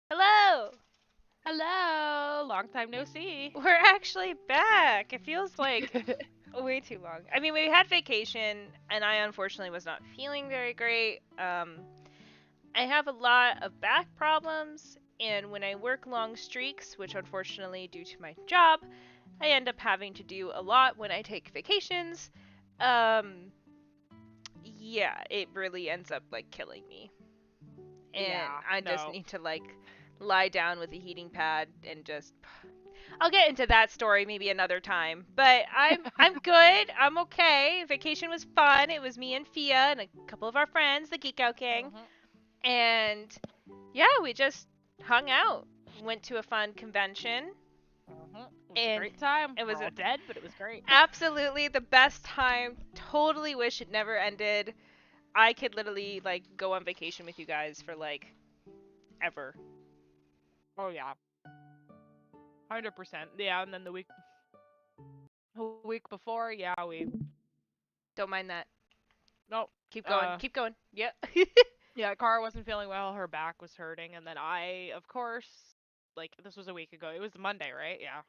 Hello! Hello, long time no see. We're actually back. It feels like way too long. I mean, we had vacation, and I unfortunately was not feeling very great. I have a lot of back problems, and when I work long streaks, which unfortunately, due to my job, I end up having to do a lot when I take vacations. Um, yeah, it really ends up like killing me. And Yeah, I just no. need to like lie down with a heating pad and just I'll get into that story maybe another time. But I'm good. I'm okay. Vacation was fun. It was me and Fia and a couple of our friends, the Geek Out Gang. Mhm, And yeah, we just hung out. Went to a fun convention mhm. It was a and great time. it We're was all dead, but it was great. absolutely the best time. Totally wish it never ended. I could literally like go on vacation with you guys for like ever. Oh yeah, 100%. Yeah, and then a week before, yeah, we Don't mind that. no, Keep going. uh, Keep going. Yep. yeah, Cara wasn't feeling well. Her back was hurting, and then I, of course, like this was a week ago. It was Monday, right? Yeah,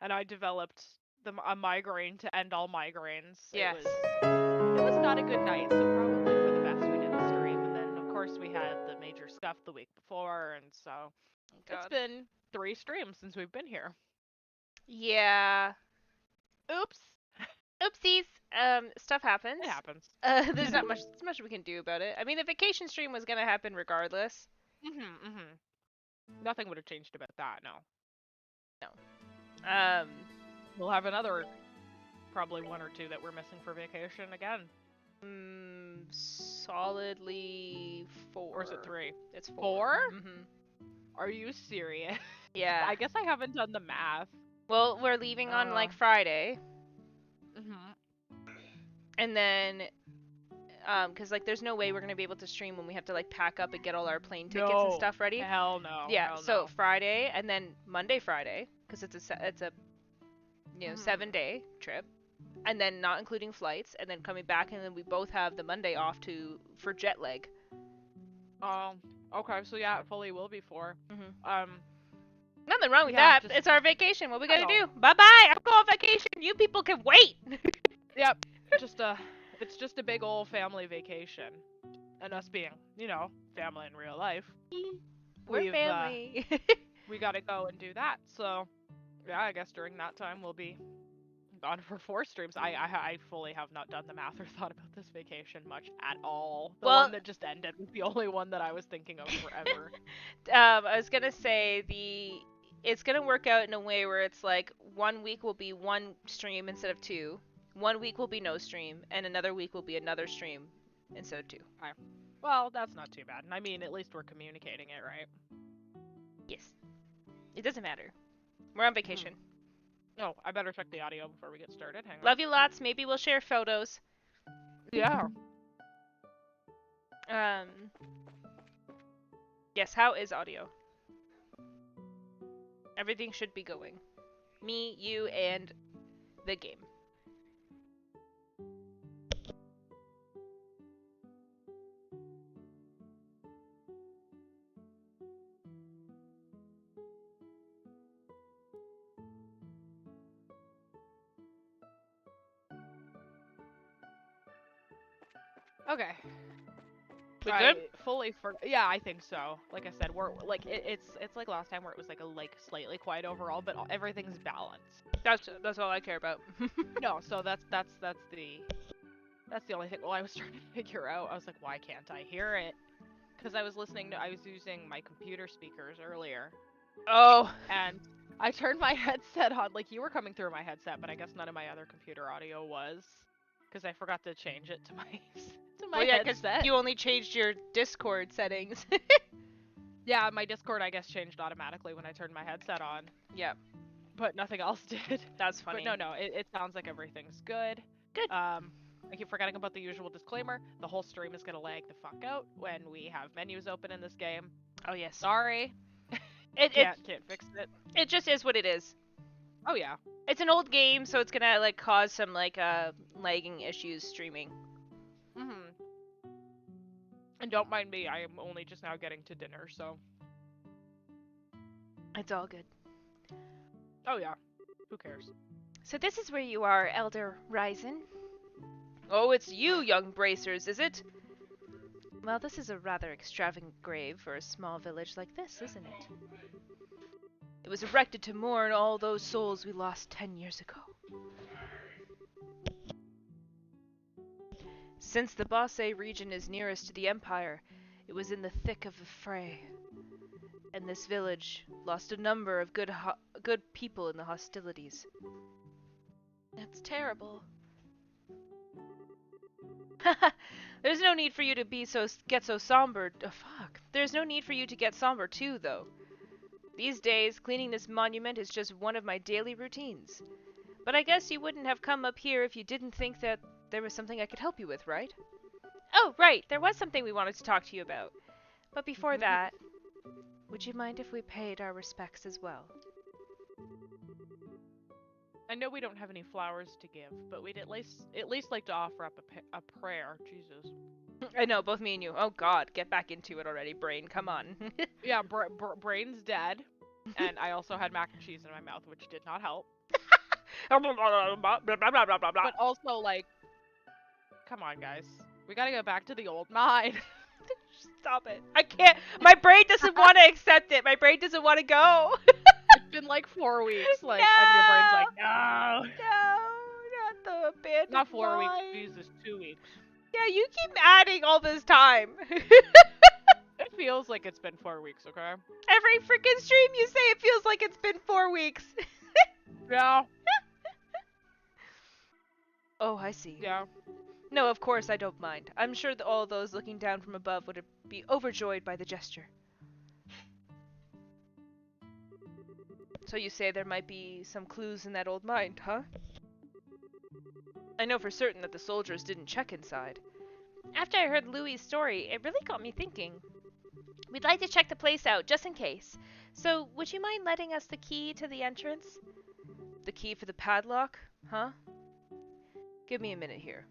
and I developed a migraine to end all migraines. Yes. It was not a good night, so probably for the best we didn't stream. And then of course we had the major scuff the week before, and so Thank it's God. been 3 streams since we've been here. Yeah. Oops. Oopsies. Stuff happens. It happens. There's not much we can do about it. I mean, the vacation stream was gonna happen regardless. Mhm. Nothing would have changed about that. No. No. Um. We'll have another probably one or two that we're missing for vacation again. Solidly four. Or is it 3? It's 4? Mhm. Are you serious? Yeah. I guess I haven't done the math. Well, we're leaving on Uh. like Friday, Mhm. and then cause like there's no way we're gonna be able to stream when we have to like pack up and get all our plane tickets and No. stuff ready. Hell no. Yeah. Hell So no. Friday and then Monday, Friday, cause it's a Mhm. 7-day trip, and then not including flights, and then coming back, and then we both have the Monday off to for jet lag. Um. Okay. So yeah, it fully will be 4. Hmm. Um. Nothing wrong with Yeah. that. Just It's our vacation. What we I gotta know. do? Bye bye. I'm going on vacation. You people can wait. Yep. Just a. It's just a big old family vacation, and us being, family in real life. We're We've family. we gotta go and do that. So yeah, I guess during that time we'll be gone for 4 streams. I fully have not done the math or thought about this vacation much at all. The Well, one that just ended was the only one that I was thinking of forever. I was gonna say it's gonna work out in a way where it's like 1 week will be one stream instead of two. 1 week will be no stream, and another week will be another stream instead of two. Okay. Well, that's not too bad. I mean, at least we're communicating it, right? Yes. It doesn't matter. We're on Hmm. vacation. Oh, I better check the audio before we get started. Hang on. Love you lots. Maybe we'll share photos. Yeah. Um. Yes. How is audio? Everything should be going. Me, you, and the game. Okay. We I good? fully yeah, I think so. Like I said, we're like it's like last time where it was like a like slightly quiet overall, but everything's balanced. That's all I care about. No, so that's the only thing. Well, I was trying to figure out. I was like, why can't I hear it? Because I was using my computer speakers earlier, Oh. and I turned my headset on. Like you were coming through my headset, but I guess none of my other computer audio was, because I forgot to change it to my to my Well, yeah, because headset. you only changed your Discord settings. Yeah, my Discord I guess changed automatically when I turned my headset on, Yeah, but nothing else did. that's funny. But no, it sounds like everything's good. Good. I keep forgetting about the usual disclaimer. The whole stream is gonna lag the fuck out when we have menus open in this game. Oh yes. Sorry. It Can't fix it. it just is what it is. Oh yeah. It's an old game, so it's gonna like cause some like lagging issues streaming. Mhm. And don't mind me, I am only just now getting to dinner, so. It's all good. Oh yeah. Who cares? So this is where you are, Elder Ryzen. Oh, it's you, young bracers, is it? Well, this is a rather extravagant grave for a small village like this, isn't it? It was erected to mourn all those souls we lost 10 years ago. Since the Basse region is nearest to the Empire, it was in the thick of the fray. And this village lost a number of good people in the hostilities. That's terrible. There's no need for you to get so somber. Oh, fuck. There's no need for you to get somber too, though. These days, cleaning this monument is just one of my daily routines. But I guess you wouldn't have come up here if you didn't think that there was something I could help you with, right? Oh, right. There was something we wanted to talk to you about. But before that, would you mind if we paid our respects as well? I know we don't have any flowers to give, but we'd at least like to offer up a prayer. Jesus. I know, both me and you. Oh god, get back into it already, brain. Come on. Yeah, Brain's dead, and I also had mac and cheese in my mouth, which did not help. But also, like, come on, guys. We gotta go back to the old mine. Stop it. I can't. My brain doesn't want to accept it. My brain doesn't want to go. It's been like 4 weeks, like, and your brain's like, no. No, not the abandoned Not 4 weeks, mine. Jesus, 2 weeks. Yeah, you keep adding all this time. It feels like it's been 4 weeks, okay? Every freaking stream you say it feels like it's been 4 weeks. Yeah. Oh, I see. Yeah. No, of course I don't mind. I'm sure that all those looking down from above would be overjoyed by the gesture. So you say there might be some clues in that old mine, huh? I know for certain that the soldiers didn't check inside. After I heard Louis' story, it really got me thinking. We'd like to check the place out, just in case. So, would you mind letting us the key to the entrance? The key for the padlock, huh? Give me a minute here.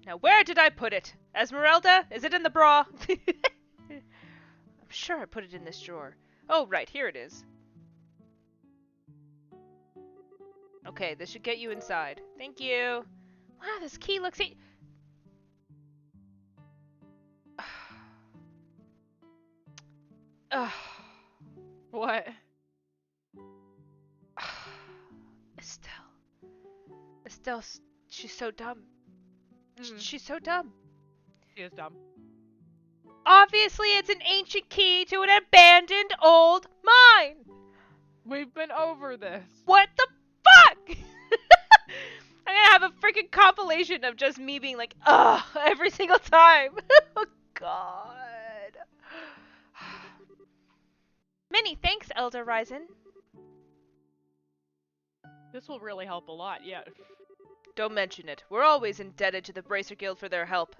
Now, where did I put it? Esmeralda? Is it in the bra? I'm sure I put it in this drawer. Oh, right, here it is. Okay, this should get you inside. Thank you. Wow, this key looks... What? Estelle, she's so dumb. Mm. She's so dumb. She is dumb. Obviously, it's an ancient key to an abandoned old mine. We've been over this. What the fuck? I'm gonna have a freaking compilation of just me being like, ugh, every single time. Oh, God. Many thanks, Elder Ryzen. This will really help a lot, yeah. Don't mention it. We're always indebted to the Bracer Guild for their help.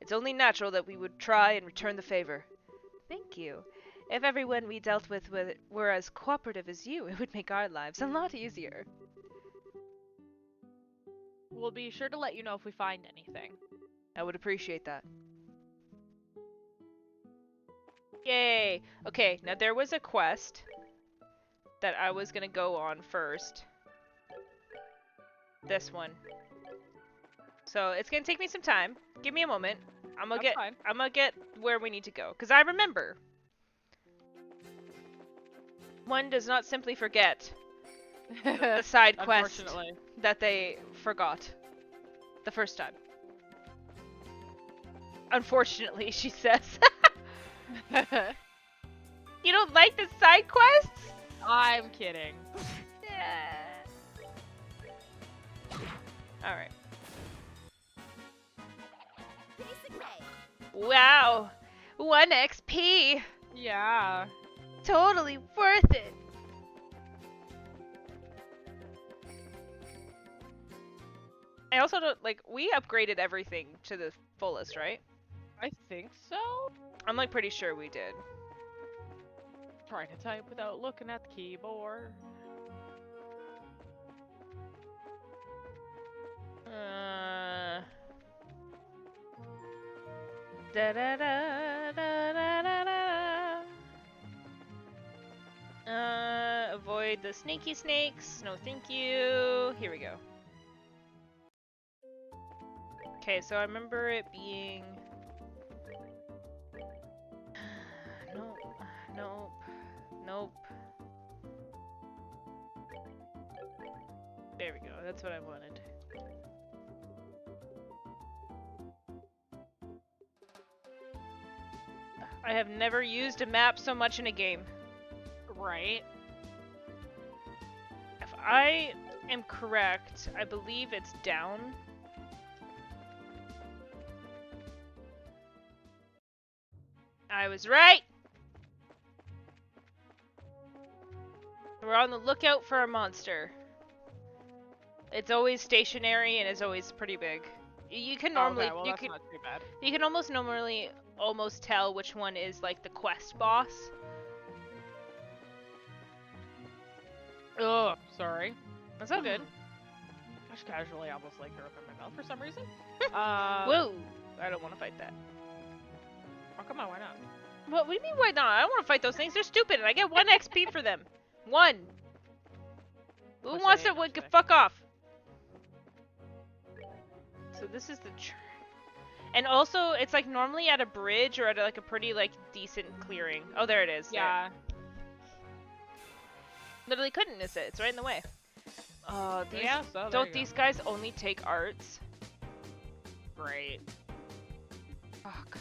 It's only natural that we would try and return the favor. Thank you. If everyone we dealt with were as cooperative as you, it would make our lives a lot easier. We'll be sure to let you know if we find anything. I would appreciate that. Yay! Okay, now there was a quest that I was gonna go on first. This one. So it's gonna take me some time. Give me a moment. That's fine. I'm gonna get where we need to go. Cause I remember. One does not simply forget the side quest Unfortunately. that they forgot the first time. Unfortunately, she says. You don't like the side quests? I'm kidding. Alright. Wow! 1 XP! Yeah. Totally worth it! I also don't, like, we upgraded everything to the fullest, right? I think so. I'm, like, pretty sure we did. Trying to type without looking at the keyboard. Da da da da da da da. Avoid the snaky snakes. No, thank you. Here we go. Okay, so I remember it being. Nope. Nope. Nope. There we go. That's what I wanted. I have never used a map so much in a game. Right. If I am correct, I believe it's down. I was right! We're on the lookout for a monster. It's always stationary and is always pretty big. You can normally okay, well, you that's can not too bad. you can almost tell which one is like the quest boss. Ugh, sorry. That's all good. I just casually almost like threw up in my mouth for some reason. Whoa! I don't want to fight that. Oh, come on, why not? What do you mean why not? I don't want to fight those things. They're stupid and I get 1 XP for them. 1! Who Pussy wants to ain't no today. fuck off? So this is the and also it's like normally at a bridge or at like a pretty like decent clearing. Oh, there it is. There. Yeah. Literally couldn't miss it. It's right in the way. Oh, these Yeah, so there don't you these guys only take arts? go. Great. Fuck.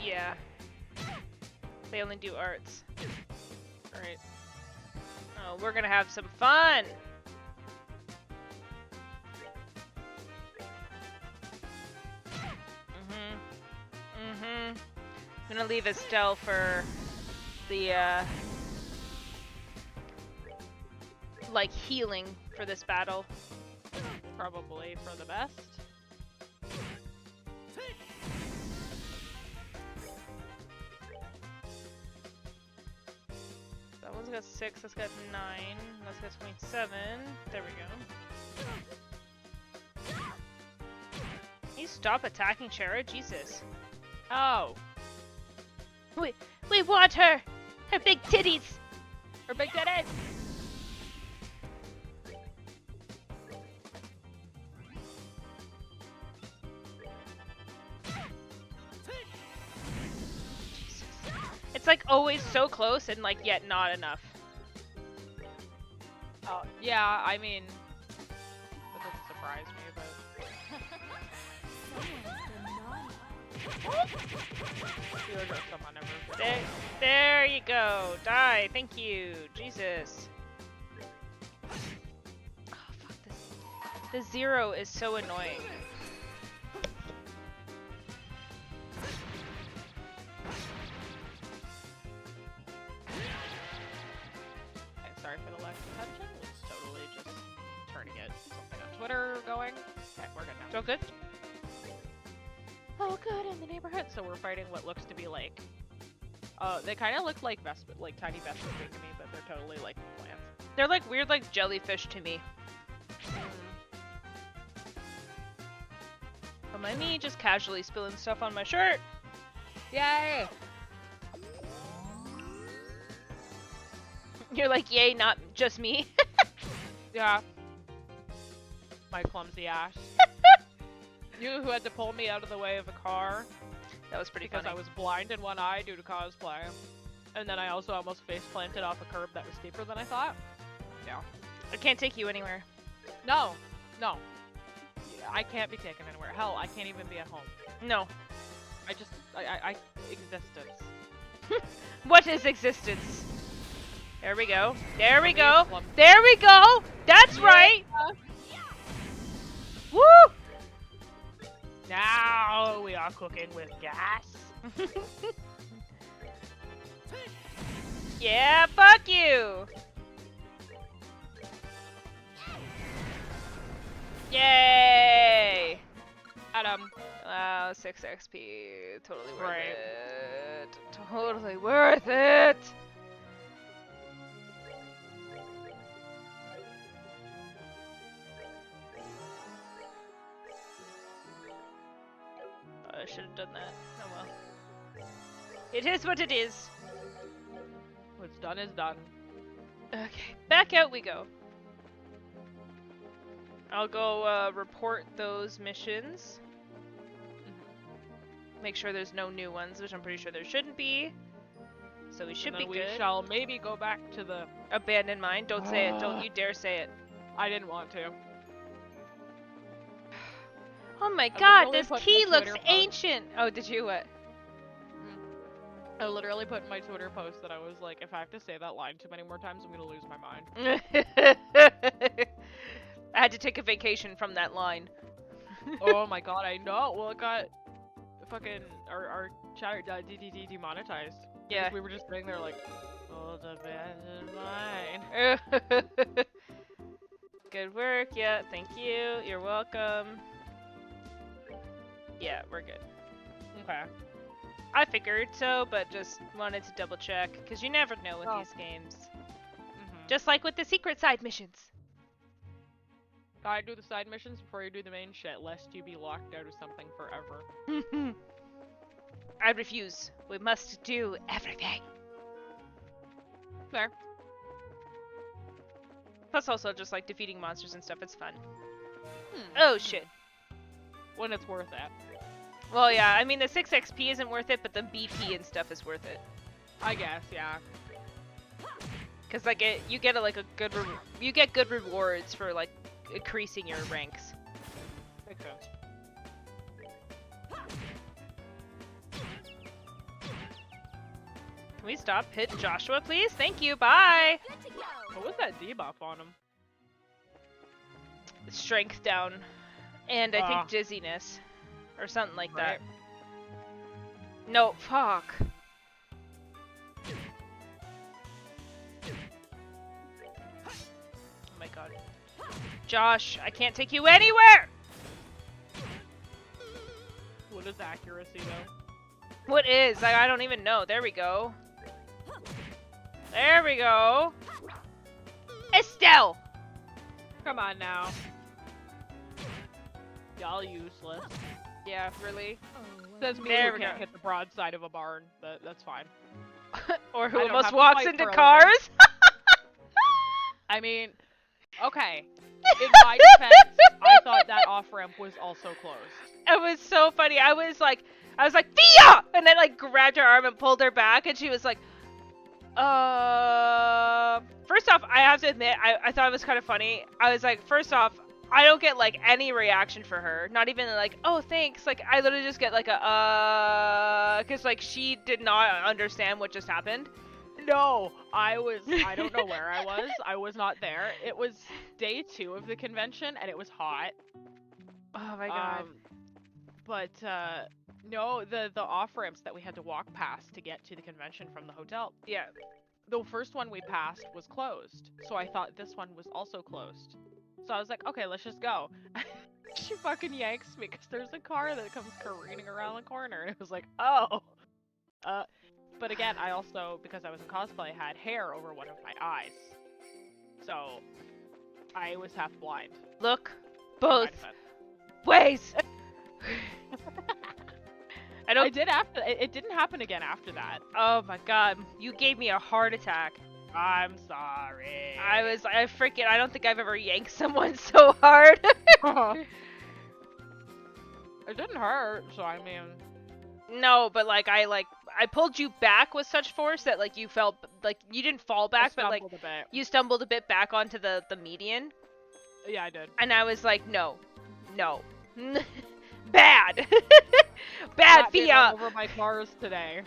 Yeah. They only do arts. Great. Oh, we're gonna have some fun! I'm gonna leave Estelle for the, like, healing for this battle. Probably for the best. That one's got 6, that's got 9, that's got 27. There we go. Can you stop attacking Chera? Jesus. Oh. We want her! Her big titties! Her big titties! It's like always so close and like yet not enough. Oh, yeah, I mean, that doesn't surprise me, but... You're just someone never... There you go. Die. Thank you. Jesus. Oh, fuck this. The 0 is so annoying. Okay, sorry for the lack of attention. It's totally just trying to get something on Twitter going. Okay, we're good now. So good? Oh, good, in the neighborhood. So we're fighting what looks to be like... they kind of look like Vespa, like tiny Vespa to me, but they're totally like plants. They're like weird, like jellyfish to me. Am I me just casually spilling stuff on my shirt? Yay! You're like, yay, not just me. Yeah. My clumsy ass. You who had to pull me out of the way of a car That was pretty because funny. I was blind in one eye due to cosplay. And then I also almost face planted off a curb that was steeper than I thought. Yeah. I can't take you anywhere. No. No. I can't be taken anywhere. Hell, I can't even be at home. No. I existence. What is existence? There we go. There we Me, go. clumsy. There we go. That's Yeah. right. Woo! Now we are cooking with gas. Yeah, fuck you. Yay! Adam. Wow, 6 XP. Totally worth Right. it. Totally worth it. I should have done that. Oh well. It is what it is. What's done is done. Okay, back out we go. I'll go report those missions. Make sure there's no new ones, which I'm pretty sure there shouldn't be. So we should And be then we good. shall maybe go back to the... Abandon mine. Don't say it. Don't you dare say it. I didn't want to. Oh my I god, literally this put key my looks Twitter post. ancient. Oh, did you what? I literally put in my Twitter post that I was like, if I have to say that line too many more times, I'm gonna lose my mind. I had to take a vacation from that line. Oh my god, I know. Well, it got fucking our chat demonetized. Yeah. Because we were just sitting there like, oh, the band is mine. Good work. Yeah, thank you. You're welcome. Yeah, we're good. Okay. I figured so, but just wanted to double check, because you never know with Oh. these games. Mm-hmm. Just like with the secret side missions. Gotta do the side missions before you do the main shit, lest you be locked out of something forever. I refuse. We must do everything. Fair. Plus also just like defeating monsters and stuff, it's fun. Hmm. Oh shit. When it's worth it. Well yeah, I mean the 6 XP isn't worth it, but the BP and stuff is worth it. I guess, yeah. Cause like you get you get good rewards for like increasing your ranks. Makes sense. Can we stop hitting Joshua, please? Thank you. Bye. What was that debuff on him? Strength down, and I Ah. think dizziness, or something like Right. that. No, fuck. Oh my god. Josh, I can't take you anywhere! What is accuracy though? What is? I don't even know. There we go. There we go. Estelle! Come on now. Y'all useless. Yeah, really? Says me There who we can't go. hit the broadside of a barn, but that's fine. Or who I don't almost have to walks fight into for a cars? I mean, okay. In my defense, I thought that off-ramp was also closed. It was so funny. I was like, Thea! And then like grabbed her arm and pulled her back, and she was like, First off, I have to admit, I thought it was kind of funny. I was like, first off, I don't get like any reaction for her. Not even like, oh, thanks. Like, I literally just get like a, because like she did not understand what just happened. No, I don't know where I was. I was not there. It was day 2 of the convention, and it was hot. Oh my god. But no, the off-ramps that we had to walk past to get to the convention from the hotel, Yeah. the first one we passed was closed. So I thought this one was also closed. So I was like, okay, let's just go. She fucking yanks me because there's a car that comes careening around the corner. And it was like, oh. But again, I also, because I was in cosplay, had hair over one of my eyes. so I was half blind. Look, in my both defense. ways. I don't. I did after. It didn't happen again after that. Oh my god, you gave me a heart attack. I'm sorry. I don't think I've ever yanked someone so hard. It didn't hurt, so I mean. No, but like I pulled you back with such force that like you felt like you didn't fall back, but like a bit. you stumbled a bit back onto the median. Yeah, I did. And I was like, no, bad, bad Not being Fia. run over my cars today.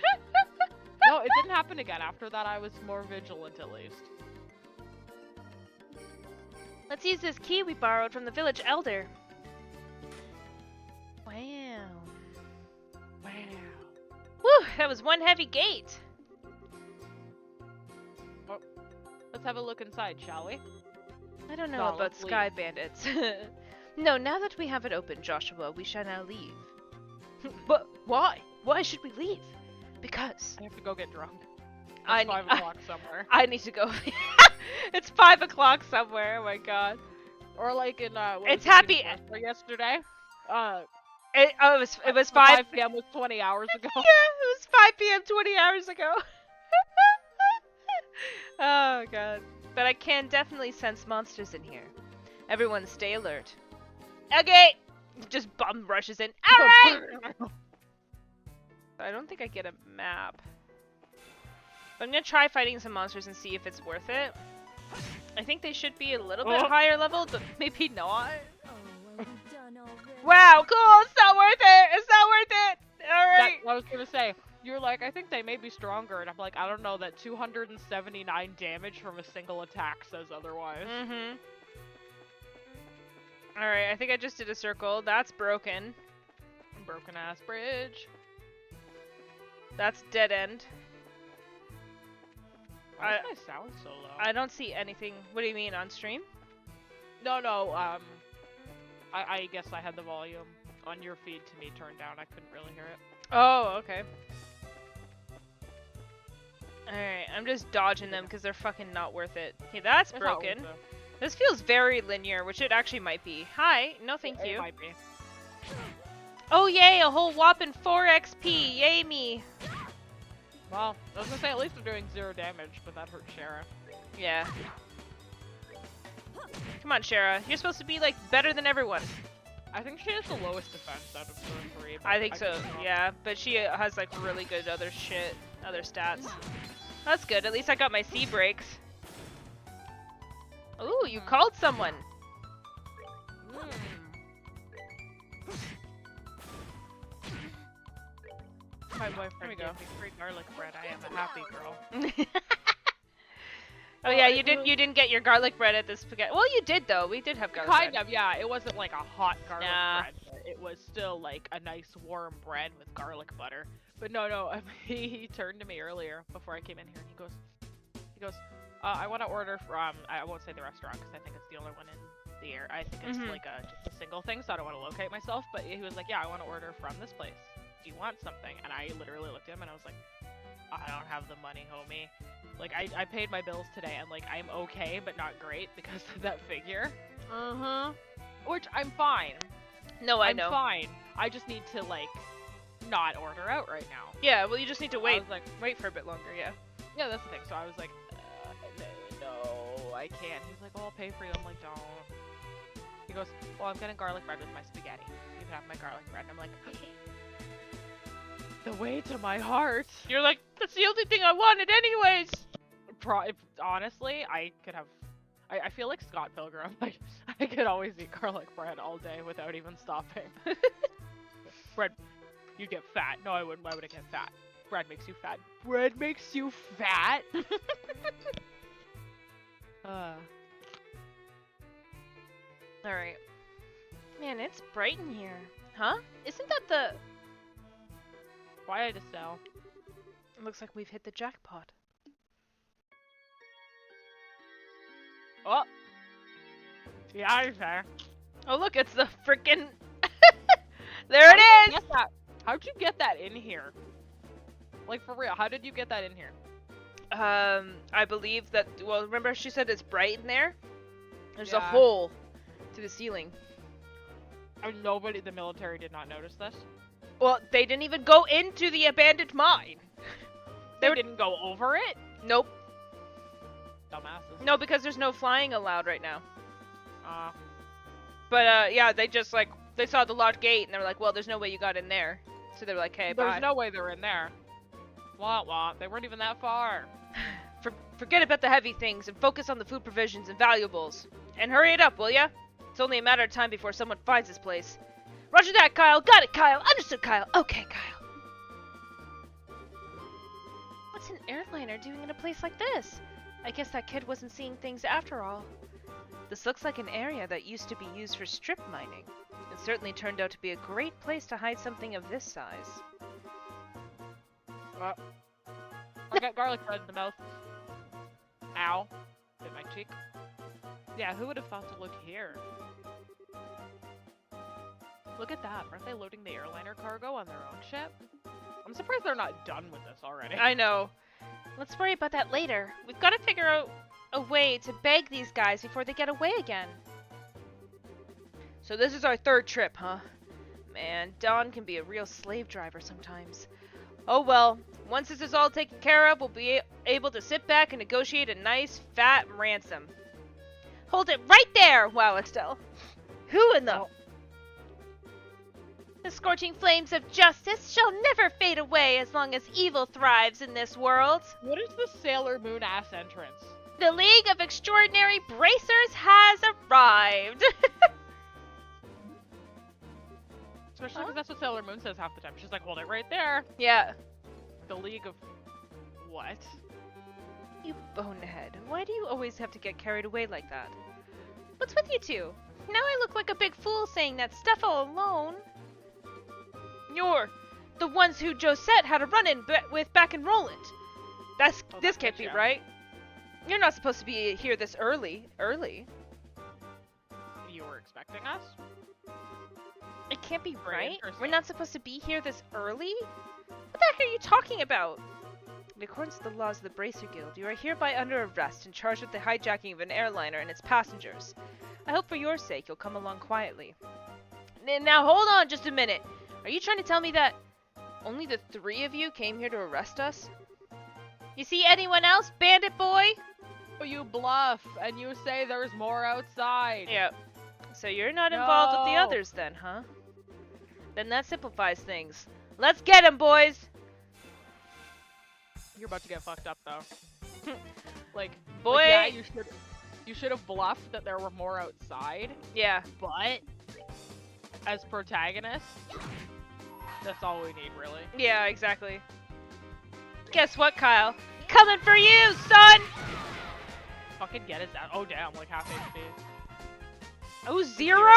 No, it didn't happen again. After that, I was more vigilant at least. Let's use this key we borrowed from the village elder. Wow. Wow. Whew, that was one heavy gate. Let's have a look inside, shall we? I don't know No, about let's sky leave. bandits. No, now that we have it open, Joshua, we shall now leave. But why? Why should we leave? Because I have to go get drunk. I It's need- 5 o'clock somewhere. I need to go. It's 5 o'clock somewhere. Oh my god. Or like in what It's was it, happy- Peter's birthday yesterday. It was 5 p.m. was 20 hours ago. Yeah, it was 5 p.m. 20 hours ago. Oh god. But I can definitely sense monsters in here. Everyone stay alert. Okay! Just bum rushes in. Alright! I don't think I get a map. But I'm gonna try fighting some monsters and see if it's worth it. I think they should be a little bit Oh. higher level, but maybe not. Oh, are we done already? Wow, cool! It's not worth it! It's not worth it! Alright! I was gonna say, you're like, I think they may be stronger, and I'm like, I don't know, that 279 damage from a single attack says otherwise. Mm-hmm. Alright, I think I just did a circle. That's broken. Broken ass bridge. That's dead end. Why is my sound so low? I don't see anything. What do you mean, on stream? No, I guess I had the volume on your feed to me turned down. I couldn't really hear it. Oh, okay. Alright, I'm just dodging them because they're fucking not worth it. Okay, that's It's not broken. worth it. This feels very linear, which it actually might be. Hi, no thank It you. might be. Oh yay, a whole whopping 4 XP, yay me. Well, I was gonna say at least they're doing 0 damage, but that hurt Shara. Yeah. Come on, Shara. You're supposed to be, like, better than everyone. I think she has the lowest defense out of the 3. but I think so, could be wrong. yeah. But she has, like, really good other shit, other stats. That's good. At least I got my C breaks. Ooh, you called someone. My There boyfriend we gave go. me free garlic bread. I am a happy girl. Oh yeah, you didn't get your garlic bread at the spaghetti. Well, you did though. We did have garlic Kind bread. of, yeah. It wasn't like a hot garlic Nah. bread, but it was still like a nice warm bread with garlic butter. But no, he turned to me earlier before I came in here and he goes, I want to order from, I won't say the restaurant because I think it's the only one in the air. I think it's Mhm. like just a single thing, so I don't want to locate myself. But he was like, yeah, I want to order from this place. Do you want something? And I literally looked at him and I was like, I don't have the money, homie. Like, I paid my bills today and like, I'm okay, but not great because of that figure. Mm-hmm. Which I'm fine. No, I I'm know. fine. I just need to like not order out right now. Yeah, well, you just need to I wait. was like, Wait for a bit longer, yeah. yeah, that's the thing. So I was like, no, I can't. He's like, oh, I'll pay for you. I'm like, don't. He goes, well, I'm getting garlic bread with my spaghetti. You can have my garlic bread. And I'm like, the way to my heart. You're like, that's the only thing I wanted anyways. Honestly, I could have. I feel like Scott Pilgrim. Like, I could always eat garlic bread all day without even stopping. Bread, you get fat. No, I wouldn't. Why would I get fat? Bread makes you fat. Bread makes you fat? Alright. Man, it's bright in here. Huh? Isn't that the... Why I just sell? It looks like we've hit the jackpot. Oh! Yeah, he's there. Oh look, it's the frickin' There it is! How'd you get that in here? Like, for real, how did you get that in here? I believe that. Well, remember she said it's bright in there. There's a Yeah. hole through the ceiling. And nobody, the military did not notice this. Well, they didn't even go into the abandoned mine. They didn't go over it? Nope. Dumbasses. No, because there's no flying allowed right now. Uh, But yeah, they just like they saw the locked gate and they were like, well, there's no way you got in there. So they were like, hey, there's bye. no way they're in there. Wah wah. They weren't even that far. Forget about the heavy things and focus on the food provisions and valuables. And hurry it up, will ya? It's only a matter of time before someone finds this place. Roger that, Kyle. Got it, Kyle. Understood, Kyle. Okay, Kyle. What's an airliner doing in a place like this? I guess that kid wasn't seeing things after all. This looks like an area that used to be used for strip mining. It certainly turned out to be a great place to hide something of this size. I got garlic bread in the mouth. Ow. Hit my cheek. Yeah, who would have thought to look here? Look at that. Aren't they loading the airliner cargo on their own ship? I'm surprised they're not done with this already. I know. Let's worry about that later. We've got to figure out a way to beg these guys before they get away again. So this is our third trip, huh? Man, Don can be a real slave driver sometimes. Oh well, once this is all taken care of, we'll be able to sit back and negotiate a nice, fat ransom. Hold it right there! Wow, Estelle. Who in the... Oh. The scorching flames of justice shall never fade away as long as evil thrives in this world. What is the Sailor Moon ass entrance? The League of Extraordinary Bracers has arrived! Especially because that's what Sailor Moon says half the time. She's like, hold it right there. Yeah. The League of... What? You bonehead. Why do you always have to get carried away like that? What's with you two? Now I look like a big fool saying that stuff all alone. You're the ones who Josette had a run-in with back in Roland. This that's can't good, be yeah. right. You're not supposed to be here this early. You were expecting us? It can't be Very right. We're interesting. not supposed to be here this early? What the heck are you talking about? In accordance with the laws of the Bracer Guild, you are hereby under arrest and charged with the hijacking of an airliner and its passengers. I hope for your sake you'll come along quietly. Now hold on just a minute. Are you trying to tell me that only the three of you came here to arrest us? You see anyone else, bandit boy? Oh, you bluff, and you say there's more outside. Yeah. So you're not involved with the No. others then, huh? Then that simplifies things. Let's get 'em, boys! You're about to get fucked up, though. like, Boy! like, yeah, you should have bluffed that there were more outside, Yeah. but as protagonists, that's all we need, really. Yeah, exactly. Guess what, Kyle? Coming for you, son! Fucking get it down. Oh, damn, like half HP. Oh, zero?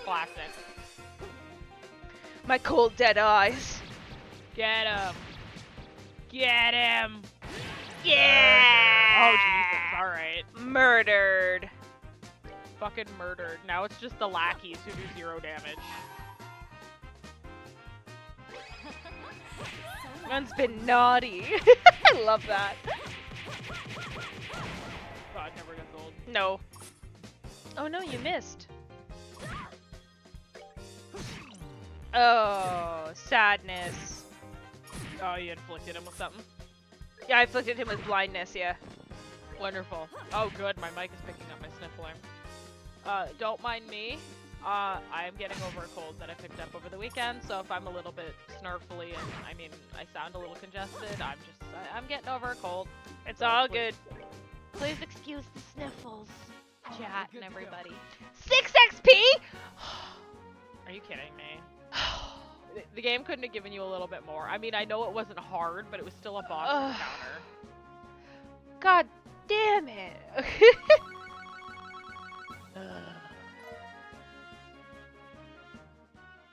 Classic. My cold, dead eyes. Get him. Get him. Yeah! Oh, Jesus. Alright. Murdered. Fucking murdered. Now it's just the lackeys who do 0 damage. One's been naughty. I love that. God, never gets old. No. Oh no, you missed. Oh, sadness. Oh, you inflicted him with something? Yeah, I afflicted him with blindness, yeah. Wonderful. Oh, good. My mic is picking up my sniffling. Don't mind me. I am getting over a cold that I picked up over the weekend, so if I'm a little bit snarfly and, I mean, I sound a little congested, I'm getting over a cold. It's all good. Please excuse the sniffles, chat and everybody. 6 XP? Are you kidding me? The game couldn't have given you a little bit more. I mean, I know it wasn't hard, but it was still a boss Ugh. encounter. God damn it.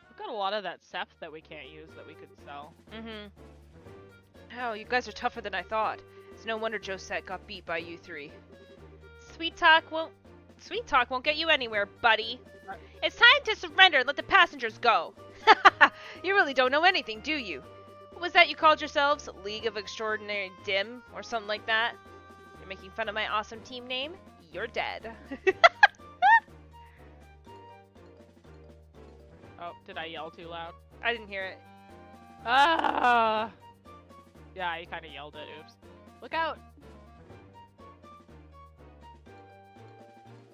We've got a lot of that Seth that we can't use that we could sell. Mm-hmm. Oh, you guys are tougher than I thought. It's no wonder Josette got beat by you three. Sweet talk won't get you anywhere, buddy. Right. It's time to surrender and let the passengers go. You really don't know anything, do you? was that you called yourselves? League of Extraordinary Dim or something like that? You're making fun of my awesome team name? You're dead. Oh, did I yell too loud? I didn't hear it. Ah! Yeah, you kind of yelled it. Oops. Look out!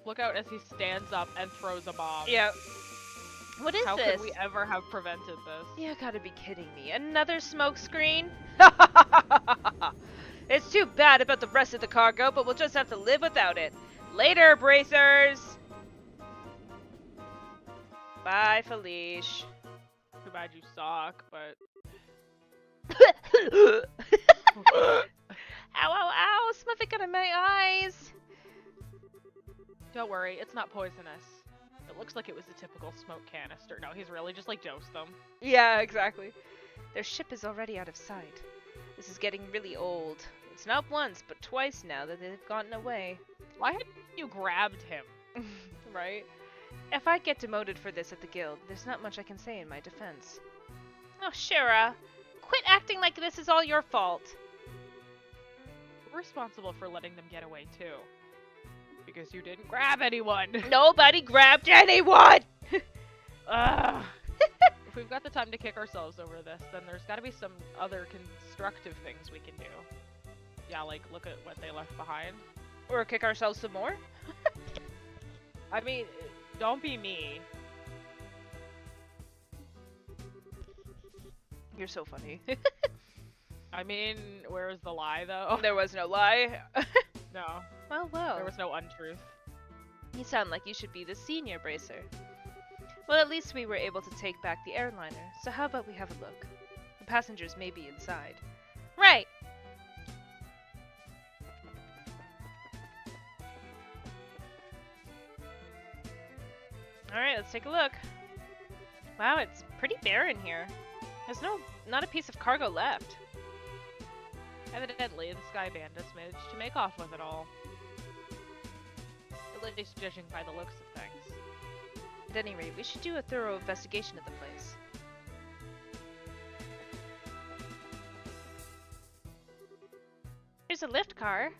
Look out as he stands up and throws a bomb. Yeah. What is How this? could we ever have prevented this? You gotta be kidding me. Another smoke screen? It's too bad about the rest of the cargo, but we'll just have to live without it. Later, bracers! Bye, Felice. Too bad you suck, but... Ow, ow, ow! Something got in my eyes! Don't worry, it's not poisonous. It looks like it was a typical smoke canister. No, he's really just like dosed them. Yeah, exactly. Their ship is already out of sight. This is getting really old. It's not once, but twice now that they've gotten away. Why hadn't you grabbed him? Right? If I get demoted for this at the guild, there's not much I can say in my defense. Oh, Shira, quit acting like this is all your fault. We're responsible for letting them get away too. Because you didn't grab anyone! Nobody grabbed anyone! Ugh. If we've got the time to kick ourselves over this, then there's gotta be some other constructive things we can do. Yeah, like, look at what they left behind. Or kick ourselves some more? I mean, don't be me. You're so funny. I mean, where's the lie, though? There was no lie. No. Well. There was no untruth. You sound like you should be the senior bracer. Well, at least we were able to take back the airliner, so how about we have a look? The passengers may be inside. Right! Alright, let's take a look. Wow, it's pretty barren here. There's not a piece of cargo left. Evidently, the Sky Bandits managed to make off with it all. At least judging by the looks of things. At any rate, we should do a thorough investigation of the place. Here's a lift car.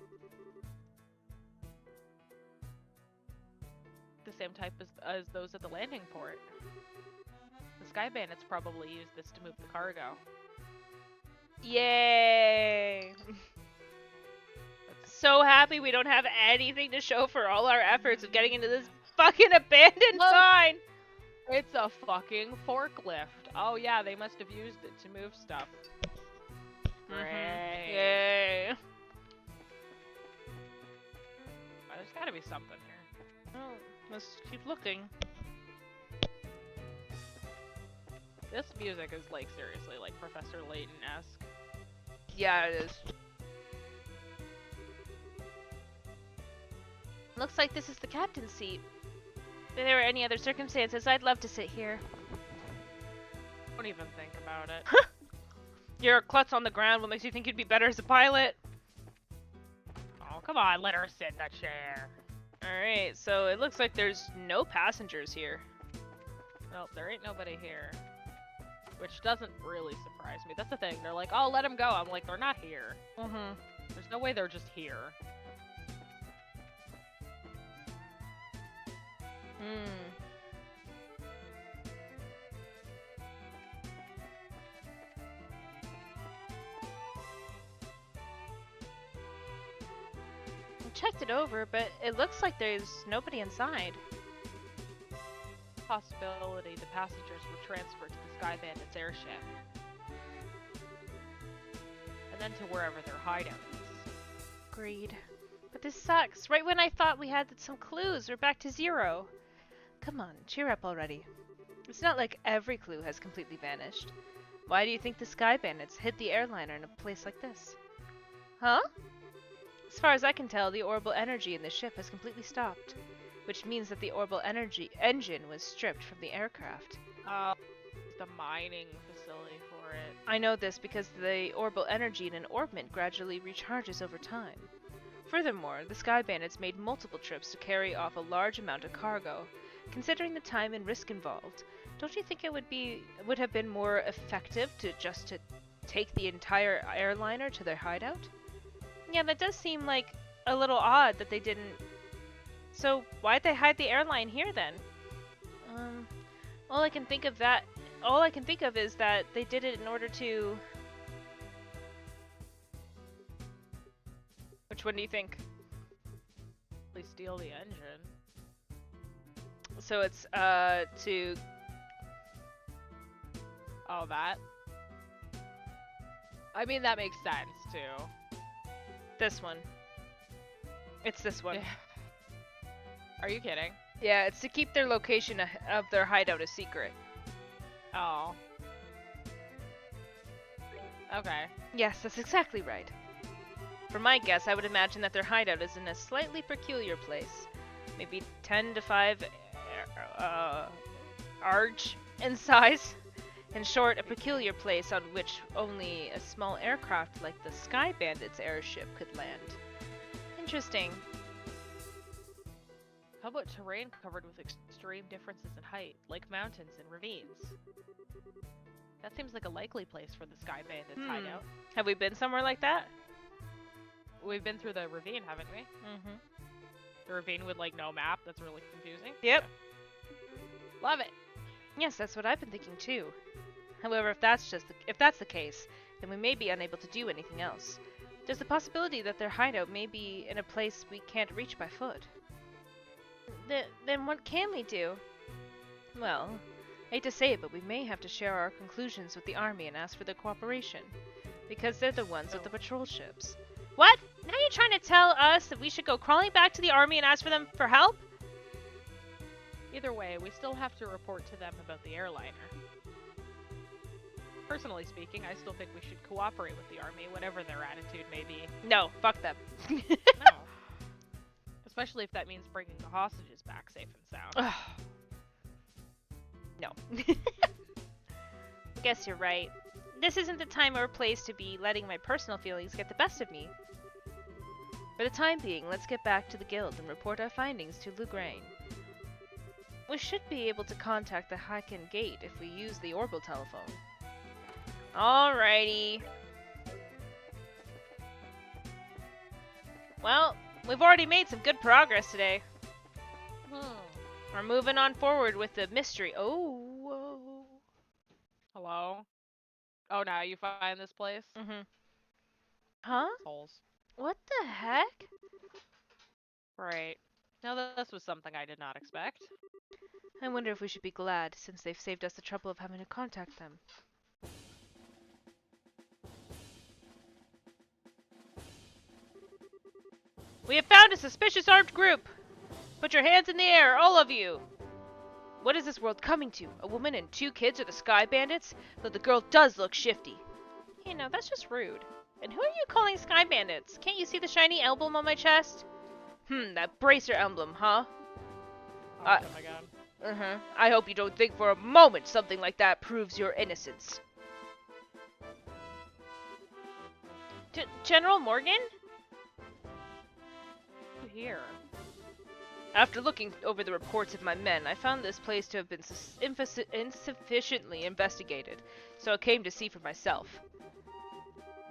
The same type as those at the landing port. The Sky Bandits probably used this to move the cargo. Yay! So happy we don't have anything to show for all our efforts of getting into this fucking abandoned Look. mine! It's a fucking forklift. Oh yeah, they must have used it to move stuff. Great. Yay! There's gotta be something here. Oh, let's keep looking. This music is like seriously like Professor Layton-esque. Yeah, it is. Looks like this is the captain's seat. If there were any other circumstances, I'd love to sit here. Don't even think about it. You're a klutz on the ground. What makes you think you'd be better as a pilot? Oh, come on, let her sit in that chair. Alright, so it looks like there's no passengers here. Nope, there ain't nobody here. Which doesn't really surprise me. That's the thing. They're like, oh, let them go. I'm like, they're not here. Mm-hmm. There's no way they're just here. Hmm. I checked it over, but it looks like there's nobody inside. Possibility the passengers were transferred to the Sky Bandits airship. And then to wherever their hideout is. Agreed. But this sucks. Right when I thought we had some clues, we're back to zero. Come on, cheer up already. It's not like every clue has completely vanished. Why do you think the Sky Bandits hid the airliner in a place like this? Huh? As far as I can tell, the orbital energy in the ship has completely stopped, which means that the orbital energy engine was stripped from the aircraft. The mining facility for it. I know this because the orbital energy in an orbment gradually recharges over time. Furthermore, the Sky Bandits made multiple trips to carry off a large amount of cargo. Considering the time and risk involved, don't you think it would have been more effective to take the entire airliner to their hideout? Yeah, that does seem like a little odd that they didn't. So why'd they hide the airline here then? All I can think of is that they did it in order to. Which one do you think? They steal the engine. So it's to. Oh, that. I mean, that makes sense too. This one. It's this one. Are you kidding? Yeah, it's to keep their location of their hideout a secret. Oh. Okay. Yes, that's exactly right. For my guess, I would imagine that their hideout is in a slightly peculiar place. Maybe 10 to 5 arch in size. In short, a peculiar place on which only a small aircraft like the Sky Bandit's airship could land. Interesting. How about terrain covered with extreme differences in height, like mountains and ravines? That seems like a likely place for the Sky Bandit's hideout. Have we been somewhere like that? We've been through the ravine, haven't we? Mm-hmm. The ravine with, like, no map. That's really confusing. Yep. Yeah. Love it. Yes, that's what I've been thinking too. However, if that's the case, then we may be unable to do anything else. There's the possibility that their hideout may be in a place we can't reach by foot. Then what can we do? Well, I hate to say it, but we may have to share our conclusions with the army and ask for their cooperation. Because they're the ones with the patrol ships. What? Now you're trying to tell us that we should go crawling back to the army and ask for them for help? Either way, we still have to report to them about the airliner. Personally speaking, I still think we should cooperate with the army, whatever their attitude may be. No, fuck them. No. Especially if that means bringing the hostages back safe and sound. No. Guess you're right. This isn't the time or place to be letting my personal feelings get the best of me. For the time being, let's get back to the guild and report our findings to Lugraine. We should be able to contact the Haken Gate if we use the orbital telephone. Alrighty. Well, we've already made some good progress today. We're moving on forward with the mystery. Oh, whoa. Hello? Oh, now you find this place? Mm-hmm. Huh? Holes. What the heck? Right. Now this was something I did not expect. I wonder if we should be glad, since they've saved us the trouble of having to contact them. We have found a suspicious armed group! Put your hands in the air, all of you! What is this world coming to? A woman and 2 kids are the Sky Bandits? Though the girl does look shifty. You know, that's just rude. And who are you calling Sky Bandits? Can't you see the shiny emblem on my chest? That bracer emblem, huh? Oh my god. I hope you don't think for a moment something like that proves your innocence. General Morgan? Here. After looking over the reports of my men, I found this place to have been insufficiently investigated, so I came to see for myself.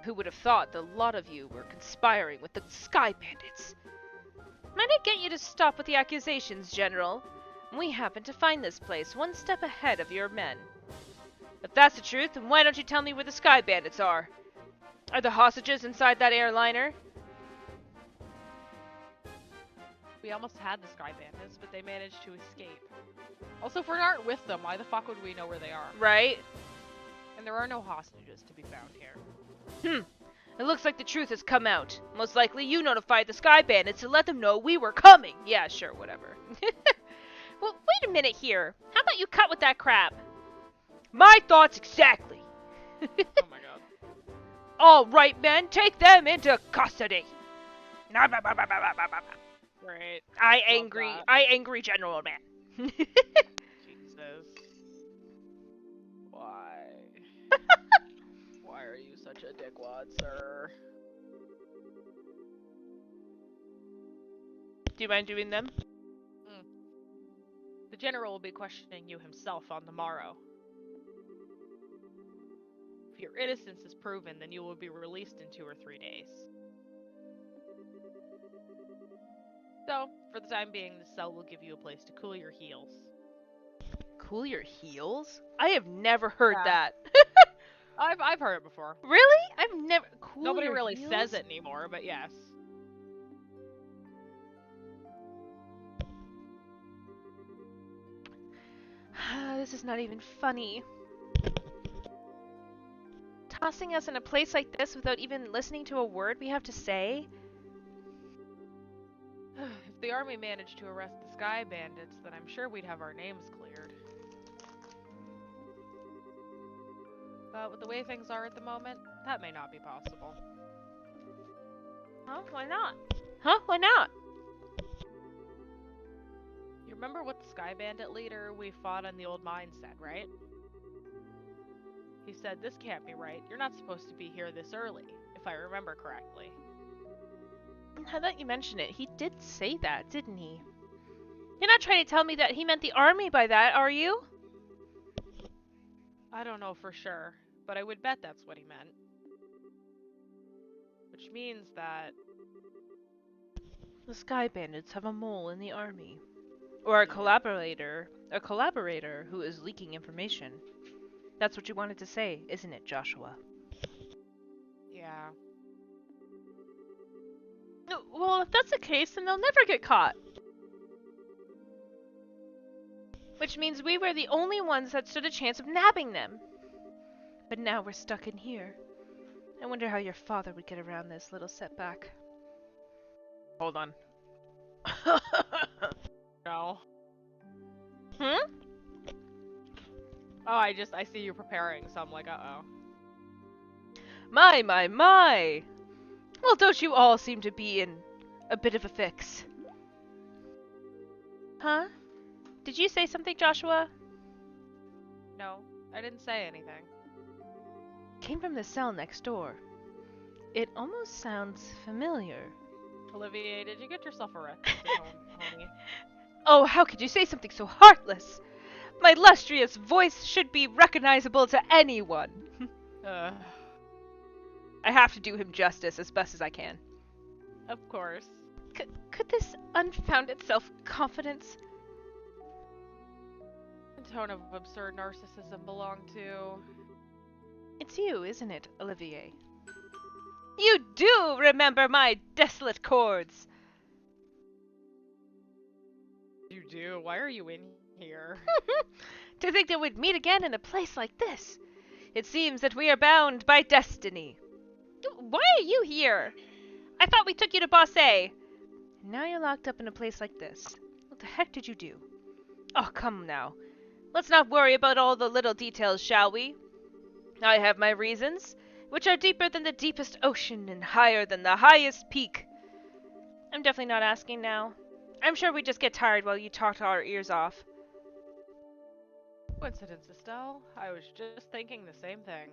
Who would have thought the lot of you were conspiring with the Sky Bandits? Might I get you to stop with the accusations, General? We happen to find this place one step ahead of your men. If that's the truth, then why don't you tell me where the Sky Bandits are? Are the hostages inside that airliner? We almost had the Sky Bandits, but they managed to escape. Also, if we aren't with them, why the fuck would we know where they are? Right? And there are no hostages to be found here. It looks like the truth has come out. Most likely you notified the Sky Bandits to let them know we were coming. Yeah, sure, whatever. Well, wait a minute here. How about you cut with that crap? My thoughts exactly. Oh my god. All right, men, take them into custody. Great. I that. angry general man. Jesus. Why? Why are you such a dickwad, sir? Do you mind doing them? The general will be questioning you himself on the morrow. If your innocence is proven, then you will be released in 2 or 3 days. So, for the time being, the cell will give you a place to cool your heels. Cool your heels? I have never heard Yeah. that. I've heard it before. Really? I've never. Cool Nobody your really heels? says it anymore, but yes. This is not even funny. Tossing us in a place like this without even listening to a word we have to say? If the army managed to arrest the Sky Bandits, then I'm sure we'd have our names cleared. But with the way things are at the moment, that may not be possible. Huh? Why not? Huh? Why not? You remember what the Sky Bandit leader we fought on the old mine said, right? He said, "This can't be right. You're not supposed to be here this early," if I remember correctly. Now that you mention it, he did say that, didn't he? You're not trying to tell me that he meant the army by that, are you? I don't know for sure, but I would bet that's what he meant. Which means that... The Sky Bandits have a mole in the army. Or a collaborator who is leaking information. That's what you wanted to say, isn't it, Joshua? yeah. Well, if that's the case, then they'll never get caught. Which means we were the only ones that stood a chance of nabbing them. But now we're stuck in here. I wonder how your father would get around this little setback. Hold on. No. Hmm? Oh, I see you preparing, so I'm like, uh-oh. My! Well, don't you all seem to be in a bit of a fix? Huh? Did you say something, Joshua? No, I didn't say anything. Came from the cell next door. It almost sounds familiar. Olivier, did you get yourself arrested at home, honey? Oh, how could you say something so heartless? My lustrous voice should be recognizable to anyone. Ugh. I have to do him justice as best as I can. Of course. Could this unfounded self-confidence... The tone of absurd narcissism belong to... It's you, isn't it, Olivier? You do remember my desolate chords! You do? Why are you in here? To think that we'd meet again in a place like this. It seems that we are bound by destiny. Why are you here? I thought we took you to Bosse. And now you're locked up in a place like this. What the heck did you do? Oh, come now. Let's not worry about all the little details, shall we? I have my reasons, which are deeper than the deepest ocean and higher than the highest peak. I'm definitely not asking now. I'm sure we just get tired while you talk our ears off. Coincidence, Estelle. I was just thinking the same thing.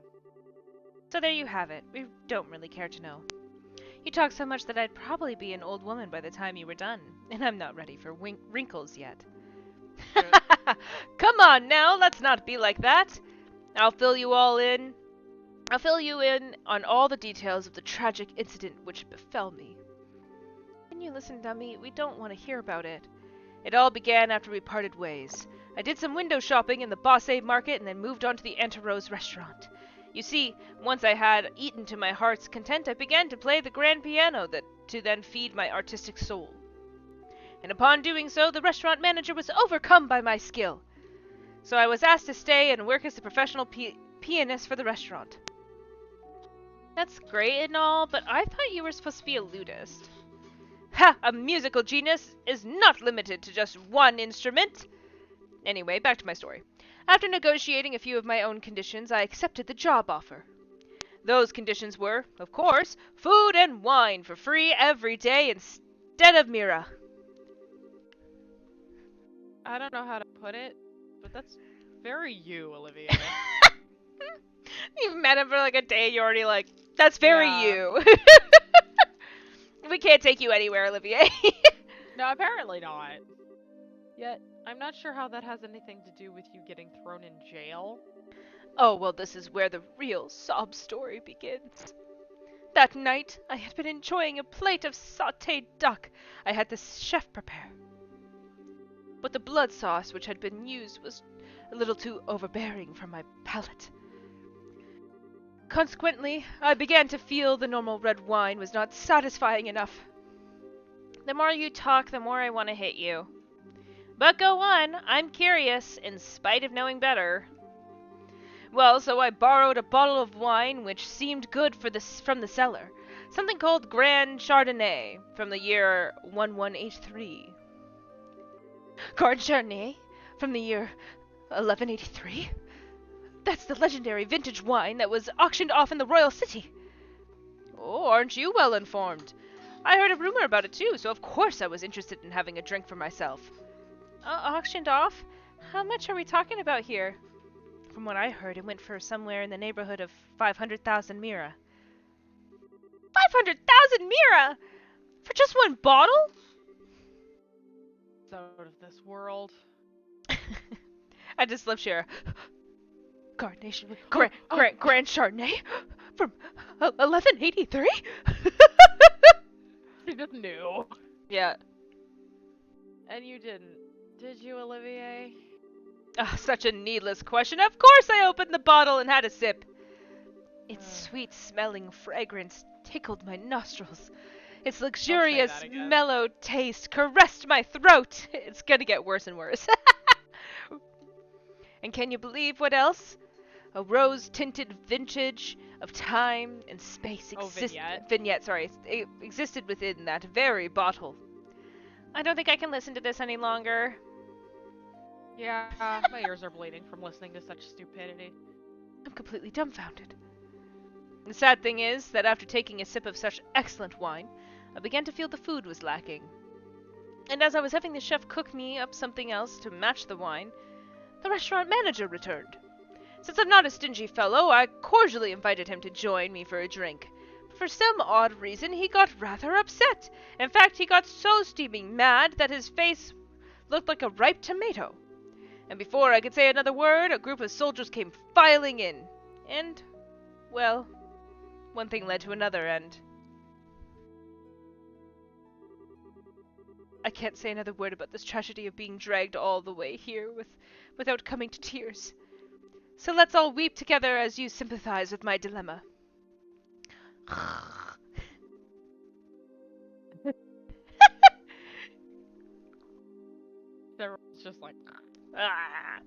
So there you have it. We don't really care to know. You talk so much that I'd probably be an old woman by the time you were done, and I'm not ready for wrinkles yet. Come on now, let's not be like that. I'll fill you in on all the details of the tragic incident which befell me. When you listen, dummy, we don't want to hear about it. It all began after we parted ways. I did some window shopping in the Bosse market and then moved on to the Antarose restaurant. You see, once I had eaten to my heart's content, I began to play the grand piano to then feed my artistic soul. And upon doing so, the restaurant manager was overcome by my skill. So I was asked to stay and work as a professional pianist for the restaurant. That's great and all, but I thought you were supposed to be a lutist. Ha! A musical genius is not limited to just one instrument! Anyway, back to my story. After negotiating a few of my own conditions, I accepted the job offer. Those conditions were, of course, food and wine for free every day instead of Mira. I don't know how to put it, but that's very you, Olivia. You've met him for like a day, you're already like, that's very Yeah. you. We can't take you anywhere, Olivier. No, apparently not. Yet, I'm not sure how that has anything to do with you getting thrown in jail. Oh, well, this is where the real sob story begins. That night, I had been enjoying a plate of sautéed duck I had the chef prepare. But the blood sauce which had been used was a little too overbearing for my palate. Consequently, I began to feel the normal red wine was not satisfying enough. The more you talk, the more I want to hit you. But go on, I'm curious, in spite of knowing better. Well, so I borrowed a bottle of wine which seemed good from the cellar. Something called Grand Chardonnay from the year 1183. Grand Chardonnay from the year 1183? That's the legendary vintage wine that was auctioned off in the royal city. Oh, aren't you well informed? I heard a rumor about it too, so of course I was interested in having a drink for myself. Auctioned off? How much are we talking about here? From what I heard, it went for somewhere in the neighborhood of 500,000 mira. 500,000 mira? For just one bottle? It's out of this world. I just love Shara. Grand Chardonnay? From 1183? You just knew. Yeah. And you didn't. Did you, Olivier? Such a needless question. Of course I opened the bottle and had a sip. Its sweet-smelling fragrance tickled my nostrils. Its luxurious, mellow taste caressed my throat. It's gonna get worse and worse. And can you believe what else? A rose-tinted vintage of time and space existed within that very bottle. I don't think I can listen to this any longer. Yeah, my ears are bleeding from listening to such stupidity. I'm completely dumbfounded. The sad thing is that after taking a sip of such excellent wine, I began to feel the food was lacking. And as I was having the chef cook me up something else to match the wine, the restaurant manager returned. Since I'm not a stingy fellow, I cordially invited him to join me for a drink. But for some odd reason, he got rather upset. In fact, he got so steaming mad that his face looked like a ripe tomato. And before I could say another word, a group of soldiers came filing in. And, well, one thing led to another, and I can't say another word about this tragedy of being dragged all the way here without coming to tears. So let's all weep together as you sympathize with my dilemma. Everyone's just like... Ah.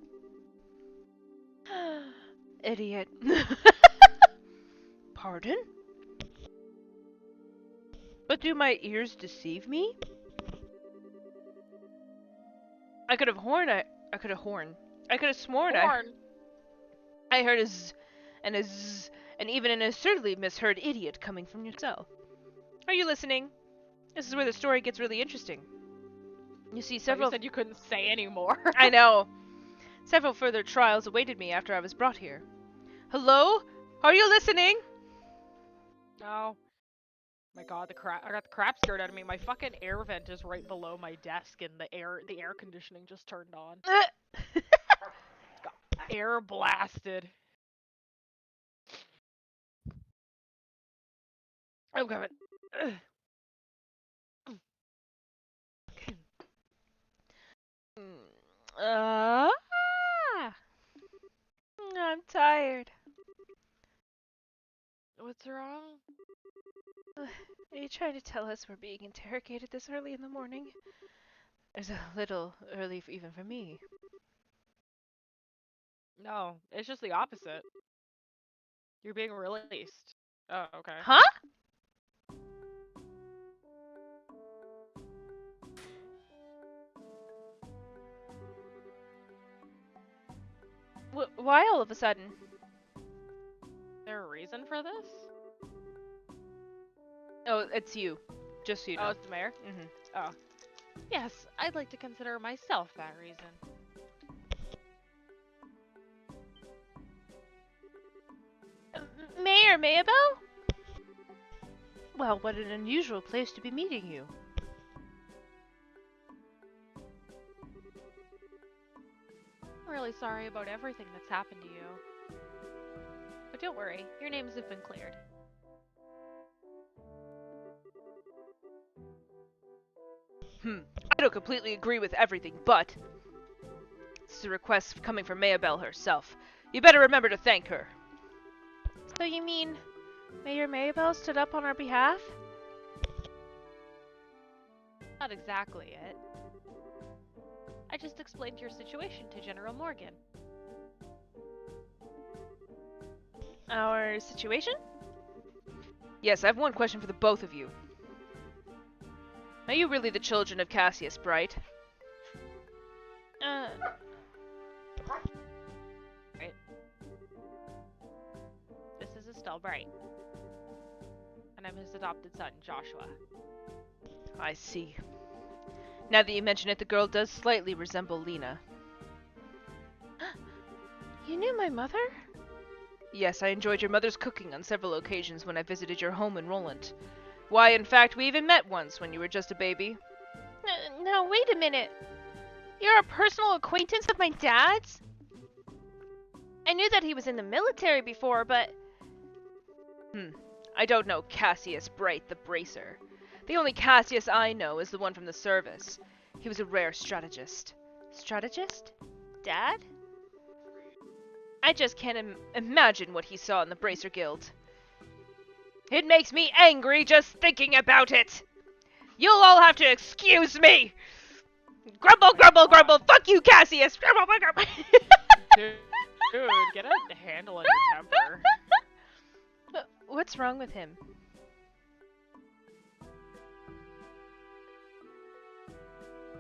Idiot. Pardon? But do my ears deceive me? I could have sworn I heard a z and a z and even an absurdly misheard idiot coming from your cell. Are you listening? This is where the story gets really interesting. You see, You said you couldn't say anymore. I know. Several further trials awaited me after I was brought here. Hello? Are you listening? No. My god, I got the crap scared out of me. My fucking air vent is right below my desk and the air conditioning just turned on. Got air blasted. I'm coming. I'm tired. What's wrong? Are you trying to tell us we're being interrogated this early in the morning? It's a little early even for me. No, it's just the opposite. You're being released. Oh, okay. Huh? Why all of a sudden? Is there a reason for this? Oh, it's you. Just so you know. Oh, it's the mayor? Mm-hmm. Oh. Yes, I'd like to consider myself that reason. Mayor Mayabel? Well, what an unusual place to be meeting you. I'm really sorry about everything that's happened to you. But don't worry, your names have been cleared. I don't completely agree with everything, but this is a request coming from Mayabelle herself. You better remember to thank her. So you mean Mayor Mayabelle stood up on our behalf? Not exactly it. I just explained your situation to General Morgan. Our situation? Yes, I have one question for the both of you. Are you really the children of Cassius Bright? Right. This is Estelle Bright. And I'm his adopted son, Joshua. I see. Now that you mention it, the girl does slightly resemble Lena. You knew my mother? Yes, I enjoyed your mother's cooking on several occasions when I visited your home in Roland. Why, in fact, we even met once when you were just a baby. Now, wait a minute. You're a personal acquaintance of my dad's? I knew that he was in the military before, but... I don't know Cassius Bright the Bracer. The only Cassius I know is the one from the service. He was a rare strategist. Strategist? Dad? I just can't imagine what he saw in the Bracer Guild. It makes me angry just thinking about it! You'll all have to excuse me! Grumble, grumble, grumble! Fuck you, Cassius! Grumble, grumble! Dude, get a handle on your temper. What's wrong with him?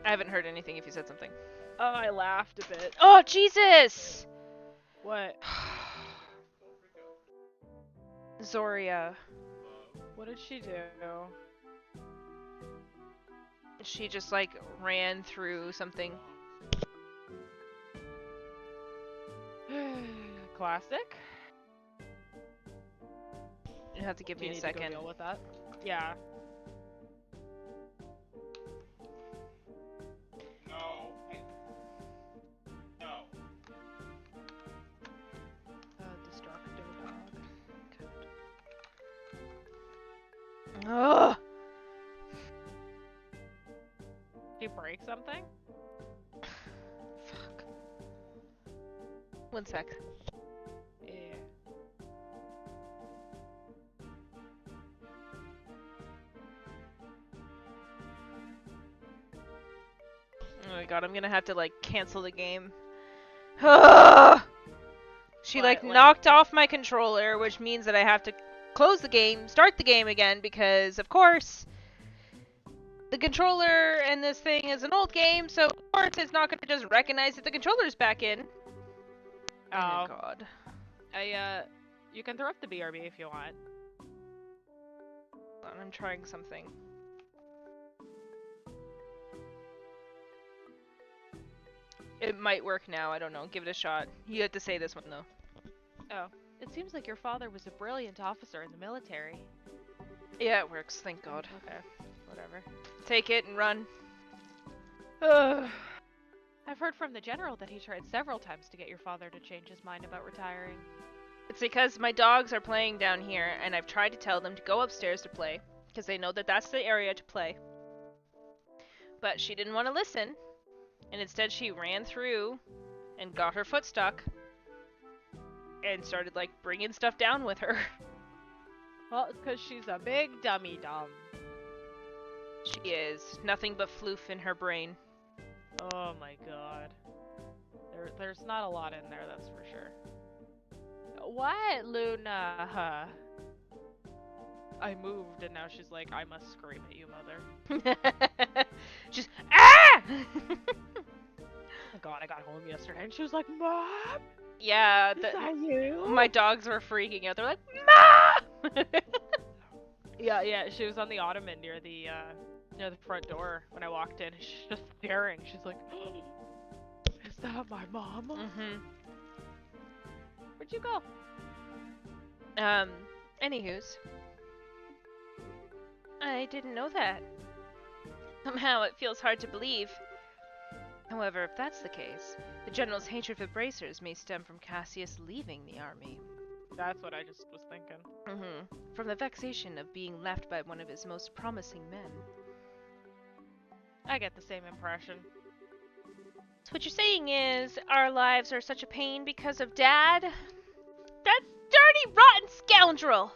I haven't heard anything if you said something. Oh, I laughed a bit. Oh, Jesus! What? Zoria. What did she do? She just, like, ran through something. Classic? You have to give Do you me a need to go second. deal with that? Yeah. Destructo dog. Ugh! Did you break something? Fuck. One sec. Yeah. Oh my god, I'm gonna have to, like, cancel the game. Ugh! She, like, Like- knocked off my controller, which means that I have to close the game, start the game again, because, of course, the controller and this thing is an old game, so of course it's not gonna just recognize that the controller's back in. Oh Oh. god. You can throw up the BRB if you want. Hold on, I'm trying something. It might work now, I don't know. Give it a shot. You have to say this one, though. Oh. It seems like your father was a brilliant officer in the military. Yeah, it works, thank god. Okay. Whatever. Take it and run. I've heard from the general that he tried several times to get your father to change his mind about retiring. It's because my dogs are playing down here, and I've tried to tell them to go upstairs to play, because they know that that's the area to play. But she didn't want to listen, and instead she ran through and got her foot stuck, and started, like, bringing stuff down with her. Well, it's because she's a big dummy dumb. She is. Nothing but floof in her brain. Oh my god. There's not a lot in there, that's for sure. What, Luna? I moved and now she's like, I must scream at you, mother. Just, ah! Oh god, I got home yesterday and she was like, Mom! Yeah, Is that you? my dogs were freaking out. They're like, Mom! Yeah, she was on the ottoman near the front door when I walked in. She's just staring. She's like, is that my mom? Mm-hmm. Where'd you go? Anywho's. I didn't know that. Somehow it feels hard to believe. However, if that's the case, the General's hatred for bracers may stem from Cassius leaving the army. That's what I just was thinking. From the vexation of being left by one of his most promising men. I get the same impression. So what you're saying is our lives are such a pain because of Dad? That dirty, rotten scoundrel!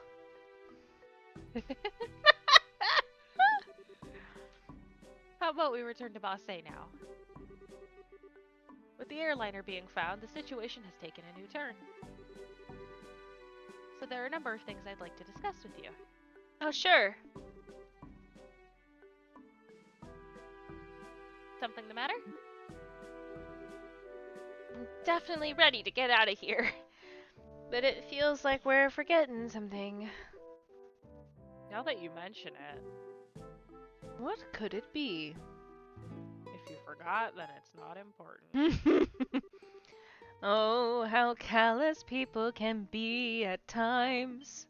How about we return to Basset now? With the airliner being found, the situation has taken a new turn. So there are a number of things I'd like to discuss with you. Oh, sure. Something the matter? I'm definitely ready to get out of here. But it feels like we're forgetting something. Now that you mention it, What could it be? if you forgot, then it's not important. Oh, how callous people can be at times.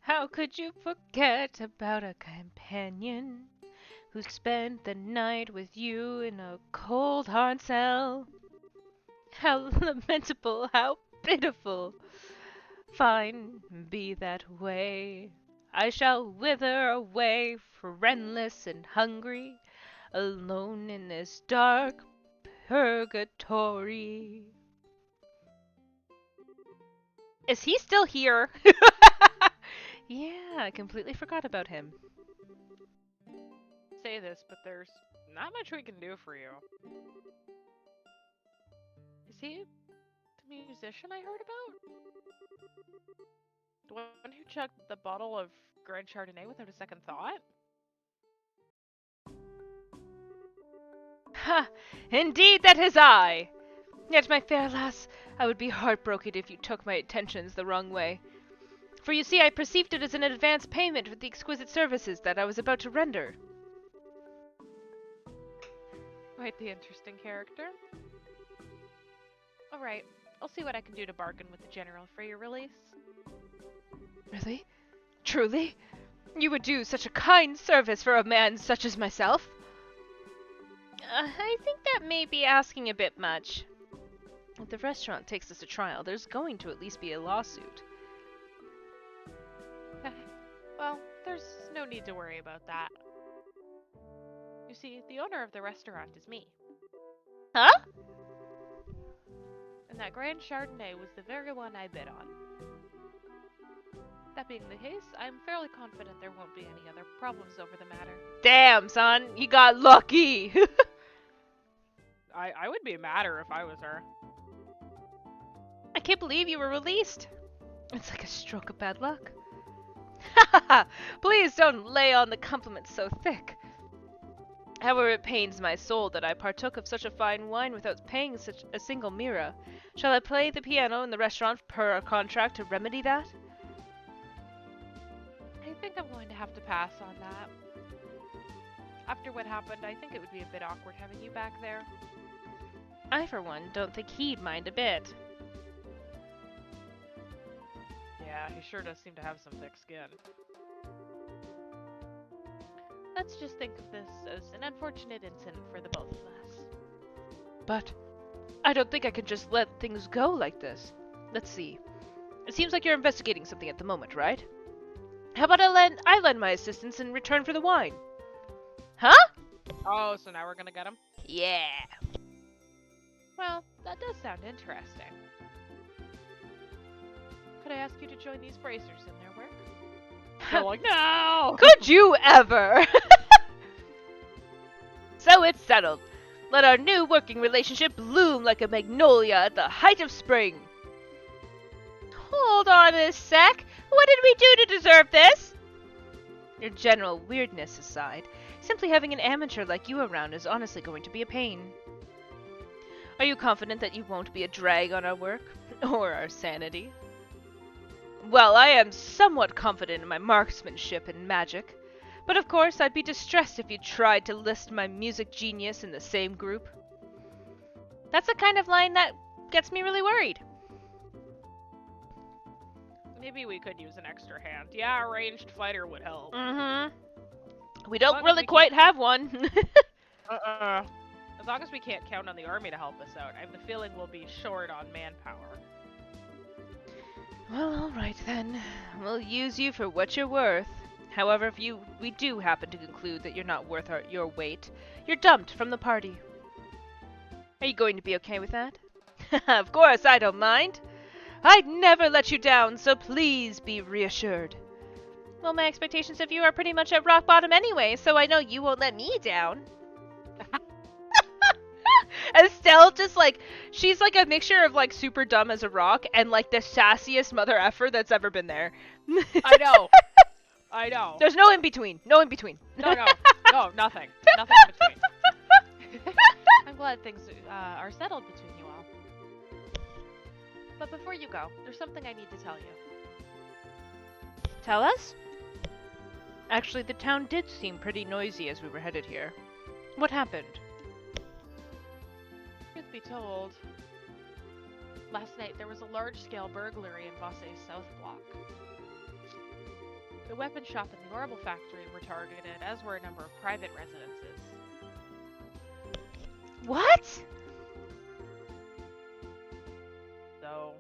How could you forget about a companion who spent the night with you in a cold, hard cell? How lamentable, how pitiful. Fine, be that way. I shall wither away, friendless and hungry, alone in this dark purgatory. Is he still here? Yeah, I completely forgot about him. Say this, but there's not much we can do for you. Is he the musician I heard about? The one who chugged the bottle of Grand Chardonnay without a second thought? Ha! Indeed, that is I! Yet, my fair lass, I would be heartbroken if you took my attentions the wrong way. For you see, I perceived it as an advance payment for the exquisite services that I was about to render. Quite the interesting character. Alright, I'll see what I can do to bargain with the General for your release. Really? Truly? You would do such a kind service for a man such as myself? I think that may be asking a bit much. If the restaurant takes us to trial, there's going to at least be a lawsuit. Well, there's no need to worry about that. You see, the owner of the restaurant is me. Huh? And that Grand Chardonnay was the very one I bid on. That being the case, I'm fairly confident there won't be any other problems over the matter. Damn, son, you got lucky! I would be madder if I was her. I can't believe you were released. It's like a stroke of bad luck. Please don't lay on the compliments so thick. However, it pains my soul that I partook of such a fine wine without paying such a single mira. Shall I play the piano in the restaurant per our contract to remedy that? I think I'm going to have to pass on that. After what happened, I think it would be a bit awkward having you back there. I, for one, don't think he'd mind a bit. Yeah, he sure does seem to have some thick skin. Let's just think of this as an unfortunate incident for the both of us. But I don't think I can just let things go like this. Let's see. It seems like you're investigating something at the moment, right? How about I lend my assistance in return for the wine? Huh? Oh, so now we're gonna get him? Yeah. Well, that does sound interesting. Could I ask you to join these bracers in their work? They're like, no! Could you ever? So it's settled. Let our new working relationship bloom like a magnolia at the height of spring. Hold on a sec. What did we do to deserve this? Your general weirdness aside, simply having an amateur like you around is honestly going to be a pain. Are you confident that you won't be a drag on our work? Or our sanity? Well, I am somewhat confident in my marksmanship and magic. But of course, I'd be distressed if you tried to list my music genius in the same group. That's the kind of line that gets me really worried. Maybe we could use an extra hand. Yeah, a ranged fighter would help. Mm-hmm. We As long don't as really we quite have one. As long as we can't count on the army to help us out, I have the feeling we'll be short on manpower. Well, alright then. We'll use you for what you're worth. However, if we do happen to conclude that you're not worth your weight, you're dumped from the party. Are you going to be okay with that? Of course, I don't mind. I'd never let you down, so please be reassured. Well, my expectations of you are pretty much at rock bottom anyway, so I know you won't let me down. Estelle just like, she's like a mixture of like super dumb as a rock and like the sassiest mother effer that's ever been there. I know. I know. There's no in between. No in between. No, nothing. Nothing in between. I'm glad things are settled between you all. But before you go, there's something I need to tell you. Tell us? Actually, the town did seem pretty noisy as we were headed here. What happened? Truth be told, last night there was a large-scale burglary in Vossay's South Block. The weapon shop and the Orbital factory were targeted, as were a number of private residences. What? So,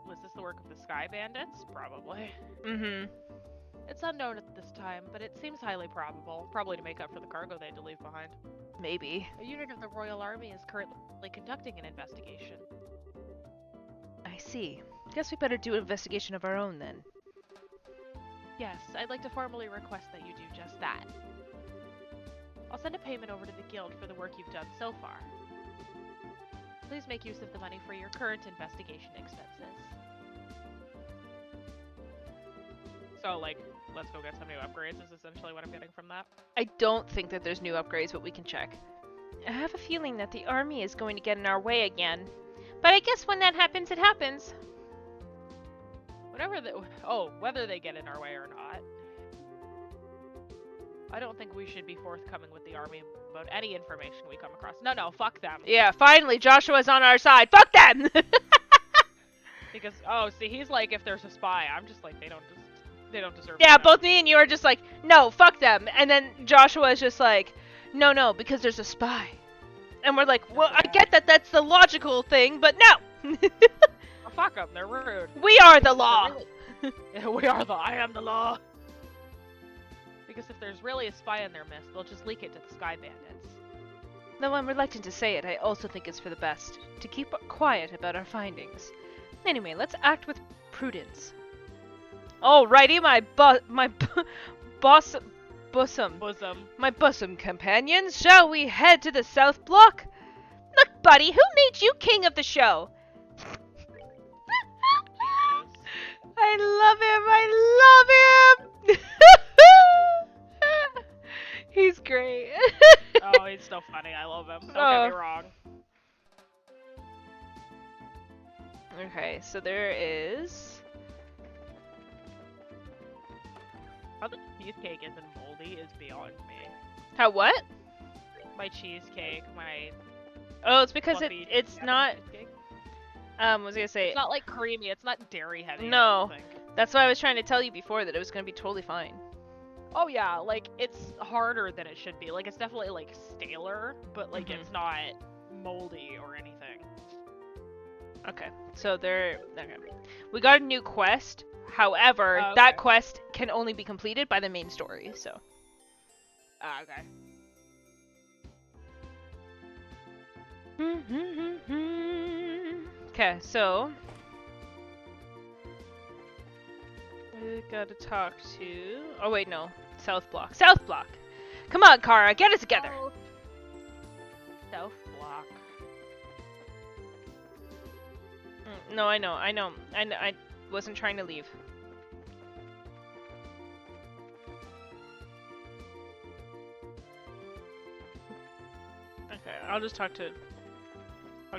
was this the work of the Sky Bandits? Probably. Mm-hmm. It's unknown at this time, but it seems highly probable. Probably to make up for the cargo they had to leave behind. Maybe. A unit of the Royal Army is currently conducting an investigation. I see. Guess we better do an investigation of our own then. Yes, I'd like to formally request that you do just that. I'll send a payment over to the guild for the work you've done so far. Please make use of the money for your current investigation expenses. So, like, let's go get some new upgrades is essentially what I'm getting from that. I don't think that there's new upgrades, but we can check. I have a feeling that the army is going to get in our way again. But I guess when that happens, it happens. Whether they get in our way or not. I don't think we should be forthcoming with the army about any information we come across. No, fuck them. Yeah, finally, Joshua's on our side. Fuck them! Because, see, he's like, if there's a spy, I'm just like, they don't deserve Yeah, to know. both me and you are just like, no, fuck them. And then Joshua is just like, no, because there's a spy. And we're like, well, I get that that's the logical thing, but no! Oh, fuck them, they're rude. We are the law! Yeah, I am the law. Because if there's really a spy in their midst, they'll just leak it to the Sky Bandits. Though I'm reluctant to say it, I also think it's for the best to keep quiet about our findings. Anyway, let's act with prudence. Alrighty, my bosom companions, shall we head to the South Block? Look, buddy, who made you king of the show? I love him! He's great. Oh, he's so funny. I love him. Don't get me wrong. Okay, so there is... How the cheesecake isn't moldy is beyond me. How what? My cheesecake, my... Oh, it's because fluffy it's cheddar not... cheesecake. I was gonna say... It's not like creamy, it's not dairy heavy. No. I don't think. That's why I was trying to tell you before that it was gonna be totally fine. Oh yeah, like, it's harder than it should be. Like, it's definitely, like, staler, but, like, it's not moldy or anything. Okay, so there... Okay. We got a new quest. However, Oh, okay. that quest can only be completed by the main story, so... Ah, okay. Okay, so... We gotta talk to... Oh wait, no. South Block. South Block! Come on, Kara, get it together! South Block. No, I know. I wasn't trying to leave. Okay, I'll just talk to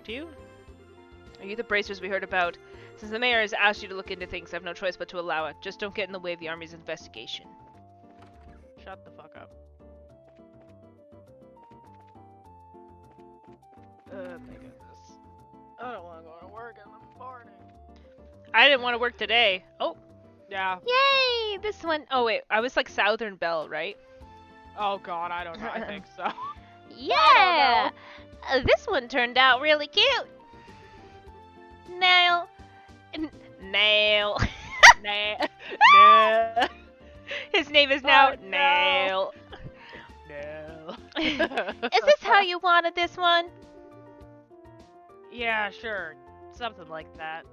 you. Are you the bracers we heard about? Since the mayor has asked you to look into things, I have no choice but to allow it. Just don't get in the way of the army's investigation. Shut the fuck up. My goodness. I don't want to go to work in the morning. I didn't want to work today. Oh. Yeah. Yay! This one. Oh wait, I was like Southern Belle, right? Oh god, I don't know. I think so. Yeah! This one turned out really cute. Nail. Nail. Nah. Nah. His name is now Oh, no. Nail. No. Is this how you wanted this one? Yeah, sure. Something like that.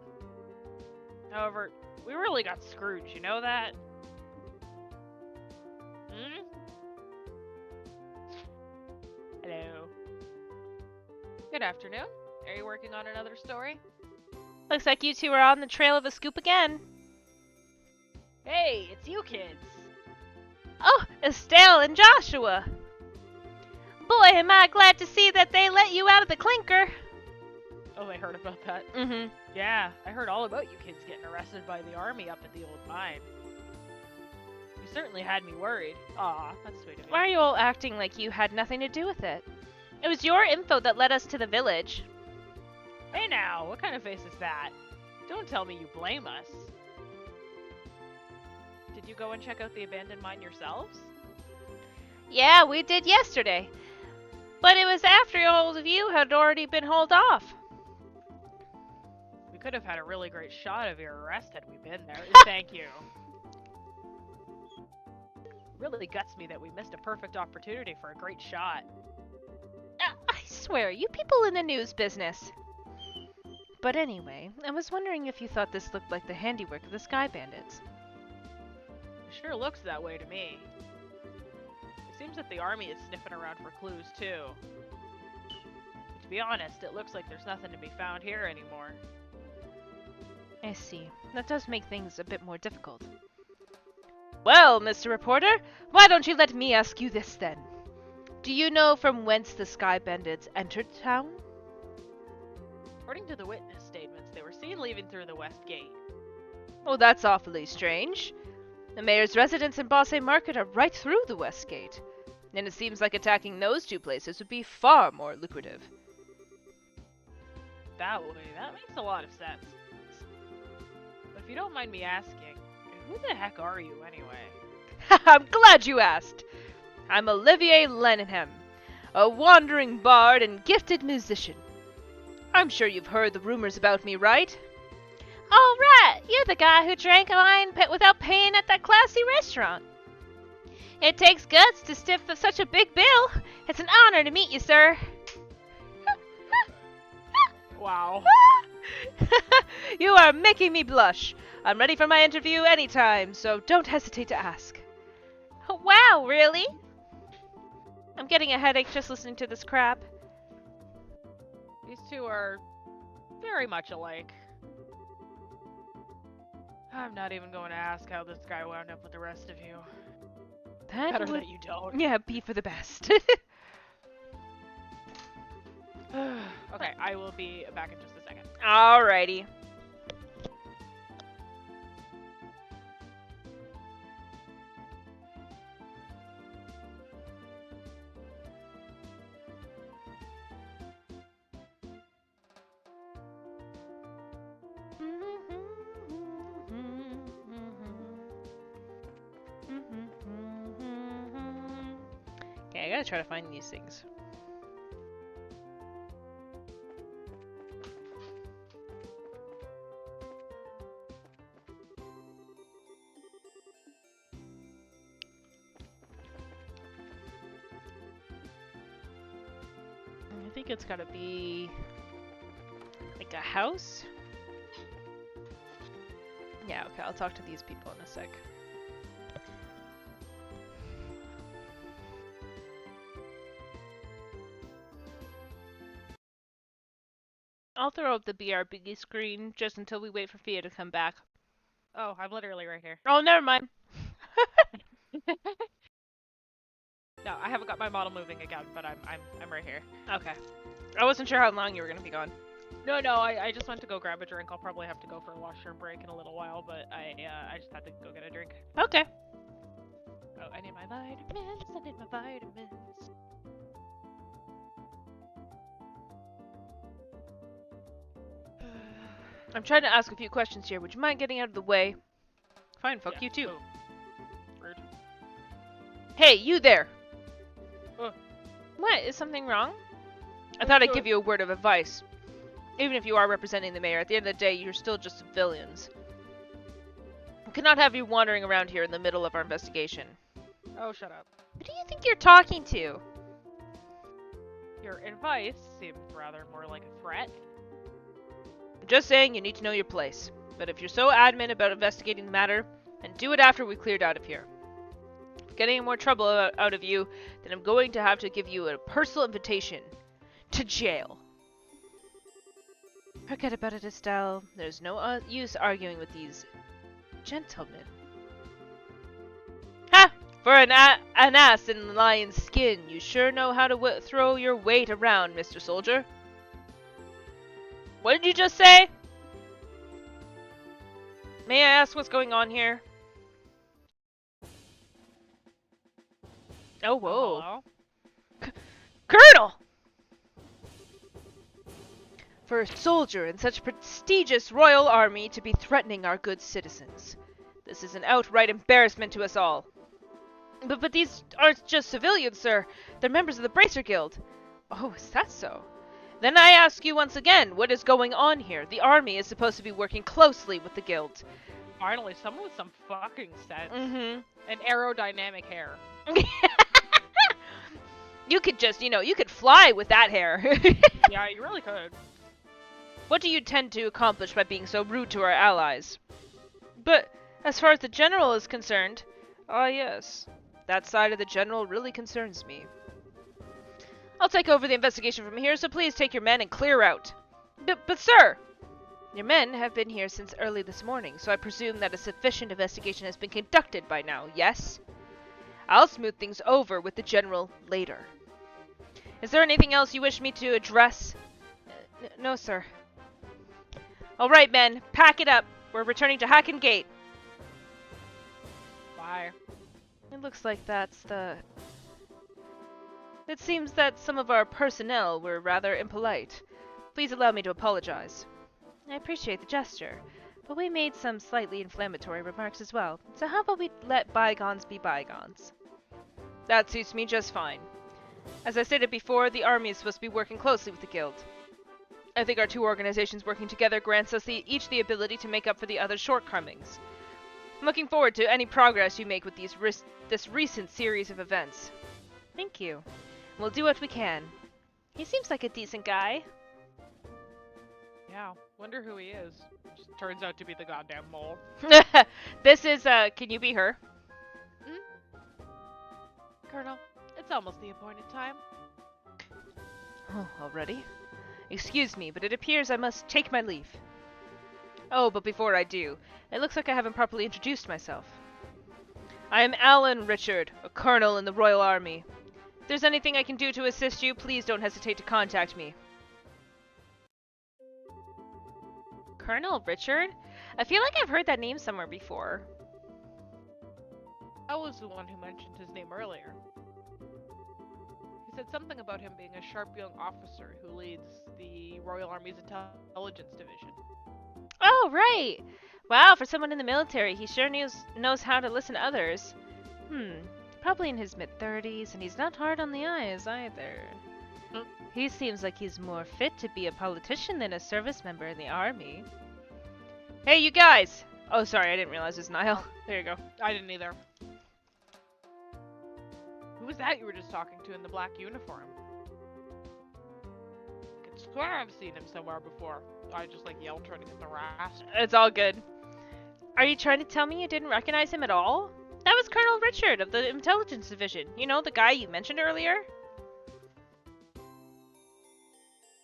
However, we really got screwed, you know that? Hmm? Hello. Good afternoon. Are you working on another story? Looks like you two are on the trail of a scoop again. Hey, it's you kids. Oh, Estelle and Joshua. Boy, am I glad to see that they let you out of the clinker. Oh, I heard about that. Mm-hmm. Yeah, I heard all about you kids getting arrested by the army up at the old mine. You certainly had me worried. Aw, that's sweet of you. Why are you all acting like you had nothing to do with it? It was your info that led us to the village. Hey now, what kind of face is that? Don't tell me you blame us. Did you go and check out the abandoned mine yourselves? Yeah, we did yesterday. But it was after all of you had already been hauled off. We could have had a really great shot of your arrest had we been there. Thank you. Really guts me that we missed a perfect opportunity for a great shot. I swear, you people in the news business. But anyway, I was wondering if you thought this looked like the handiwork of the Sky Bandits. It sure looks that way to me. It seems that the army is sniffing around for clues, too. But to be honest, it looks like there's nothing to be found here anymore. I see. That does make things a bit more difficult. Well, Mr. Reporter, why don't you let me ask you this then? Do you know from whence the Sky Bandits entered town? According to the witness statements, they were seen leaving through the west gate. Oh, that's awfully strange. The mayor's residence and Bosse Market are right through the west gate, and it seems like attacking those two places would be far more lucrative. That way, that makes a lot of sense. But if you don't mind me asking, who the heck are you anyway? I'm glad you asked. I'm Olivier Lenningham, a wandering bard and gifted musician. I'm sure you've heard the rumors about me, right? Oh, right. You're the guy who drank wine without paying at that classy restaurant. It takes guts to stiff such a big bill. It's an honor to meet you, sir. Wow. You are making me blush. I'm ready for my interview anytime, so don't hesitate to ask. Wow, really? I'm getting a headache just listening to this crap. These two are very much alike. I'm not even going to ask how this guy wound up with the rest of you. Better that you don't. Yeah, be for the best. Okay, I will be back in just a second. Alrighty. Okay, I gotta try to find these things. I think it's gotta be like a house. Yeah, okay, I'll talk to these people in a sec. I'll throw up the BRB screen just until we wait for Fia to come back. Oh, I'm literally right here. Oh, never mind. No, I haven't got my model moving again, but I'm right here. Okay. I wasn't sure how long you were gonna be gone. No, I just went to go grab a drink. I'll probably have to go for a washroom break in a little while, but I just had to go get a drink. Okay. Oh, I need my vitamins. I need my vitamins. I'm trying to ask a few questions here. Would you mind getting out of the way? Fine, fuck Yeah. you too. Oh. Rude. Hey, you there! What? Is something wrong? I thought I'd Sure. give you a word of advice. Even if you are representing the mayor, at the end of the day, you're still just civilians. We cannot have you wandering around here in the middle of our investigation. Oh, shut up. Who do you think you're talking to? Your advice seemed rather more like a threat. I'm just saying you need to know your place. But if you're so adamant about investigating the matter, then do it after we've cleared out of here. If getting more trouble out of you, then I'm going to have to give you a personal invitation to jail. Forget about it, Estelle. There's no use arguing with these gentlemen. Ha! For an ass in the lion's skin, you sure know how to throw your weight around, Mr. Soldier. What did you just say? May I ask what's going on here? Oh, whoa. Hello? Colonel! For a soldier in such prestigious royal army to be threatening our good citizens. This is an outright embarrassment to us all. But these aren't just civilians, sir. They're members of the Bracer Guild. Oh, is that so? Then I ask you once again, what is going on here? The army is supposed to be working closely with the guild. Finally, someone with some fucking sense. Mm-hmm. And aerodynamic hair. You could just, you could fly with that hair. Yeah, you really could. What do you tend to accomplish by being so rude to our allies? But as far as the general is concerned, yes, that side of the general really concerns me. I'll take over the investigation from here, so please take your men and clear out. But sir, your men have been here since early this morning, so I presume that a sufficient investigation has been conducted by now, yes? I'll smooth things over with the general later. Is there anything else you wish me to address? No, sir. All right, men, pack it up. We're returning to Hacken Gate. Bye. It looks like that's the... It seems that some of our personnel were rather impolite. Please allow me to apologize. I appreciate the gesture, but we made some slightly inflammatory remarks as well, so how about we let bygones be bygones? That suits me just fine. As I stated before, the army is supposed to be working closely with the guild. I think our two organizations working together grants us each the ability to make up for the other's shortcomings. I'm looking forward to any progress you make with this recent series of events. Thank you. We'll do what we can. He seems like a decent guy. Yeah, wonder who he is. Just turns out to be the goddamn mole. This is, can you be her? Colonel, it's almost the appointed time. Oh, already? Excuse me, but it appears I must take my leave. Oh, but before I do, it looks like I haven't properly introduced myself. I am Alan Richard, a colonel in the Royal Army. If there's anything I can do to assist you, please don't hesitate to contact me. Colonel Richard? I feel like I've heard that name somewhere before. I was the one who mentioned his name earlier. He said something about him being a sharp young officer who leads the Royal Army's Intelligence Division. Oh, right! Wow, for someone in the military, he sure knows how to listen to others. Probably in his mid-30s, and he's not hard on the eyes either. He seems like he's more fit to be a politician than a service member in the army. Hey, you guys! Oh, sorry, I didn't realize it was Niall. There you go. I didn't either. Who was that you were just talking to in the black uniform? I could swear I've seen him somewhere before. I just yelled trying to get the rasp. It's all good. Are you trying to tell me you didn't recognize him at all? That was Colonel Richard of the Intelligence Division. You know, the guy you mentioned earlier?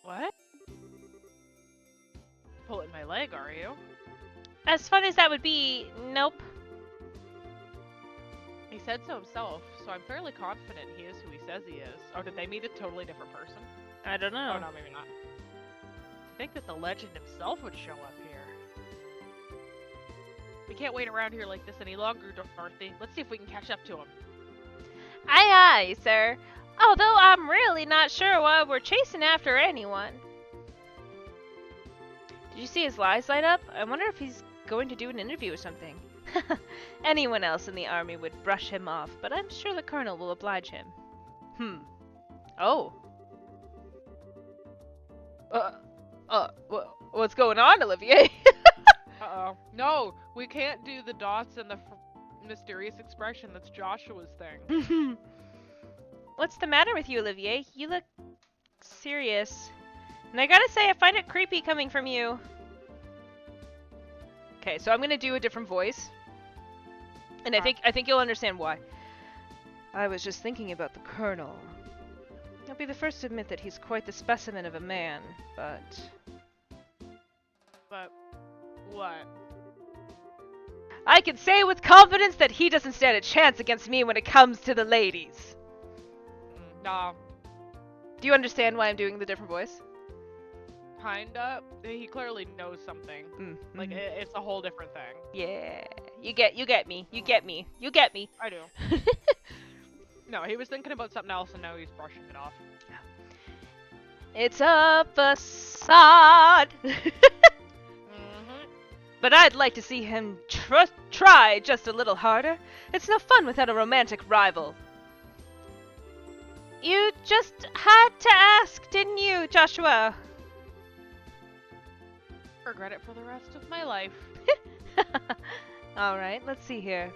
What? Pulling my leg, are you? As fun as that would be, nope. He said so himself, so I'm fairly confident he is who he says he is. Oh, did they meet a totally different person? I don't know. Oh, no, maybe not. I think that the legend himself would show up here. We can't wait around here like this any longer, Dorothy. Let's see if we can catch up to him. Aye, aye, sir. Although I'm really not sure why we're chasing after anyone. Did you see his eyes light up? I wonder if he's going to do an interview or something. Anyone else in the army would brush him off, but I'm sure the colonel will oblige him. Oh. What's going on, Olivier? Uh-oh. No, we can't do the dots and the mysterious expression. That's Joshua's thing. What's the matter with you, Olivier? You look serious. And I gotta say, I find it creepy coming from you. Okay, so I'm gonna do a different voice. And I think you'll understand why. I was just thinking about the Colonel. I'll be the first to admit that he's quite the specimen of a man, but... But what? I can say with confidence that he doesn't stand a chance against me when it comes to the ladies. Nah, Do you understand why I'm doing the different voice? kinda. He clearly knows something. Like, it's a whole different thing. Yeah. You get me. You get me. You get me. I do. No, he was thinking about something else and now he's brushing it off. It's a facade. But I'd like to see him try just a little harder. It's no fun without a romantic rival. You just had to ask, didn't you, Joshua? Regret it for the rest of my life. Alright, let's see here.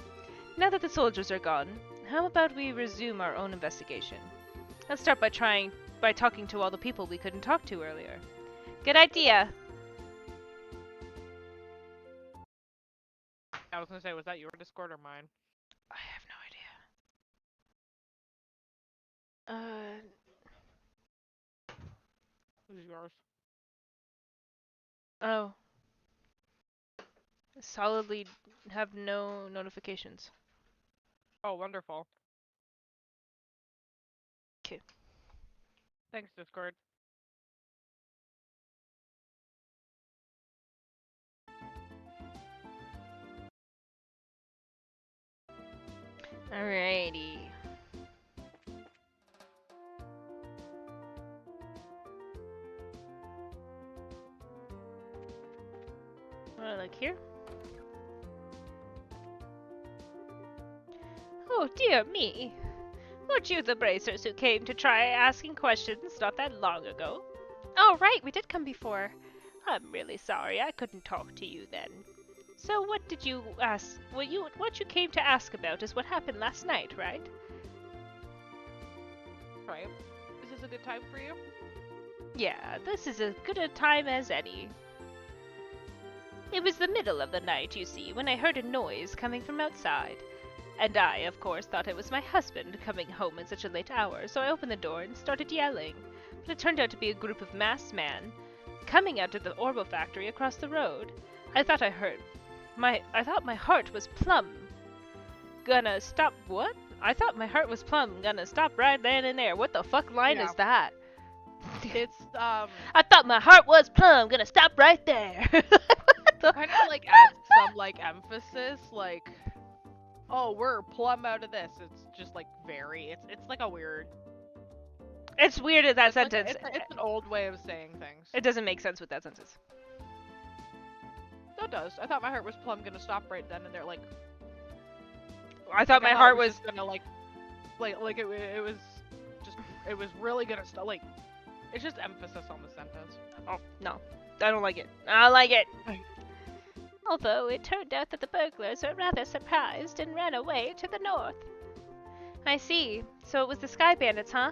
Now that the soldiers are gone, how about we resume our own investigation? Let's start by talking to all the people we couldn't talk to earlier. Good idea. I was gonna say, was that your Discord or mine? I have no idea. Who's yours? Oh. Solidly have no notifications. Oh, wonderful. 'Kay. Thanks, Discord. Alrighty. What do I like here? Oh dear me. Weren't you the bracers who came to try asking questions not that long ago? Oh right, we did come before. I'm really sorry, I couldn't talk to you then. So what did you ask? What you came to ask about is what happened last night, right? Right. Is this a good time for you? Yeah, this is as good a time as any. It was the middle of the night, you see, when I heard a noise coming from outside. And I, of course, thought it was my husband coming home at such a late hour, so I opened the door and started yelling. But it turned out to be a group of masked men coming out of the Orbo factory across the road. I thought my heart was plumb gonna stop. What? I thought my heart was plumb gonna stop right then and there. What the fuck line is that? It's I thought my heart was plumb gonna stop right there. kind of like adds some like emphasis, like, oh, we're plumb out of this. It's just like it's like a weird. It's weird in that It's like sentence. it's an old way of saying things. It doesn't make sense with that sentence. That does. I thought my heart was plumb gonna stop right then and there. Like, I thought my heart was. just gonna like it was really gonna stop. Like, it's just emphasis on the sentence. Oh no, I don't like it. I don't like it. Although it turned out that the burglars were rather surprised and ran away to the north. I see. So it was the Sky Bandits, huh?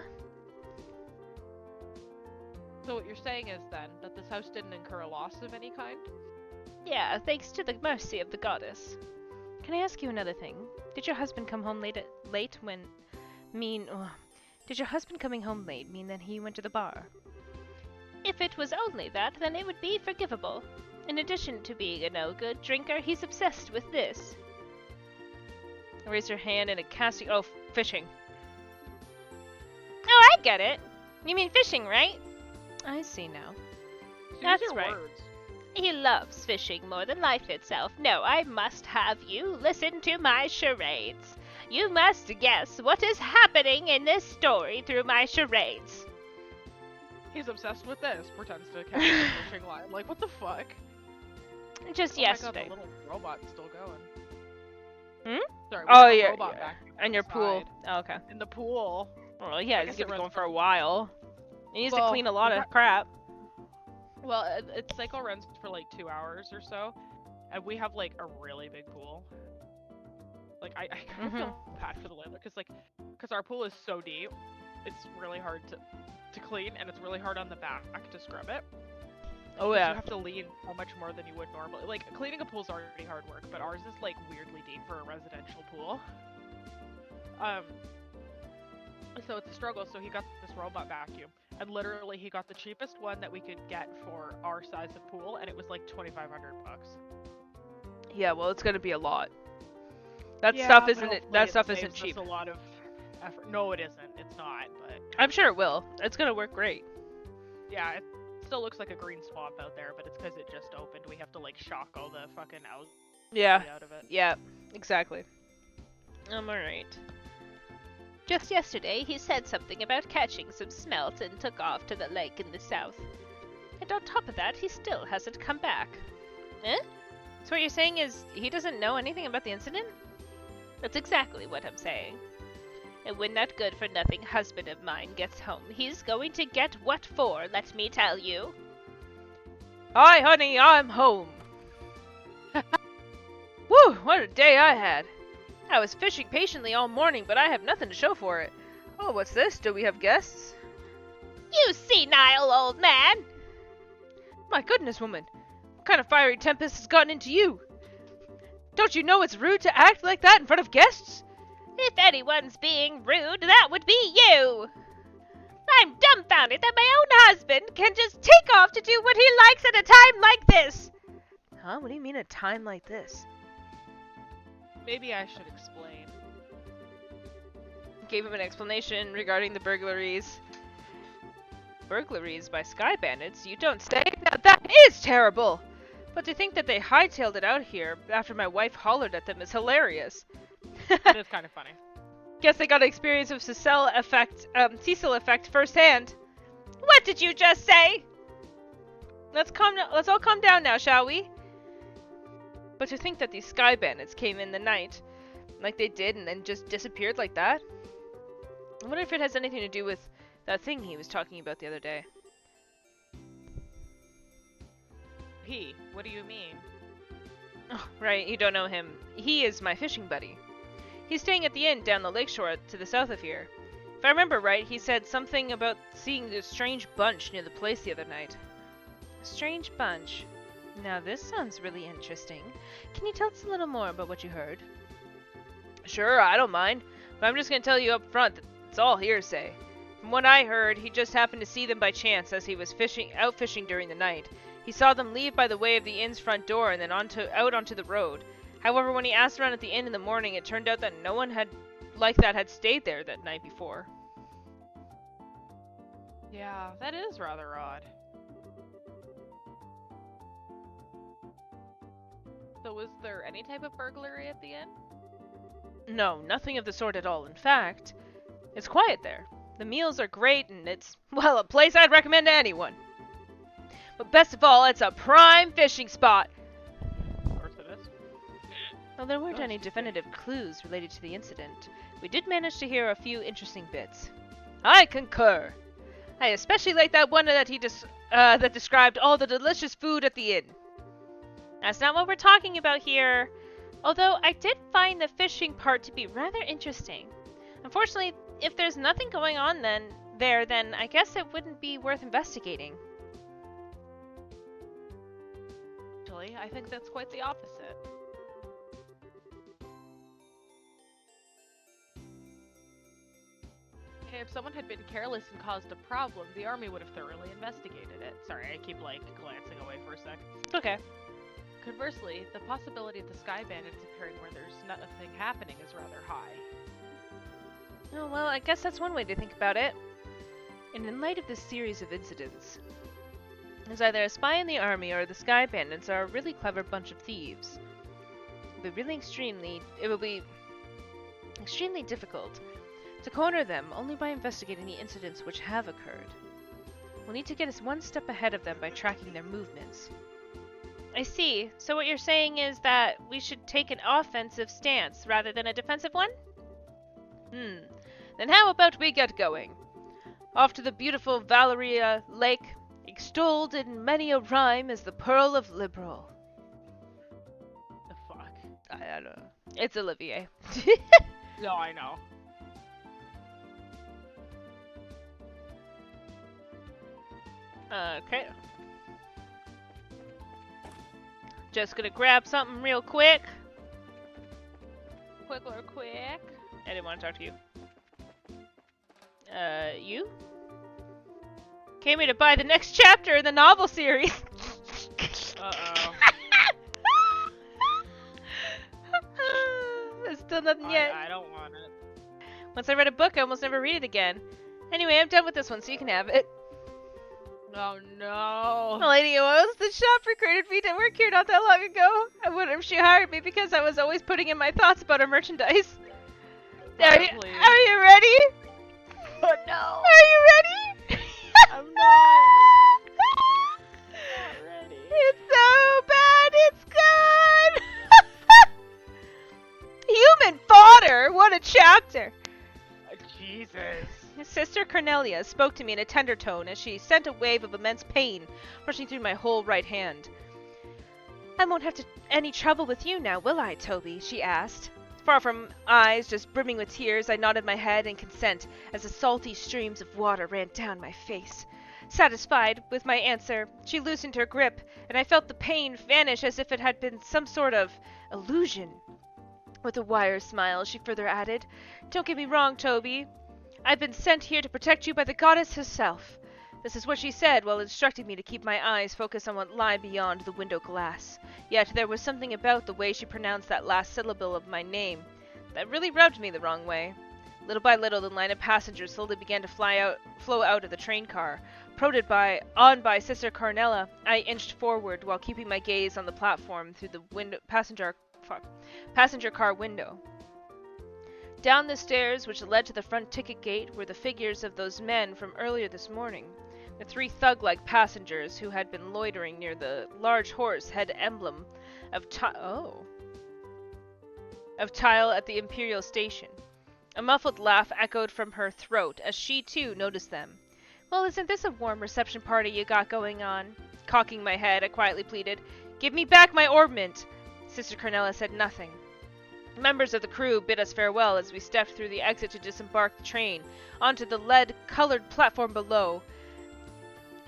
So what you're saying is then that this house didn't incur a loss of any kind? Yeah, thanks to the mercy of the goddess. Can I ask you another thing? Did your husband come home late when... Did your husband coming home late mean that he went to the bar? If it was only that, then it would be forgivable. In addition to being a no-good drinker, he's obsessed with this. Raise your hand in a casting... Oh, fishing. Oh, I get it. You mean fishing, right? I see now. So That's these are right. words. He loves fishing more than life itself. No, I must have you listen to my charades. You must guess what is happening in this story through my charades. He's obsessed with this. Pretends to catch a fishing line. Like, what the fuck? Just Oh yesterday. my god, the little robot's still going. Hmm? Sorry, Oh, we have a yeah, robot yeah. back And your pool. outside. Oh, okay. In the pool. Well, yeah, I he's guess it gonna be going runs for a while. He needs to Well, clean a lot we of crap. Well, its cycle runs for like 2 hours or so, and we have like a really big pool. Like I kind of feel bad for the landlord because our pool is so deep, it's really hard to clean, and it's really hard on the back to scrub it. Oh Because yeah. you have to lean so much more than you would normally. Like cleaning a pool is already hard work, but ours is like weirdly deep for a residential pool. So it's a struggle. So he got this robot vacuum, and literally he got the cheapest one that we could get for our size of pool, and it was like $2,500. Yeah, well, it's gonna be a lot. That Yeah, stuff but isn't. hopefully That it stuff saves isn't us cheap. a lot of effort. No, it isn't. It's not. But I'm sure it will. It's gonna work great. yeah, it still looks like a green swamp out there, but it's because it just opened. We have to like shock all the fucking algae Yeah. out of it. Yeah. Exactly. Alright. Just yesterday, he said something about catching some smelt and took off to the lake in the south. And on top of that, he still hasn't come back. Eh? So what you're saying is he doesn't know anything about the incident? That's exactly what I'm saying. And when that good-for-nothing husband of mine gets home, he's going to get what for, let me tell you. Hi, honey, I'm home. Woo, what a day I had. I was fishing patiently all morning, but I have nothing to show for it. Oh, what's this? Do we have guests? You senile old man! My goodness, woman. What kind of fiery tempest has gotten into you? Don't you know it's rude to act like that in front of guests? If anyone's being rude, that would be you! I'm dumbfounded that my own husband can just take off to do what he likes at a time like this! Huh? What do you mean a time like this? Maybe I should explain. Gave him an explanation regarding the burglaries. Burglaries by sky bandits? You don't say? Now that is terrible! But to think that they hightailed it out here after my wife hollered at them is hilarious. It is kind of funny. Guess they got an experience of Cecil effect firsthand. What did you just say? Let's all calm down now, shall we? But to think that these sky bandits came in the night, like they did, and then just disappeared like that? I wonder if it has anything to do with that thing he was talking about the other day. What do you mean? Oh, right, you don't know him. He is my fishing buddy. He's staying at the inn down the lakeshore to the south of here. If I remember right, he said something about seeing a strange bunch near the place the other night. A strange bunch? Now this sounds really interesting. Can you tell us a little more about what you heard? Sure, I don't mind. But I'm just going to tell you up front that it's all hearsay. From what I heard, he just happened to see them by chance as he was out fishing during the night. He saw them leave by the way of the inn's front door and then out onto the road. However, when he asked around at the inn in the morning, it turned out that no one had stayed there that night before. Yeah, that is rather odd. So was there any type of burglary at the inn? No, nothing of the sort at all. In fact, it's quiet there. The meals are great and it's, well, a place I'd recommend to anyone. But best of all, it's a prime fishing spot. Of course it is. Though there weren't Nice any to see. definitive clues related to the incident, we did manage to hear a few interesting bits. I concur. I especially like that one that that described all the delicious food at the inn. That's not what we're talking about here. Although I did find the fishing part to be rather interesting. Unfortunately, if there's nothing going on then I guess it wouldn't be worth investigating. Actually, I think that's quite the opposite. Okay, if someone had been careless and caused a problem, the army would have thoroughly investigated it. Sorry, I keep like glancing away for a sec. It's okay. Conversely, the possibility of the sky bandits appearing where there's nothing happening is rather high. Oh, well, I guess that's one way to think about it. And in light of this series of incidents, there's either a spy in the army or the sky bandits are a really clever bunch of thieves. It will be extremely difficult to corner them only by investigating the incidents which have occurred. We'll need to get us one step ahead of them by tracking their movements. I see. So what you're saying is that we should take an offensive stance rather than a defensive one? Then how about we get going? Off to the beautiful Valeria Lake, extolled in many a rhyme as the Pearl of Liberal. The fuck? I don't know. It's Olivier. No, I know. Okay. Just gonna grab something real quick. Quick or quick. I didn't want to talk to you. You? Came here to buy the next chapter in the novel series. Uh-oh. There's still nothing yet. I don't want it. Once I read a book, I almost never read it again. Anyway, I'm done with this one, so you can have it. Oh no. The lady who owns the shop recruited me to work here not that long ago. I wonder if she hired me because I was always putting in my thoughts about her merchandise. Are you ready? Oh no. Are you ready? I'm not ready. It's so bad, it's good! Human fodder! What a chapter! Jesus. His sister Cornelia spoke to me in a tender tone as she sent a wave of immense pain rushing through my whole right hand. I won't have any trouble with you now, will I, Toby? She asked. Far from eyes just brimming with tears, I nodded my head in consent as the salty streams of water ran down my face. Satisfied with my answer, she loosened her grip, and I felt the pain vanish as if it had been some sort of illusion. With a wire smile, she further added, Don't get me wrong, Toby. I've been sent here to protect you by the goddess herself. This is what she said while instructing me to keep my eyes focused on what lay beyond the window glass. Yet there was something about the way she pronounced that last syllable of my name that really rubbed me the wrong way. Little by little, the line of passengers slowly began to flow out of the train car. Prodded on by Sister Cornella, I inched forward while keeping my gaze on the platform through the passenger car window. Down the stairs which led to the front ticket gate were the figures of those men from earlier this morning. The three thug-like passengers who had been loitering near the large horse head emblem of tile at the Imperial Station. A muffled laugh echoed from her throat as she too noticed them. Well, isn't this a warm reception party you got going on? Cocking my head, I quietly pleaded, Give me back my orbment! Sister Cornella said nothing. Members of the crew bid us farewell as we stepped through the exit to disembark the train onto the lead-colored platform below.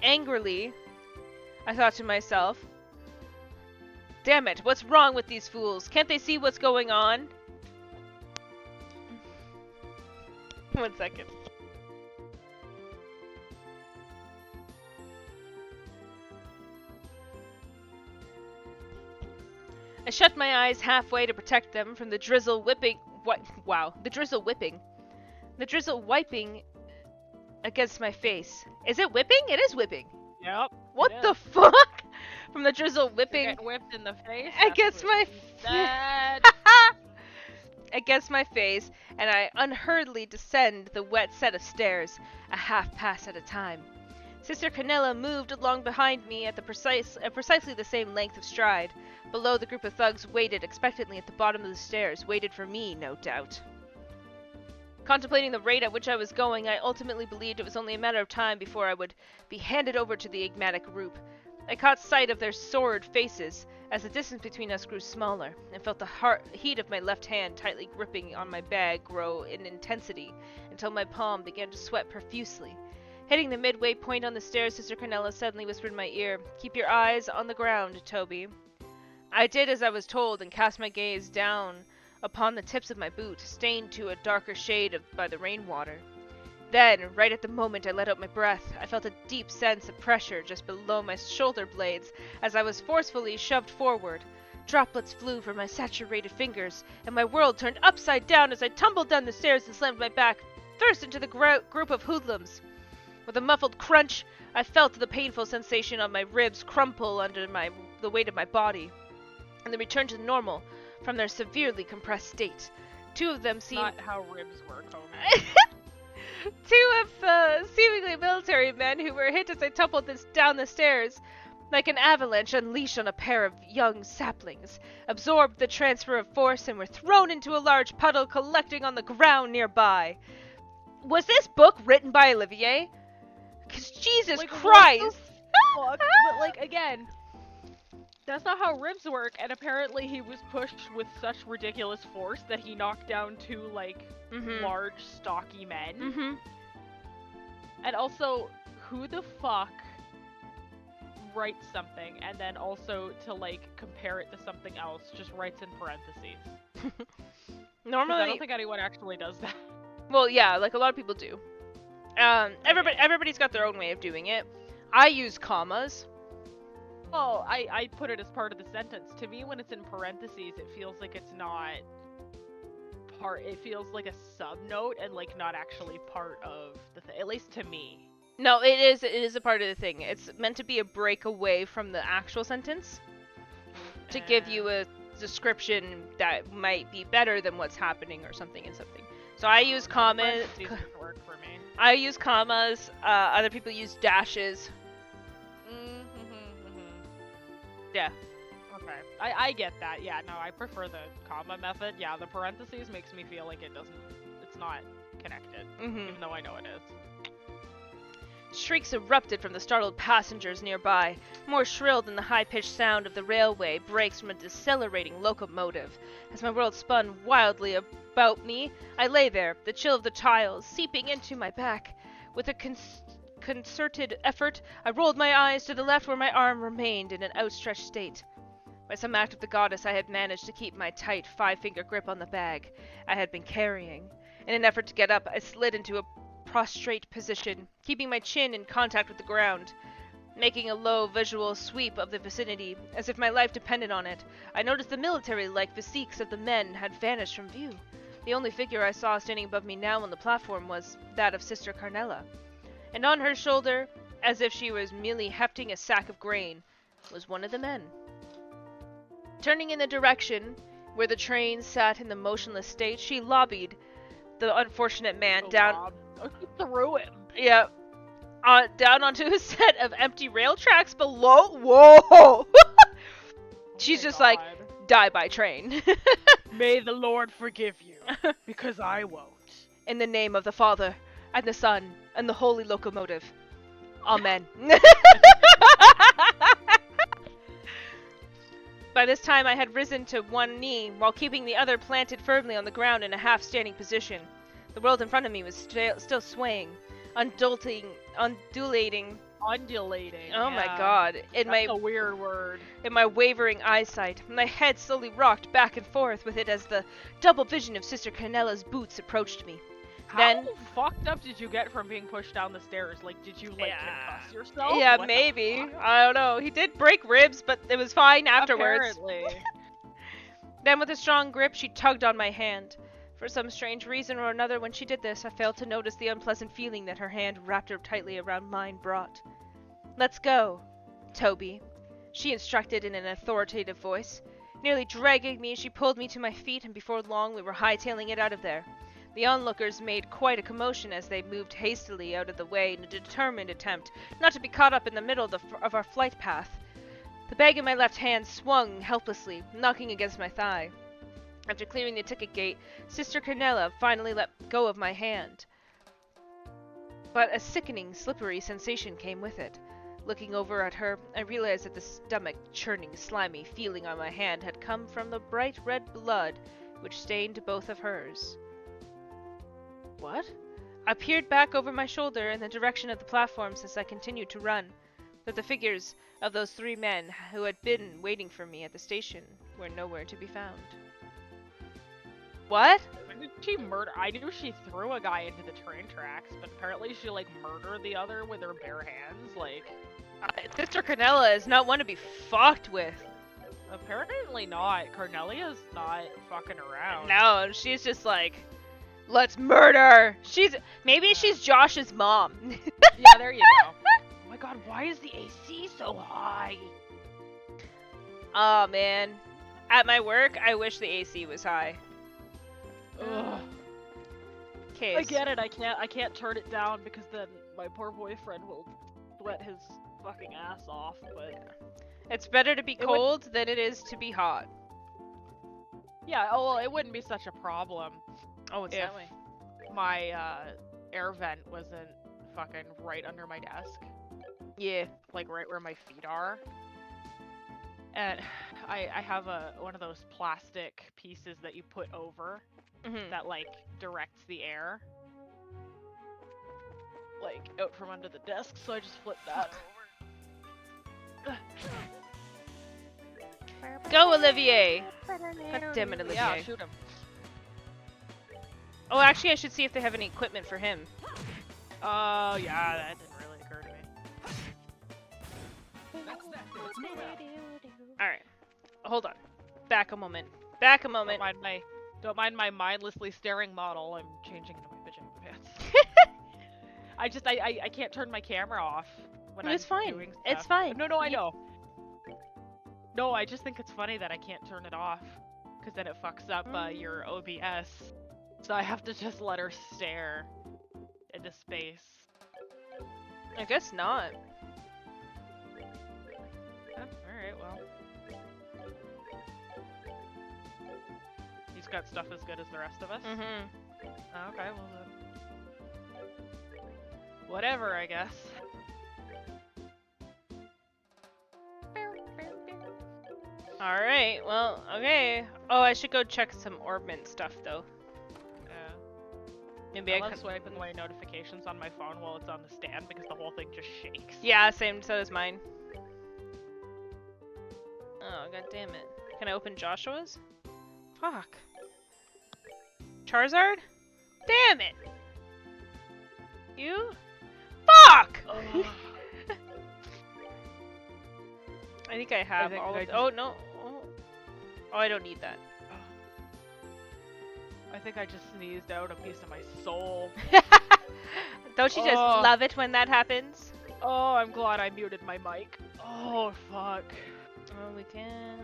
Angrily, I thought to myself, Damn it, what's wrong with these fools? Can't they see what's going on? 1 second. I shut my eyes halfway to protect them from the drizzle whipping. The drizzle whipping. The drizzle wiping against my face. Is it whipping? It is whipping. Yep. What the fuck? From the drizzle whipping. Get whipped in the face. Against my Dad. Against my face, and I unhurriedly descend the wet set of stairs, a half pass at a time. Sister Canella moved along behind me at precisely the same length of stride. Below, the group of thugs waited expectantly at the bottom of the stairs, waited for me, no doubt. Contemplating the rate at which I was going, I ultimately believed it was only a matter of time before I would be handed over to the enigmatic group. I caught sight of their sordid faces as the distance between us grew smaller, and felt the heat of my left hand tightly gripping on my bag grow in intensity until my palm began to sweat profusely. Hitting the midway point on the stairs, Sister Cornella suddenly whispered in my ear, Keep your eyes on the ground, Toby. I did as I was told and cast my gaze down upon the tips of my boot, stained to a darker shade by the rainwater. Then, right at the moment I let out my breath, I felt a deep sense of pressure just below my shoulder blades as I was forcefully shoved forward. Droplets flew from my saturated fingers, and my world turned upside down as I tumbled down the stairs and slammed my back first into the group of hoodlums. With a muffled crunch, I felt the painful sensation of my ribs crumple under the weight of my body, and then return to normal from their severely compressed state. Two of them seemed... Not how ribs work, homie. Two of seemingly military men who were hit as I tumbled down the stairs, like an avalanche unleashed on a pair of young saplings, absorbed the transfer of force and were thrown into a large puddle collecting on the ground nearby. Was this book written by Olivier? Cause Jesus Like, what the Christ! Fuck. But like again, that's not how ribs work. And apparently he was pushed with such ridiculous force that he knocked down 2 like Mhm. large, stocky men. Mhm. And also, who the fuck writes something and then also to like compare it to something else just writes in parentheses? 'Cause I Normally, don't think anyone actually does that. well, yeah, like a lot of people do. Everybody's got their own way of doing it. I use commas. Well, I put it as part of the sentence. To me, when it's in parentheses, it feels like it's not part. It feels like a sub note and like not actually part of the thing. At least to me. No, it is. It is a part of the thing. It's meant to be a break away from the actual sentence to give you a description that might be better than what's happening or something and something. So I use commas. Parentheses doesn't work for me. I use commas. Other people use dashes. Yeah. Okay, I get that. Yeah, no, I prefer the comma method. Yeah, the parentheses makes me feel like it's not connected, Mhm. even though I know it is. Shrieks erupted from the startled passengers nearby, more shrill than the high-pitched sound of the railway brakes from a decelerating locomotive. As my world spun wildly about me, I lay there, the chill of the tiles seeping into my back. With a concerted effort, I rolled my eyes to the left where my arm remained in an outstretched state. By some act of the goddess, I had managed to keep my tight 5-finger grip on the bag I had been carrying. In an effort to get up, I slid into a prostrate position, keeping my chin in contact with the ground. Making a low visual sweep of the vicinity, as if my life depended on it, I noticed the military-like physiques of the men had vanished from view. The only figure I saw standing above me now on the platform was that of Sister Carnella. And on her shoulder, as if she was merely hefting a sack of grain, was one of the men. Turning in the direction where the train sat in the motionless state, she lobbied the unfortunate man Oh, down... Bob. Through him. Yeah. Down onto a set of empty rail tracks below. Whoa! She's just like, die by train. May the Lord forgive you, because I won't. In the name of the Father, and the Son, and the Holy Locomotive. Amen. By this time I had risen to one knee, while keeping the other planted firmly on the ground in a half-standing position. The world in front of me was still swaying, undulating. Undulating. Oh my yeah. god! That's a weird word. In my wavering eyesight, my head slowly rocked back and forth with it as the double vision of Sister Canella's boots approached me. How fucked up did you get from being pushed down the stairs? Like, did you like concuss yourself? Yeah, What the maybe. fuck? I don't know. He did break ribs, but it was fine afterwards. Apparently. Then with a strong grip, she tugged on my hand. For some strange reason or another, when she did this, I failed to notice the unpleasant feeling that her hand wrapped her tightly around mine brought. Let's go, Toby, she instructed in an authoritative voice. Nearly dragging me, she pulled me to my feet, and before long we were hightailing it out of there. The onlookers made quite a commotion as they moved hastily out of the way in a determined attempt not to be caught up in the middle of our flight path. The bag in my left hand swung helplessly, knocking against my thigh. After clearing the ticket gate, Sister Carnella finally let go of my hand. But a sickening, slippery sensation came with it. Looking over at her, I realized that the stomach-churning, slimy feeling on my hand had come from the bright red blood which stained both of hers. What? I peered back over my shoulder in the direction of the platforms as I continued to run, but the figures of those 3 men who had been waiting for me at the station were nowhere to be found. What? When did she murder? I knew she threw a guy into the train tracks, but apparently she like murdered the other with her bare hands. Like, Sister Carnella is not one to be fucked with. apparently not. Cornelia's not fucking around. No, she's just like, let's murder. Maybe she's Josh's mom. Yeah, there you go. Oh my god, why is the AC so high? Oh man, at my work, I wish the AC was high. Ugh. Case. I get it. I can't turn it down because then my poor boyfriend will sweat his fucking ass off. But It's better to be It would- cold than it is to be hot. yeah, oh well, it wouldn't be such a problem Oh, it's if that way. my air vent wasn't fucking right under my desk, Yeah. like right where my feet are. And I have one of those plastic pieces that you put over Mhm. that like directs the air like out from under the desk, so I just flipped that over. Go, Olivier. God damn it, Olivier. Yeah, shoot him. Oh, actually, I should see if they have any equipment for him. Oh yeah, that didn't really occur to me. All right. Hold on. Back a moment. Back a moment. Don't mind my mindlessly staring model. I'm changing into my pajama pants. I can't turn my camera off when It's I'm fine. doing stuff. It's fine. No, I know. No, I just think it's funny that I can't turn it off, because then it fucks up your OBS. So I have to just let her stare into space. I guess not. Alright, well. He's got stuff as good as the rest of us? Mhm. Okay, well then. Whatever, I guess. All right. Well, okay. Oh, I should go check some Orbment stuff though. Maybe I I love could. swiping away notifications on my phone while it's on the stand because the whole thing just shakes. Yeah, same. So does mine. Oh, god damn it. Can I open Joshua's? Fuck. Charizard? Damn it! You? Fuck! Ugh. I think I have think all I of. just- Oh no! Oh, I don't need that. I think I just sneezed out a piece of my soul. Don't you just Oh. love it when that happens? Oh, I'm glad I muted my mic. Oh, fuck. Oh, we can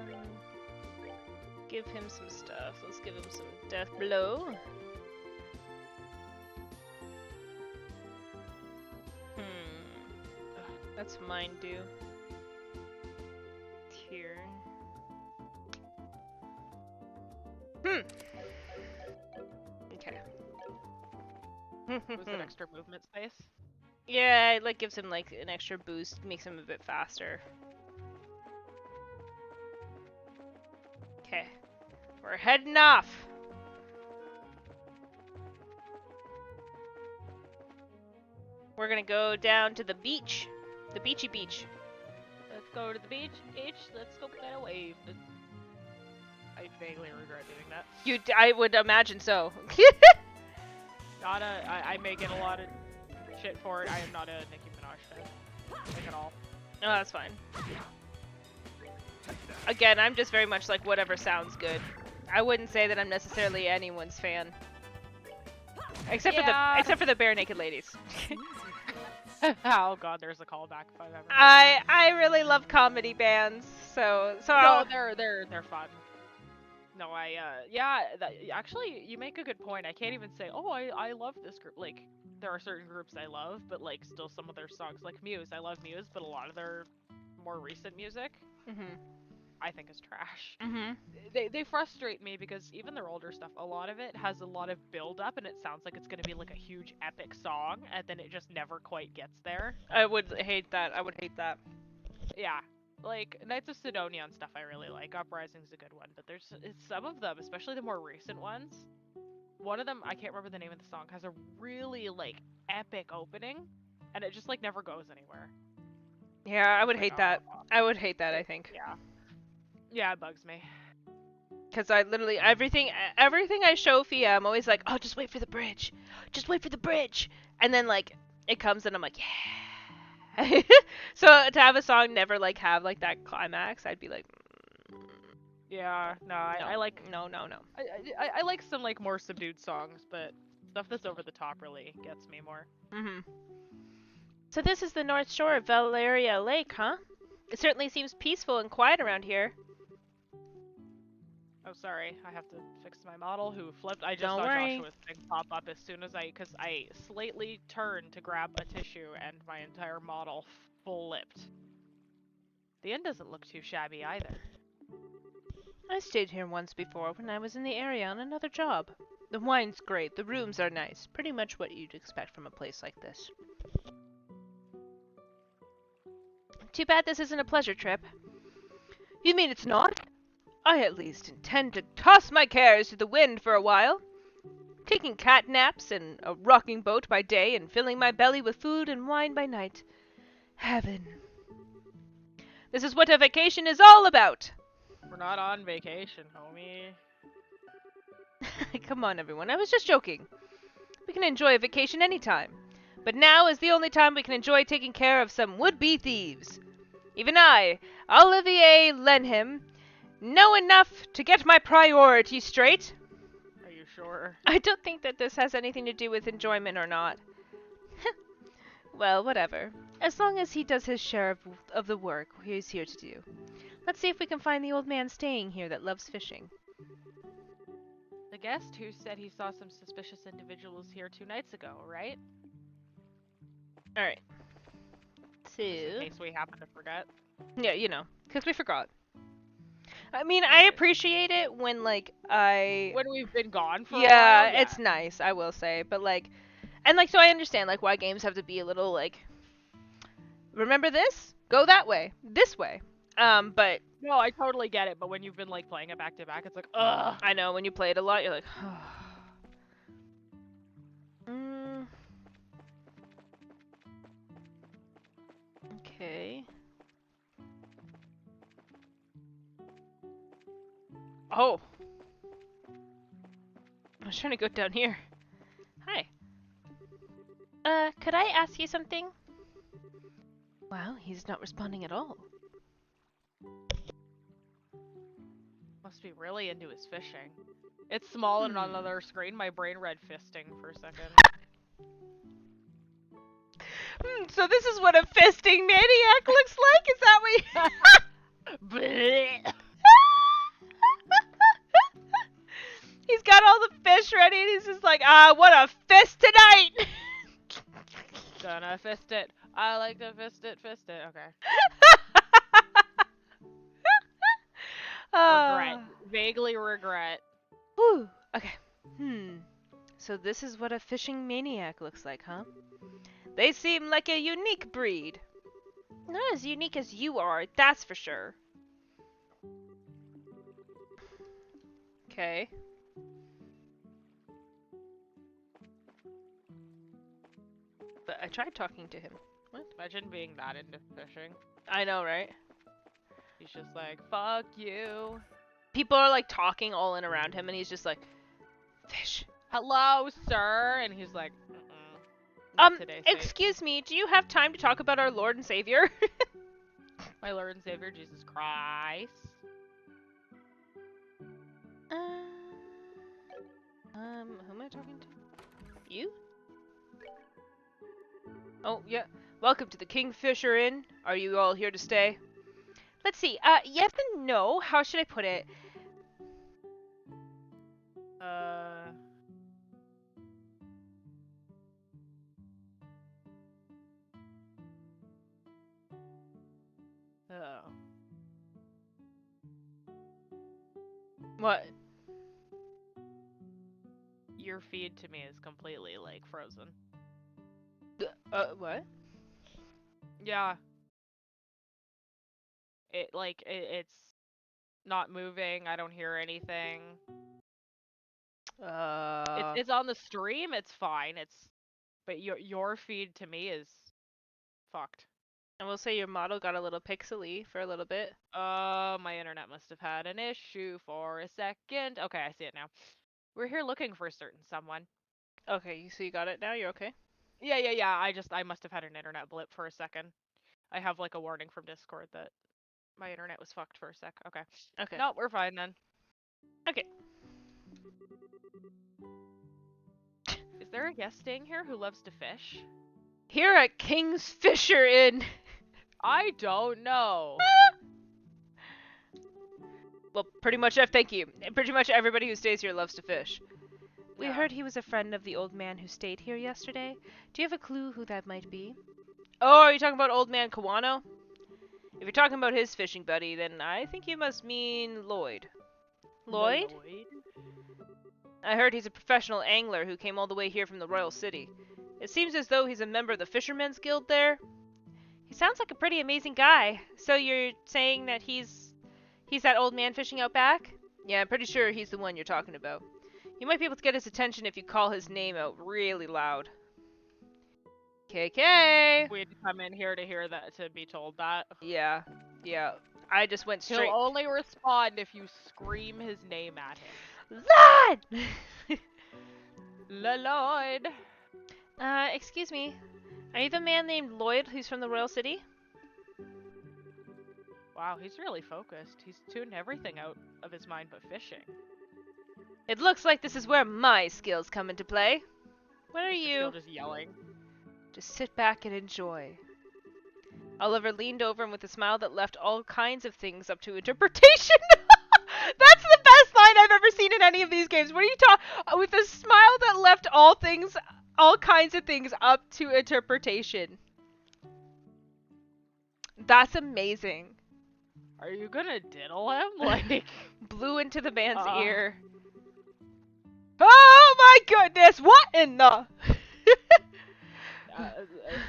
give him some stuff. Let's give him some death blow. That's mine due. Here. Okay. Was it extra movement space? Yeah, it like gives him like an extra boost, makes him a bit faster. Okay. We're heading off. We're gonna go down to the beach. The beachy beach. Let's go to the beach. Let's go get a wave. I vaguely regret doing that. I would imagine so. I may get a lot of shit for it. I am not a Nicki Minaj fan. Like at all. Oh, that's fine. Again, I'm just very much like whatever sounds good. I wouldn't say that I'm necessarily anyone's fan. Except for the bare naked ladies. Oh god, there's a callback if I've ever. I really love comedy bands, so No, they're fun. No, actually, you make a good point. I can't even say, oh, I love this group. Like, there are certain groups I love, but like, still some of their songs, like Muse. I love Muse, but a lot of their more recent music, I think is trash. They frustrate me because even their older stuff, a lot of it has a lot of build up, and it sounds like it's gonna be like a huge epic song, and then it just never quite gets there. I would hate that. Yeah. Like, Knights of Sidonia and stuff I really like. Uprising's a good one, but there's some of them, especially the more recent ones. One of them, I can't remember the name of the song, has a really, like, epic opening, and it just, like, never goes anywhere. Yeah, I would hate that. I would hate that, I think. Yeah. Yeah, it bugs me. Because I literally, everything I show Fia, I'm always like, oh, just wait for the bridge. Just wait for the bridge. And then, like, it comes and I'm like, yeah. So to have a song never like have like that climax, I'd be like, Yeah, no, I like no. I like some like more subdued songs, but stuff that's over the top really gets me more. So this is the north shore of Valeria Lake, huh? It certainly seems peaceful and quiet around here. Oh, sorry, I have to fix my model who flipped. I just Don't saw worry. Joshua's thing pop up as soon as because I slightly turned to grab a tissue and my entire model flipped. The inn doesn't look too shabby either. I stayed here once before when I was in the area on another job. The wine's great. The rooms are nice. Pretty much what you'd expect from a place like this. Too bad this isn't a pleasure trip. You mean it's not? I at least intend to toss my cares to the wind for a while. Taking cat naps in a rocking boat by day and filling my belly with food and wine by night. Heaven. This is what a vacation is all about. We're not on vacation, homie. Come on, everyone. I was just joking. We can enjoy a vacation anytime. But now is the only time we can enjoy taking care of some would-be thieves. Even I, Olivier Lenham, know enough to get my priorities straight. Are you sure? I don't think that this has anything to do with enjoyment or not. Well, whatever. As long as he does his share of the work he's here to do. Let's see if we can find the old man staying here that loves fishing. The guest who said he saw some suspicious individuals here 2 nights ago, right? Alright. In So... case we happen to forget. Yeah, you know, because we forgot. I mean, I appreciate it when, like, When we've been gone for a while, yeah, it's nice, I will say. But, like... And, like, so I understand, like, why games have to be a little, like... Remember this? Go that way. This way. But... No, I totally get it, but when you've been, like, playing it back to back, it's like, ugh. I know, when you play it a lot, you're like... Okay. Oh! I was trying to go down here. Hi. Could I ask you something? Wow, he's not responding at all. Must be really into his fishing. It's small and on another screen. My brain read fisting for a second. So this is what a fisting maniac looks like? Is that what you... Blech. He's got all the fish ready and he's just like, what a fist tonight! Gonna fist it. I like to fist it, Okay. Regret. Vaguely regret. Whew. Okay. So this is what a fishing maniac looks like, huh? They seem like a unique breed. Not as unique as you are, that's for sure. Okay. But I tried talking to him. What? Imagine being that into fishing. I know, right? He's just like, fuck you. People are like talking all in around him and he's just like, fish. Hello, sir. And he's like, not today, Saint. Excuse me, do you have time to talk about our Lord and Savior? My Lord and Savior, Jesus Christ. Who am I talking to? You? Oh, yeah. Welcome to the Kingfisher Inn. Are you all here to stay? Let's see. Yes and no. How should I put it? Oh. What? Your feed to me is completely, like, frozen. What? Yeah. It's not moving. I don't hear anything. It's on the stream. It's fine. But your feed to me is fucked. I will say your model got a little pixely for a little bit. My internet must have had an issue for a second. Okay, I see it now. We're here looking for a certain someone. Okay, so you got it now? You're okay? Yeah. I must have had an internet blip for a second. I have like a warning from Discord that my internet was fucked for a sec. Okay. Okay. No, we're fine then. Okay. Is there a guest staying here who loves to fish? Here at King's Fisher Inn. I don't know. Well, pretty much, thank you. Pretty much everybody who stays here loves to fish. We Yeah. heard he was a friend of the old man who stayed here yesterday. Do you have a clue who that might be? Oh, are you talking about old man Kawano? If you're talking about his fishing buddy, then I think you must mean Lloyd. Lloyd? I heard he's a professional angler who came all the way here from the Royal City. It seems as though he's a member of the Fishermen's Guild there. He sounds like a pretty amazing guy. So you're saying that he's that old man fishing out back? Yeah, I'm pretty sure he's the one you're talking about. You might be able to get his attention if you call his name out really loud. KK! We'd come in here to hear that, to be told that. Yeah. I just went straight. He'll only respond if you scream his name at him. Lord! Lloyd. Excuse me. Are you the man named Lloyd who's from the Royal City? Wow, he's really focused. He's tuned everything out of his mind but fishing. It looks like this is where my skills come into play. What are Mr. you? Still just yelling. Just sit back and enjoy. Oliver leaned over him with a smile that left all kinds of things up to interpretation. That's the best line I've ever seen in any of these games. What are you talking? With a smile that left all kinds of things up to interpretation. That's amazing. Are you gonna diddle him? Like, Blew into the man's Uh-uh. ear. Oh my goodness! What in the?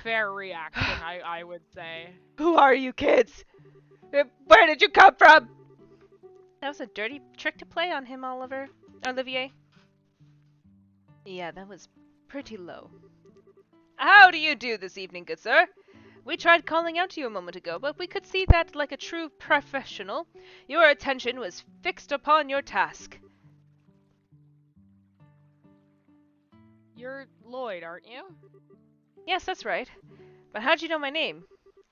fair reaction, I would say. Who are you kids? Where did you come from? That was a dirty trick to play on him, Olivier. Yeah, that was pretty low. How do you do this evening, good sir? We tried calling out to you a moment ago, but we could see that, like a true professional, your attention was fixed upon your task. You're Lloyd, aren't you? Yes, that's right. But how'd you know my name?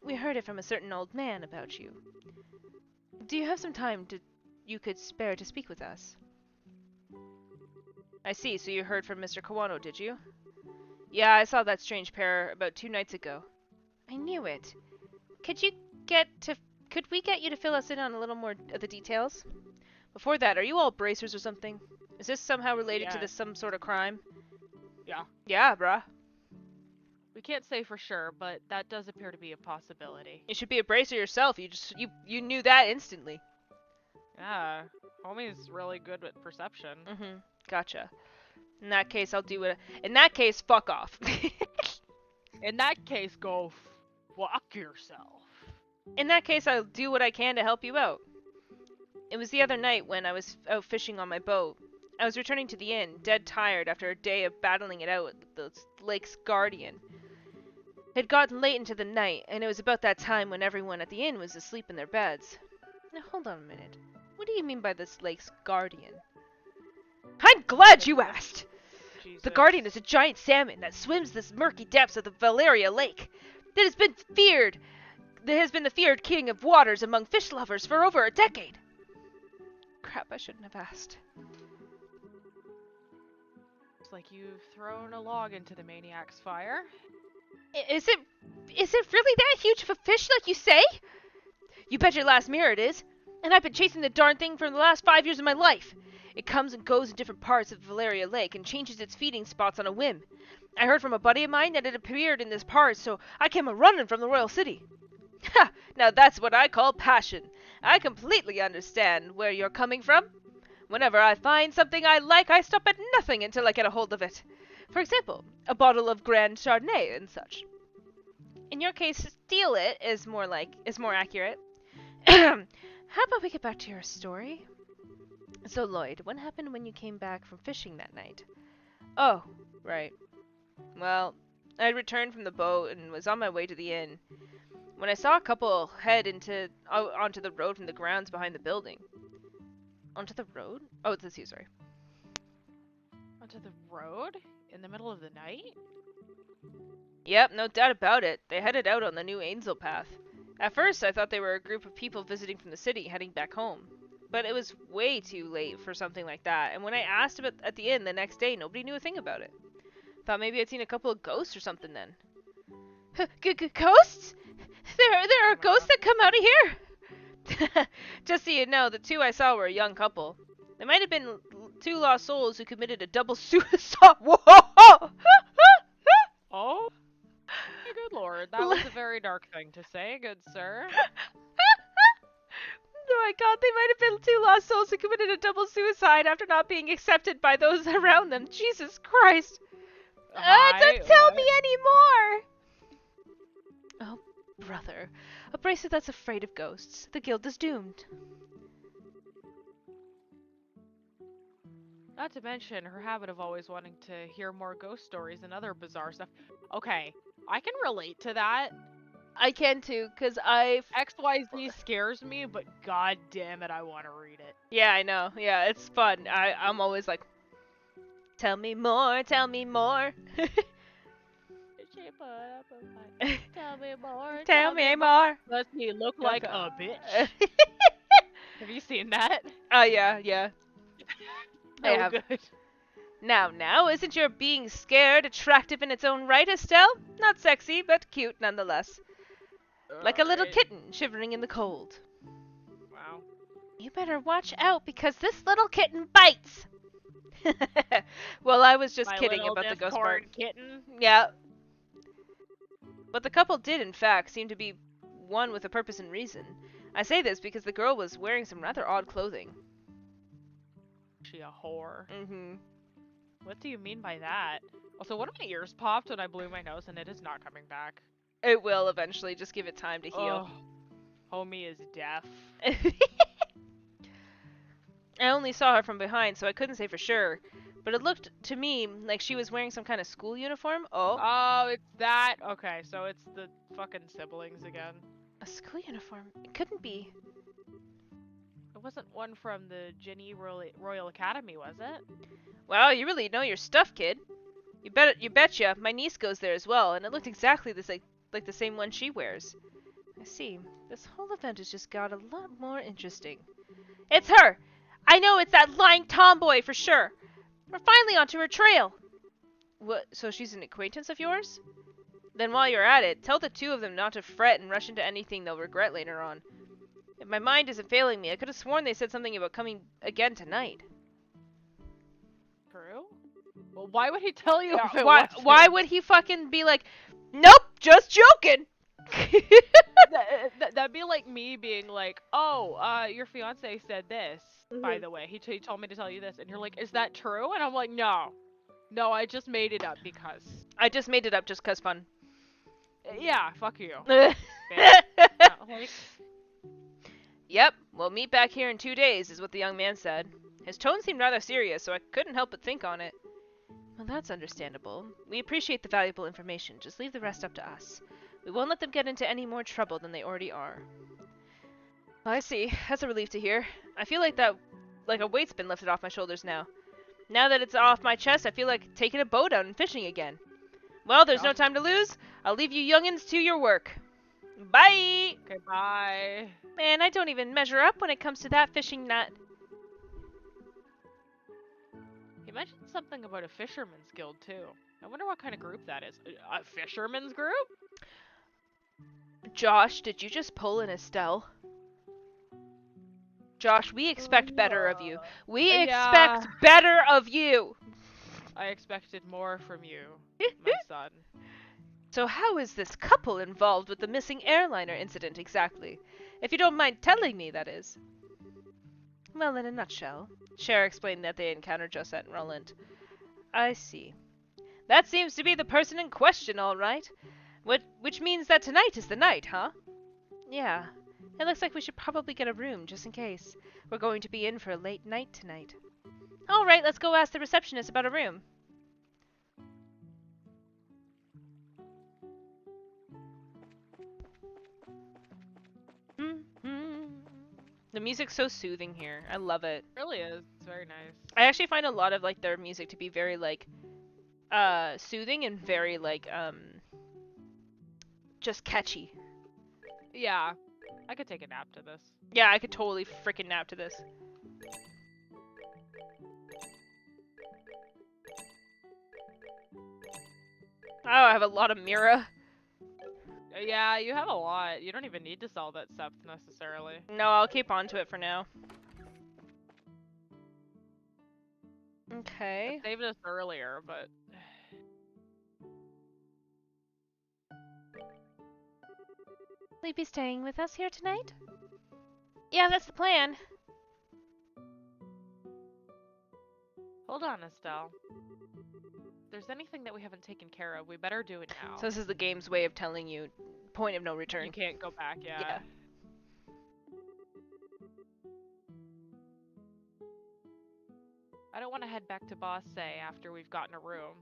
We heard it from a certain old man about you. Do you have some time you could spare to speak with us? I see, so you heard from Mr. Kawano, did you? Yeah, I saw that strange pair about 2 nights ago. I knew it. Could we get you to fill us in on a little more of the details? Before that, are you all bracers or something? Is this somehow related to Yeah. this some sort of crime? Yeah. Yeah, bruh. We can't say for sure, but that does appear to be a possibility. You should be a bracer yourself. You knew that instantly. Yeah. Homie's really good with perception. Mm-hmm. Gotcha. In that case, I'll do it. In that case, fuck off. In that case, go fuck yourself. In that case, I'll do what I can to help you out. It was the other night when I was out fishing on my boat. I was returning to the inn, dead tired after a day of battling it out with the lake's guardian. It had gotten late into the night, and it was about that time when everyone at the inn was asleep in their beds. Now, hold on a minute. What do you mean by this lake's guardian? I'm glad you asked! Jesus. The Guardian is a giant salmon that swims the murky depths of the Valeria Lake. That has been the feared king of waters among fish lovers for over a decade. Crap, I shouldn't have asked. It's like you've thrown a log into the maniac's fire. Is it really that huge of a fish like you say? You bet your last mirror it is. And I've been chasing the darn thing for the last 5 years of my life. It comes and goes in different parts of Valeria Lake and changes its feeding spots on a whim. I heard from a buddy of mine that it appeared in this part, so I came a-running from the Royal City. Ha! Now that's what I call passion. I completely understand where you're coming from. Whenever I find something I like, I stop at nothing until I get a hold of it. For example, a bottle of Grand Chardonnay and such. In your case, steal it is more accurate. How about we get back to your story? So, Lloyd, what happened when you came back from fishing that night? Oh, right. Well, I had returned from the boat and was on my way to the inn when I saw a couple head onto the road from the grounds behind the building. Onto the road? Oh, it's you, sorry. Onto the road? In the middle of the night? Yep, no doubt about it. They headed out on the new Ainsel path. At first, I thought they were a group of people visiting from the city heading back home. But it was way too late for something like that, and when I asked about at the inn the next day, nobody knew a thing about it. Thought maybe I'd seen a couple of ghosts or something then. Ghosts? There are ghosts that come out of here? Just so you know, the two I saw were a young couple. They might have been 2 lost souls who committed a double suicide. Whoa! Oh? Good lord, that was a very dark thing to say, good sir. Oh my god, they might have been two lost souls who committed a double suicide after not being accepted by those around them. Jesus Christ. Don't tell me anymore! Oh, brother. A bracer that's afraid of ghosts. The guild is doomed. Not to mention her habit of always wanting to hear more ghost stories and other bizarre stuff. Okay, I can relate to that. I can too, because XYZ scares me, but god damn it, I want to read it. Yeah, I know. Yeah, it's fun. I'm always like, tell me more, tell me more. Tell me more. Tell me more. Does he look like a bitch? Have you seen that? Oh, yeah, yeah. I No have. good. Now, isn't your being scared attractive in its own right, Estelle? Not sexy, but cute nonetheless. Like a little Alright. kitten shivering in the cold. Wow. You better watch out, because this little kitten bites! Well, I was just My kidding little about the ghost part. Discord kitten. Yeah. But the couple did, in fact, seem to be one with a purpose and reason. I say this because the girl was wearing some rather odd clothing. She a whore. Mm-hmm. What do you mean by that? Also, one of my ears popped when I blew my nose, and it is not coming back. It will eventually, just give it time to heal. Ugh. Homie is deaf. I only saw her from behind, so I couldn't say for sure. But it looked to me like she was wearing some kind of school uniform. Oh. Oh, it's that. Okay, so it's the fucking siblings again. A school uniform? It couldn't be. It wasn't one from the Ginny Royal Academy, was it? Wow, you really know your stuff, kid. You betcha. My niece goes there as well, and it looked exactly like the same one she wears. I see. This whole event has just got a lot more interesting. It's her! I know it's that lying tomboy for sure! We're finally onto her trail! What, so she's an acquaintance of yours? Then while you're at it, tell the two of them not to fret and rush into anything they'll regret later on. If my mind isn't failing me, I could have sworn they said something about coming again tonight. True? Well, why would he tell you if it Why wasn't? would he fucking be like, nope, just joking? That'd be like me being like, oh, your fiance said this, by the way. He told me to tell you this. And you're like, is that true? And I'm like, no. No, I just made it up because. I just made it up just 'cause fun. Yeah, fuck you. Like, Yep, we'll meet back here in 2 days, is what the young man said. His tone seemed rather serious, so I couldn't help but think on it. Well, that's understandable. We appreciate the valuable information. Just leave the rest up to us. We won't let them get into any more trouble than they already are. Well, I see. That's a relief to hear. I feel like a weight's been lifted off my shoulders now. Now that it's off my chest, I feel like taking a boat out and fishing again. Well, there's no time to lose. I'll leave you youngins to your work. Bye! okay, bye. Man, I don't even measure up when it comes to that fishing net. He mentioned something about a fisherman's guild, too. I wonder what kind of group that is. A fisherman's group? Josh, did you just pull an Estelle? Josh, we expect better of you. We Yeah. expect better of you! I expected more from you, my son. So how is this couple involved with the missing airliner incident exactly? If you don't mind telling me, that is. Well, in a nutshell, Cher explained that they encountered Josette and Roland. I see. That seems to be the person in question, all right. Which means that tonight is the night, huh? Yeah. It looks like we should probably get a room, just in case. We're going to be in for a late night tonight. All right, let's go ask the receptionist about a room. The music's so soothing here. I love it. It really is. It's very nice. I actually find a lot of like their music to be very like soothing and very like just catchy. Yeah. I could take a nap to this. Yeah, I could totally freaking nap to this. Oh, I have a lot of Mira. Yeah, you have a lot. You don't even need to sell that stuff necessarily. No, I'll keep on to it for now. Okay. I saved this earlier, but Will you be staying with us here tonight? Yeah, that's the plan. Hold on, Estelle. If there's anything that we haven't taken care of, we better do it now. So this is the game's way of telling you point of no return. You can't go back, yeah. Yeah. I don't want to head back to Boss Say after we've gotten a room.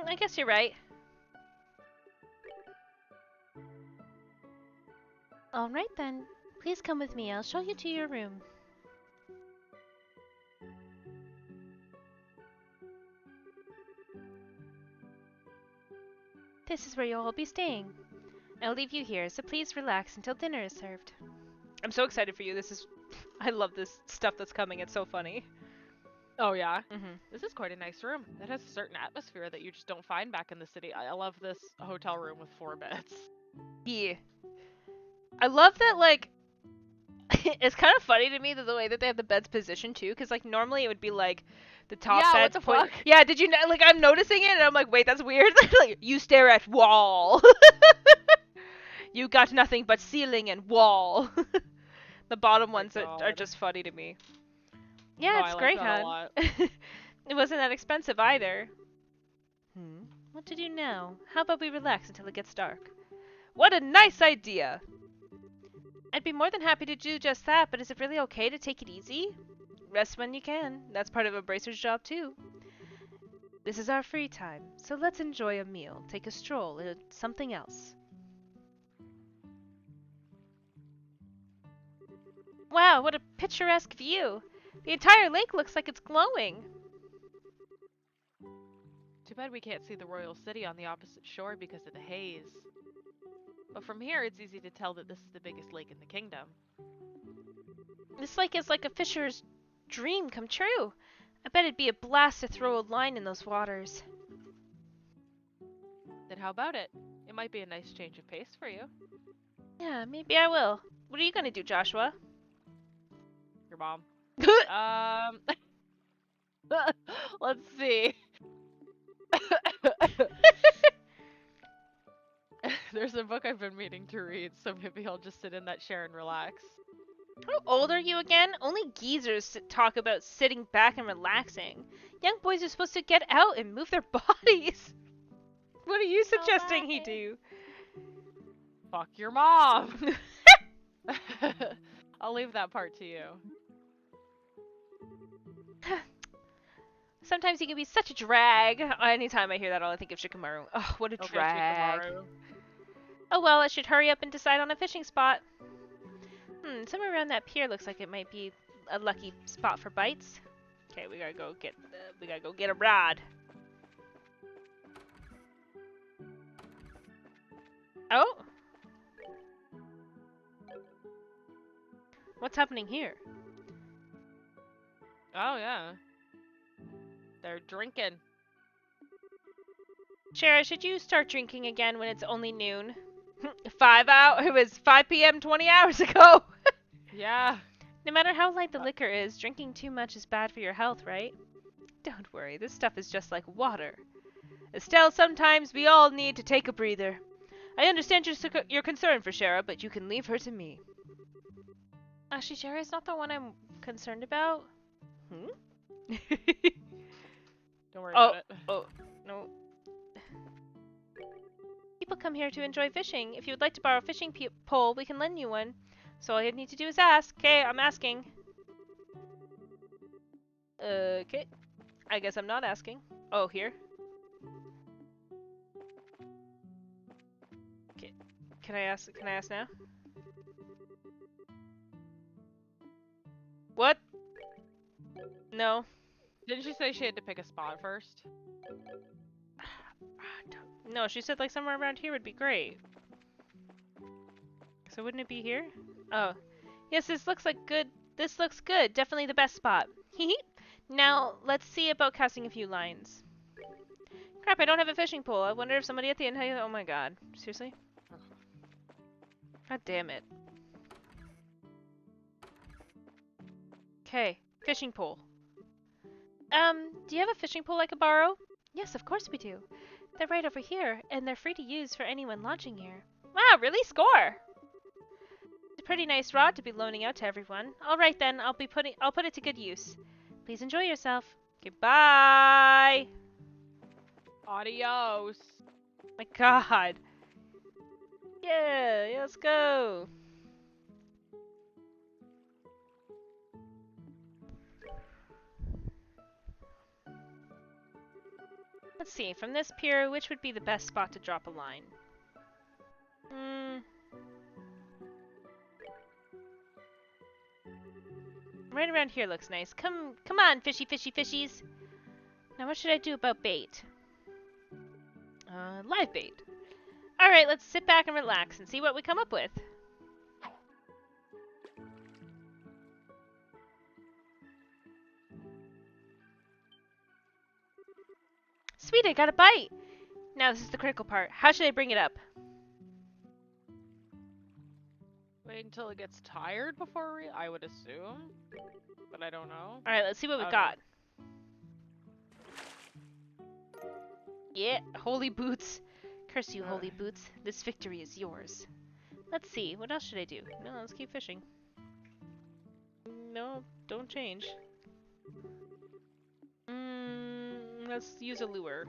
I guess you're right. Alright then. Please come with me. I'll show you to your room. This is where you'll all be staying. I'll leave you here, so please relax until dinner is served. I'm so excited for you. This is... I love this stuff that's coming. It's so funny. Oh, yeah? Mm-hmm. This is quite a nice room. It has a certain atmosphere that you just don't find back in the city. I love this hotel room with 4 beds. Yeah. I love that, like... it's kind of funny to me that the way that they have the beds positioned, too, because, like, normally it would be, like, the top Yeah, what bed's the put... fuck? Yeah, did you know? Like, I'm noticing it, and I'm like, wait, that's weird. Like, you stare at wall. You got nothing but ceiling and wall. The bottom ones are God. just funny to me. Yeah, Oh, it's I great, like that a hon. lot. It wasn't that expensive either. What to do now? How about we relax until it gets dark? What a nice idea! I'd be more than happy to do just that, but is it really okay to take it easy? Rest when you can. That's part of a bracer's job too. This is our free time, so let's enjoy a meal, take a stroll, and something else. Wow, what a picturesque view! The entire lake looks like it's glowing. Too bad we can't see the royal city on the opposite shore because of the haze. But from here, it's easy to tell that this is the biggest lake in the kingdom. This lake is like a fisher's dream come true. I bet it'd be a blast to throw a line in those waters. Then how about it? It might be a nice change of pace for you. Yeah, maybe I will. What are you gonna do, Joshua? Your mom. Let's see. There's a book I've been meaning to read, so maybe I'll just sit in that chair and relax. How old are you again? Only geezers talk about sitting back and relaxing. Young boys are supposed to get out and move their bodies. What are you suggesting he do? Fuck your mom! I'll leave that part to you. Sometimes he can be such a drag. Anytime I hear that, all I think of Shikamaru. Oh, what a Okay, drag. Shikamaru. Oh well, I should hurry up and decide on a fishing spot. Somewhere around that pier looks like it might be a lucky spot for bites. Okay, we gotta go get a rod. Oh, what's happening here? Oh, yeah. They're drinking. Shara, should you start drinking again when it's only noon? 5 hours. It was 5 p.m. 20 hours ago. Yeah. No matter how light the liquor is, drinking too much is bad for your health, right? Don't worry, this stuff is just like water. Estelle, sometimes we all need to take a breather. I understand your concern for Shara, but you can leave her to me. Actually, Shara is not the one I'm concerned about. Don't worry about it. Oh, no. People come here to enjoy fishing. If you would like to borrow a fishing pole, we can lend you one. So all you need to do is ask. Okay, I'm asking. Okay. I guess I'm not asking. Oh, here. Okay. Can I ask now? What? No. Didn't she say she had to pick a spot first? No, she said like somewhere around here would be great. So wouldn't it be here? Oh. Yes, this looks good. This looks good. Definitely the best spot. Hehe. Now, let's see about casting a few lines. Crap, I don't have a fishing pole. I wonder if somebody at the inn has... Oh my god. Seriously? God damn it. Okay. Fishing pole. Do you have a fishing pole I could borrow? Yes, of course we do. They're right over here, and they're free to use for anyone lodging here. Wow, really? Score! It's a pretty nice rod to be loaning out to everyone. All right then, I'll put it to good use. Please enjoy yourself. Goodbye. Adios. My God. Yeah, let's go. Let's see, from this pier, which would be the best spot to drop a line? Right around here looks nice. Come on, fishy, fishy, fishies. Now what should I do about bait? Live bait. Alright, let's sit back and relax and see what we come up with. Sweet, I got a bite! Now this is the critical part. How should I bring it up? Wait until it gets tired before I would assume. But I don't know. Alright, let's see what we got. Yeah, holy boots. Curse you, holy boots. This victory is yours. Let's see, what else should I do? No, let's keep fishing. No, don't change. Let's use a lure.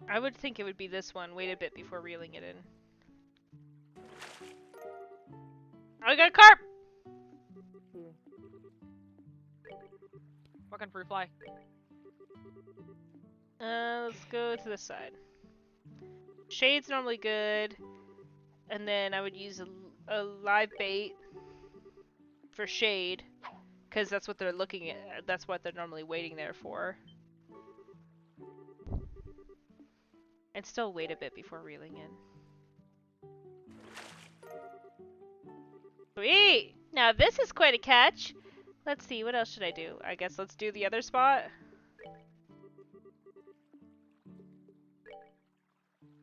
I would think it would be this one. Wait a bit before reeling it in. I got a carp! Fucking fruit fly. Let's go to this side. Shade's normally good. And then I would use a live bait for shade. Because that's what they're looking at. That's what they're normally waiting there for. And still wait a bit before reeling in. Sweet! Now this is quite a catch! Let's see, what else should I do? I guess let's do the other spot.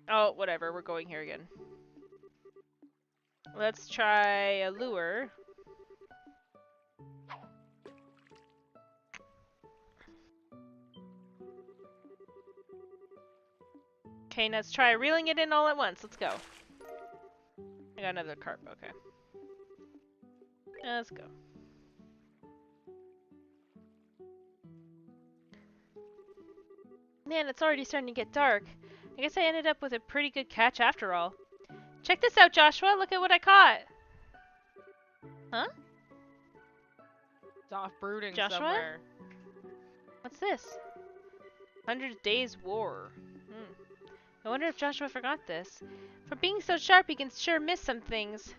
Oh, whatever, we're going here again. Let's try a lure. Okay, let's try reeling it in all at once. Let's go. I got another carp, okay. Let's go. Man, it's already starting to get dark. I guess I ended up with a pretty good catch after all. Check this out, Joshua. Look at what I caught. Huh? It's off brooding Joshua? somewhere. What's this? 100 Days War. I wonder if Joshua forgot this. For being so sharp, he can sure miss some things.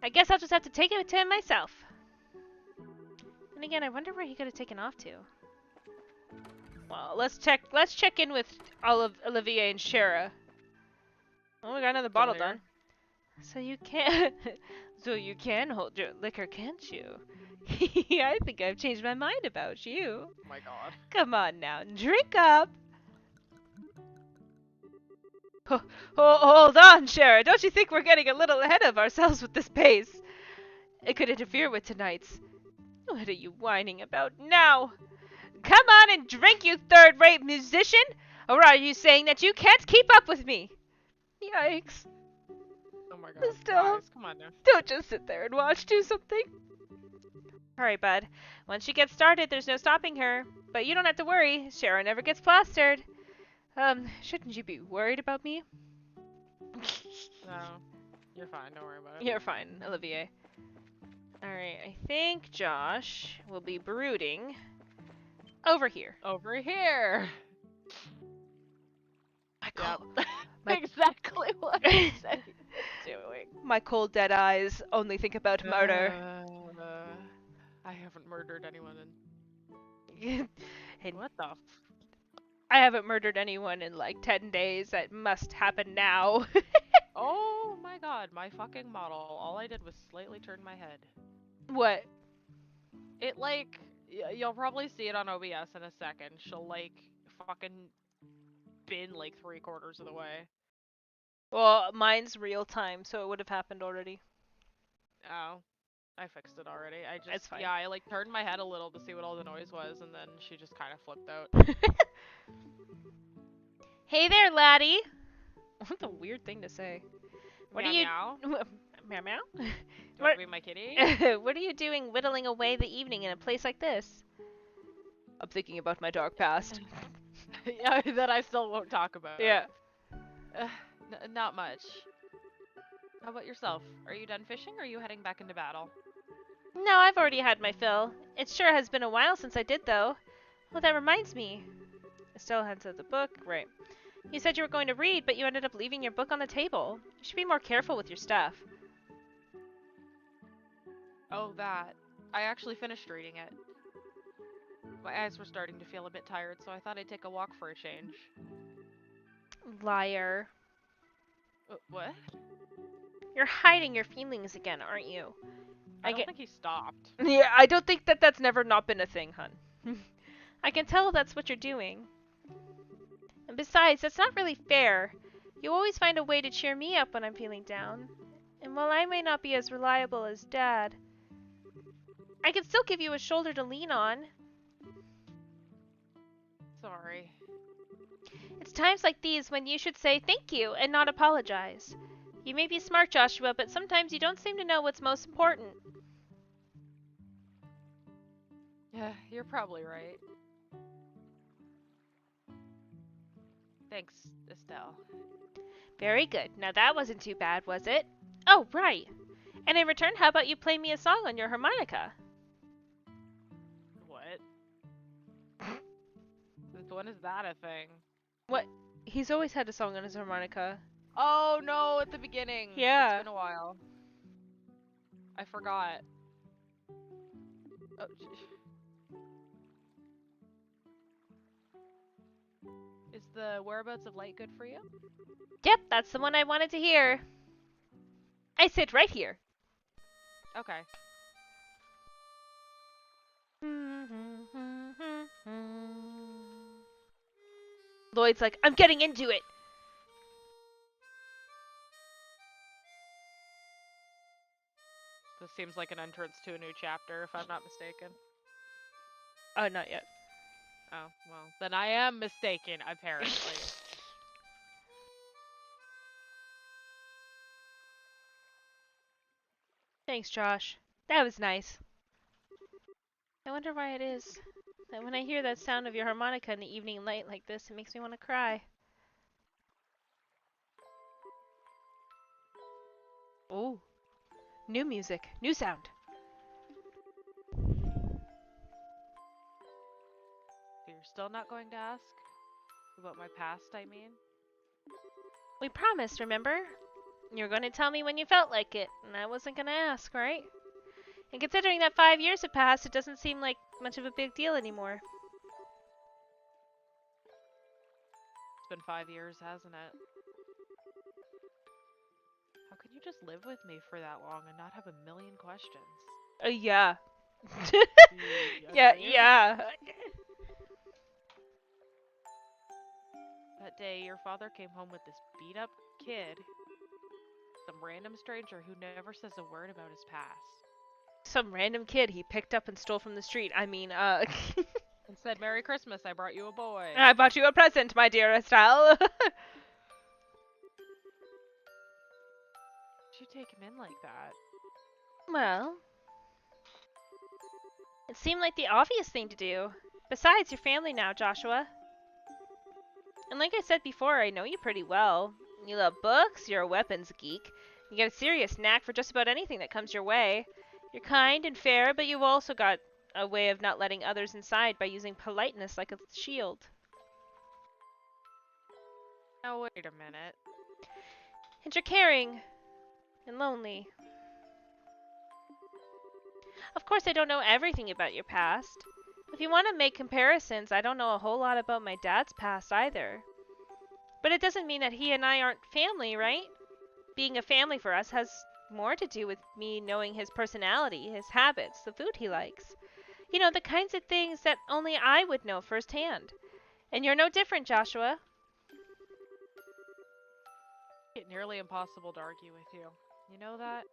I guess I'll just have to take it to him myself. And again, I wonder where he could have taken off to. Well, let's check in with Olivier and Shara. Oh, we got another bottle done. So you can hold your liquor, can't you? I think I've changed my mind about you. Oh my god. Come on now, drink up. Hold on, Shara. Don't you think we're getting a little ahead of ourselves with this pace? It could interfere with tonight's. What are you whining about now? Come on and drink, you third-rate musician! Or are you saying that you can't keep up with me? Yikes. Oh my god. Still, Guys, come on now. don't just sit there and watch. Do something. Alright, bud. Once she gets started, there's no stopping her. But you don't have to worry. Shara never gets plastered. Shouldn't you be worried about me? No. You're fine. Don't worry about it. You're fine, Olivier. Alright, I think Josh will be brooding over here. Over here. My Exactly what I said he was doing. My cold dead eyes only think about murder. I haven't murdered anyone And what the I haven't murdered anyone in like 10 days. That must happen now. Oh my god, my fucking model. All I did was slightly turn my head. What? It like, you'll probably see it on OBS in a second. She'll like fucking been like 3/4 of the way. Well, mine's real time, so it would have happened already. Oh. I fixed it already. I just It's fine. yeah, I like turned my head a little to see what all the noise was, and then she just kind of flipped out. Hey there, laddie. What a weird thing to say. What Meow, are you? meow. Meow meow. Do you What? want to be my kitty? What are you doing whittling away the evening in a place like this? I'm thinking about my dark past. Yeah, that I still won't talk about. Yeah. Not much. How about yourself? Are you done fishing, or are you heading back into battle? No, I've already had my fill. It sure has been a while since I did, though. Oh, that reminds me. Estelle hands out the book. Right. You said you were going to read, but you ended up leaving your book on the table. You should be more careful with your stuff. Oh, that. I actually finished reading it. My eyes were starting to feel a bit tired, so I thought I'd take a walk for a change. Liar. What? You're hiding your feelings again, aren't you? I don't think he stopped. Yeah, I don't think that's never not been a thing, hun. I can tell that's what you're doing. And besides, that's not really fair. You always find a way to cheer me up when I'm feeling down. And while I may not be as reliable as Dad, I can still give you a shoulder to lean on. Sorry. It's times like these when you should say thank you and not apologize. You may be smart, Joshua, but sometimes you don't seem to know what's most important. Yeah, you're probably right. Thanks, Estelle. Very good. Now that wasn't too bad, was it? Oh, right. And in return, how about you play me a song on your harmonica? What? When is that a thing? What? He's always had a song on his harmonica. Oh no, at the beginning. Yeah. It's been a while. I forgot. Oh, is the whereabouts of light good for you? Yep, that's the one I wanted to hear. I sit right here. Okay. Lloyd's like, I'm getting into it. This seems like an entrance to a new chapter, if I'm not mistaken. Oh, not yet. Oh, well, then I am mistaken, apparently. Thanks, Josh. That was nice. I wonder why it is that when I hear that sound of your harmonica in the evening light like this, it makes me want to cry. Oh. New music. New sound. You're still not going to ask? About my past, I mean? We promised, remember? You were going to tell me when you felt like it, and I wasn't going to ask, right? And considering that 5 years have passed, it doesn't seem like much of a big deal anymore. It's been 5 years, hasn't it? How could you just live with me for that long and not have a million questions? Yeah. You agreed? Yeah. That day, your father came home with this beat-up kid. Some random stranger who never says a word about his past. Some random kid he picked up and stole from the street. I mean, And said, Merry Christmas, I brought you a boy. I bought you a present, my dear Estelle. Did you take him in like that? Well, it seemed like the obvious thing to do. Besides, you're family now, Joshua. And like I said before, I know you pretty well. You love books, you're a weapons geek. You get a serious knack for just about anything that comes your way. You're kind and fair, but you've also got a way of not letting others inside by using politeness like a shield. Now wait a minute. And you're caring and lonely. Of course, I don't know everything about your past. If you want to make comparisons, I don't know a whole lot about my dad's past either. But it doesn't mean that he and I aren't family, right? Being a family for us has more to do with me knowing his personality, his habits, the food he likes. You know, the kinds of things that only I would know firsthand. And you're no different, Joshua. It's nearly impossible to argue with you. You know that?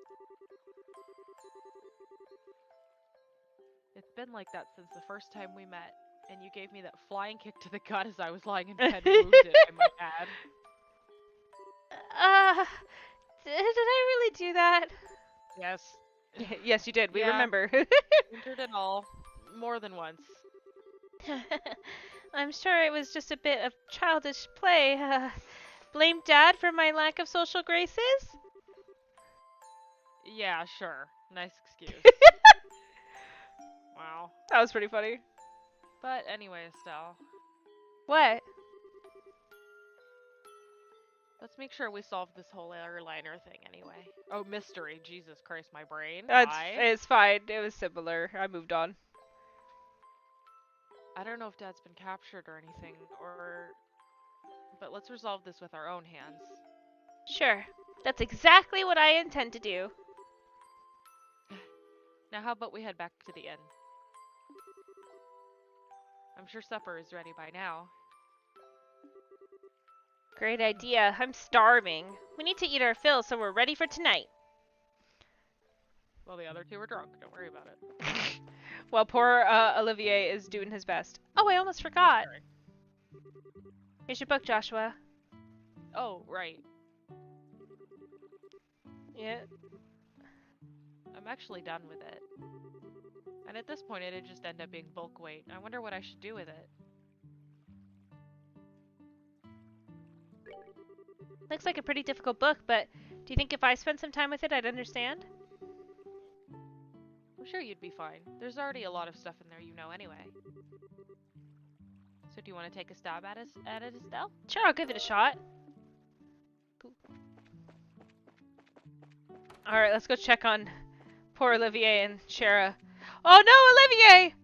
It's been like that since the first time we met, and you gave me that flying kick to the gut as I was lying in bed wounded, I might add. Did I really do that? Yes. Yes, you did. We Yeah. remember. Entered it all. More than once. I'm sure it was just a bit of childish play. Blame Dad for my lack of social graces? Yeah, sure. Nice excuse. Wow. That was pretty funny. But anyway, Estelle, What? let's make sure we solve this whole airliner thing anyway. Oh, mystery. Jesus Christ, my brain. It's fine. It was similar. I moved on. I don't know if Dad's been captured or anything, but let's resolve this with our own hands. Sure. That's exactly what I intend to do. Now how about we head back to the inn? I'm sure supper is ready by now. Great idea. I'm starving. We need to eat our fill so we're ready for tonight. Well, the other two are drunk. Don't worry about it. While poor Olivier is doing his best. Oh, I almost forgot. Sorry. Here's your book, Joshua. Oh, right. Yeah. I'm actually done with it. And at this point, it'd just end up being bulk weight. I wonder what I should do with it. Looks like a pretty difficult book, but do you think if I spent some time with it, I'd understand? I'm sure you'd be fine. There's already a lot of stuff in there you know anyway. So do you want to take a stab at it, Estelle? Sure, I'll give it a shot. Alright, let's go check on poor Olivier and Shara. Oh no, Olivier!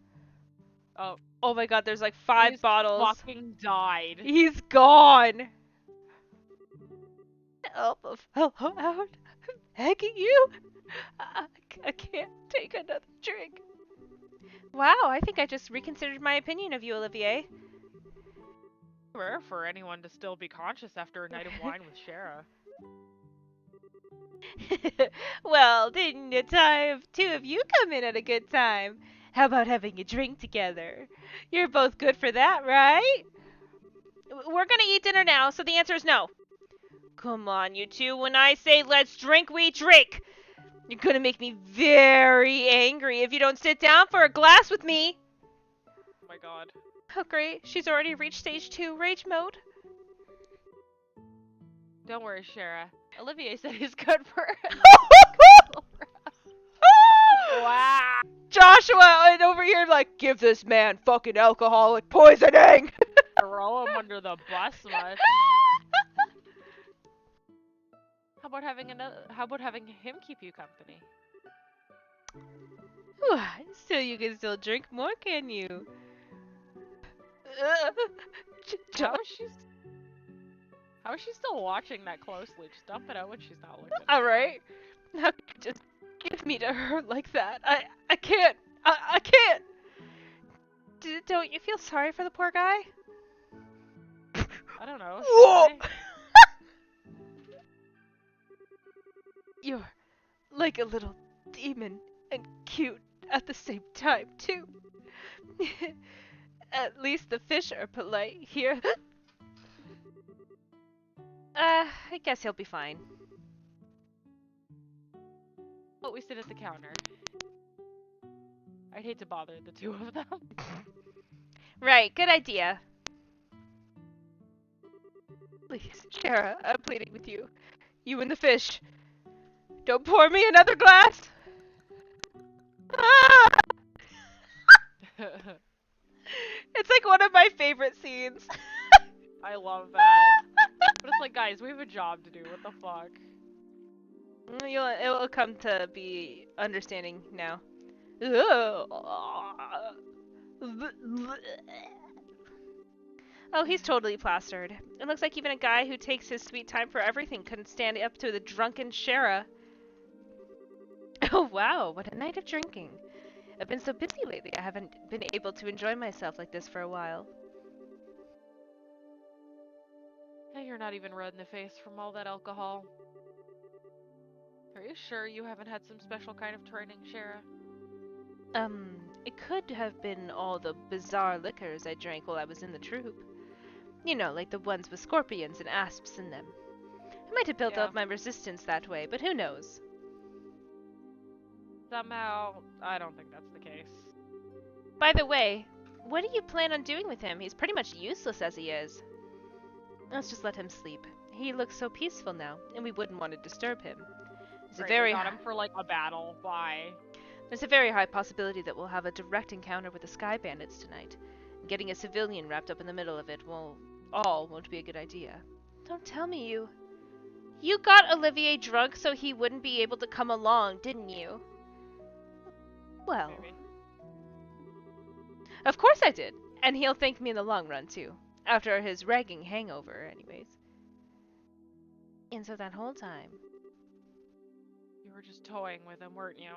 Oh. Oh my god, there's like 5 He's bottles. fucking died. He's gone! Help a fellow out. I'm begging you. I can't take another drink. Wow, I think I just reconsidered my opinion of you, Olivier. Rare for anyone to still be conscious after a night of wine with Shara. Well, didn't the time two of you come in at a good time? How about having a drink together? You're both good for that, right? We're gonna eat dinner now, so the answer is no. Come on, you two. When I say let's drink, we drink. You're gonna make me very angry if you don't sit down for a glass with me. Oh my god. Oh great, she's already reached stage 2 rage mode. Don't worry, Shara. Olivier said he's good for Wow. Joshua, and over here like, give this man fucking alcoholic poisoning. Throw him under the bus much. How about having him keep you company? So you can still drink more, can you? How is she still watching that closely? Just dump it out when she's not looking. Alright. Now just give me to her like that. I can't. I can't. Don't you feel sorry for the poor guy? I don't know. Whoa! You're like a little demon and cute at the same time, too. At least the fish are polite here. I guess he'll be fine. But we sit at the counter. I'd hate to bother the two of them. Right, good idea. Please, Shara, I'm pleading with you. You and the fish. Don't pour me another glass! Ah! It's like one of my favorite scenes. I love that. But it's like, guys, we have a job to do. What the fuck? It'll come to be understanding now. Oh, he's totally plastered. It looks like even a guy who takes his sweet time for everything couldn't stand up to the drunken Shara. Oh wow, what a night of drinking. I've been so busy lately, I haven't been able to enjoy myself like this for a while. Hey, you're not even red in the face from all that alcohol. Are you sure you haven't had some special kind of training, Shara? It could have been all the bizarre liquors I drank while I was in the troop. You know, like the ones with scorpions and asps in them. I might have built Yeah. up my resistance that way, but who knows? Somehow, I don't think that's the case. By the way, what do you plan on doing with him? He's pretty much useless as he is. Let's just let him sleep. He looks so peaceful now, and we wouldn't want to disturb him. There's Great, a very we got him for like a battle. Why? There's a very high possibility that we'll have a direct encounter with the Sky Bandits tonight. Getting a civilian wrapped up in the middle of it won't be a good idea. Don't tell me you got Olivier drunk so he wouldn't be able to come along, didn't you? Well, Maybe. of course I did. And he'll thank me in the long run, too. After his ragging hangover, anyways. And so that whole time... You were just toying with him, weren't you?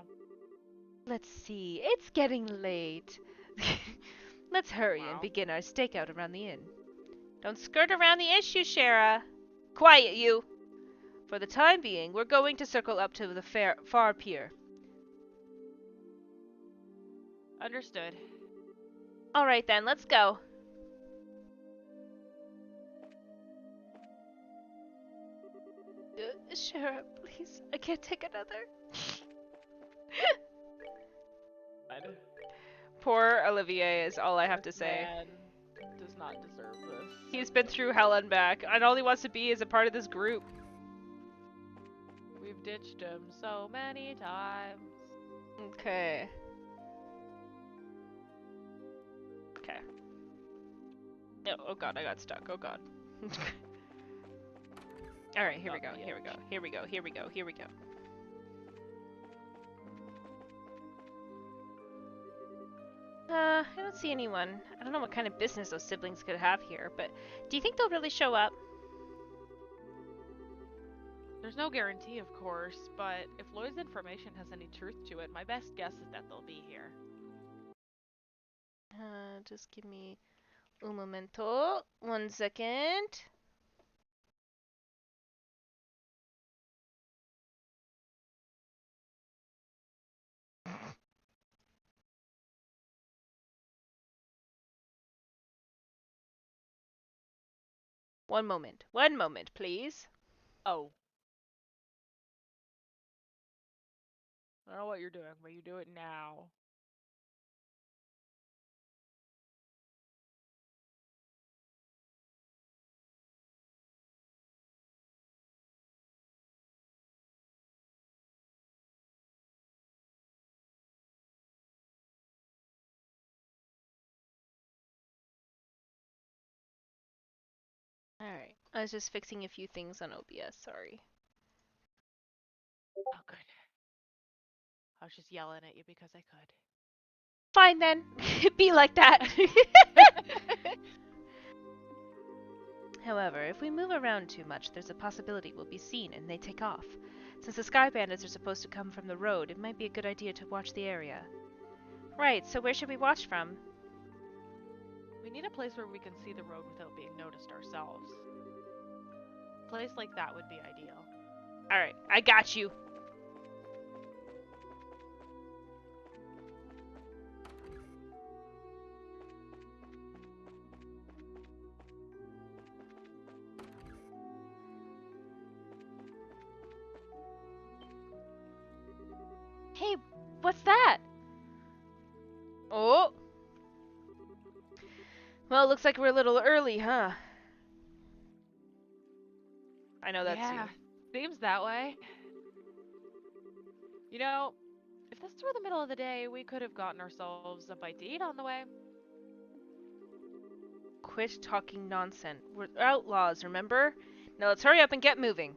Let's see, it's getting late. Let's hurry and Wow. begin our stakeout around the inn. Don't skirt around the issue, Shara. Quiet, you! For the time being, we're going to circle up to the far pier. Understood. Alright then, let's go. Shara, please, I can't take another. God. Poor Olivier is all I have to This say. man does not deserve this. He's been through hell and back, and all he wants to be is a part of this group. We've ditched him so many times. Okay. Okay. Oh god, I got stuck. Oh god. Alright, here we go, here we go, here we go, here we go, here we go. I don't see anyone. I don't know what kind of business those siblings could have here, but do you think they'll really show up? There's no guarantee, of course, but if Lloyd's information has any truth to it, my best guess is that they'll be here. Just give me un momento. 1 second. One moment, please. Oh. I don't know what you're doing, but you do it now. Alright, I was just fixing a few things on OBS, sorry. Oh, good. I was just yelling at you because I could. Fine then, be like that. However, if we move around too much, there's a possibility we'll be seen and they take off. Since the Sky Bandits are supposed to come from the road, it might be a good idea to watch the area. Right, so where should we watch from? We need a place where we can see the road without being noticed ourselves. A place like that would be ideal. Alright, I got you. Hey, what's that? Oh. Well, it looks like we're a little early, huh? I know that's yeah, seems that way. You know, if this were the middle of the day, we could have gotten ourselves a bite to eat on the way. Quit talking nonsense. We're outlaws, remember? Now let's hurry up and get moving.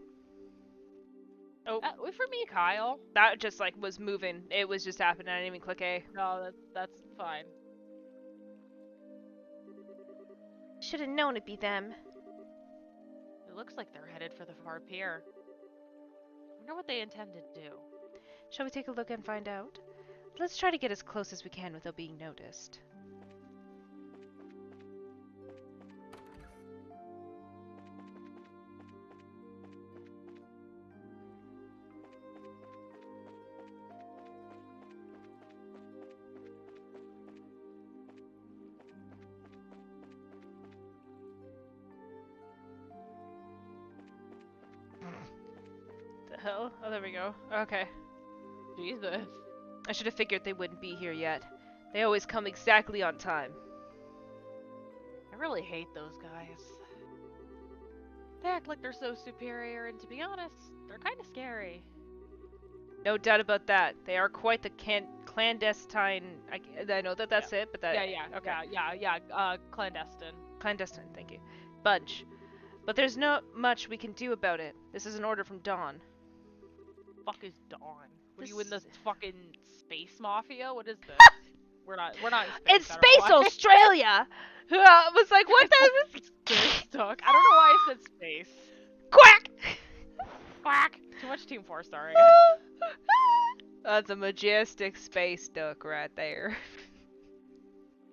Oh, Wait for me, Kyle. that just like was moving. It was just happening. I didn't even click A. No, that's fine. Should have known it'd be them. It looks like they're headed for the far pier. I wonder what they intend to do. Shall we take a look and find out? Let's try to get as close as we can without being noticed. hell? Oh, there we go. Okay. Jesus. I should have figured they wouldn't be here yet. They always come exactly on time. I really hate those guys. They act like they're so superior, and to be honest, they're kind of scary. No doubt about that. They are quite the clandestine. I know that that's it, but that. Okay. Clandestine. Clandestine, thank you. Bunch. But there's not much we can do about it. This is an order from Dawn. Fuck is Dawn? Were you This- in the fucking space mafia? What is this? we're not in space. It's I don't know Space why. Australia! I was like, what the? Space talk. I don't know why I said space. Quack! Quack. Too much Team 4 Star, I guess. That's a majestic space duck right there.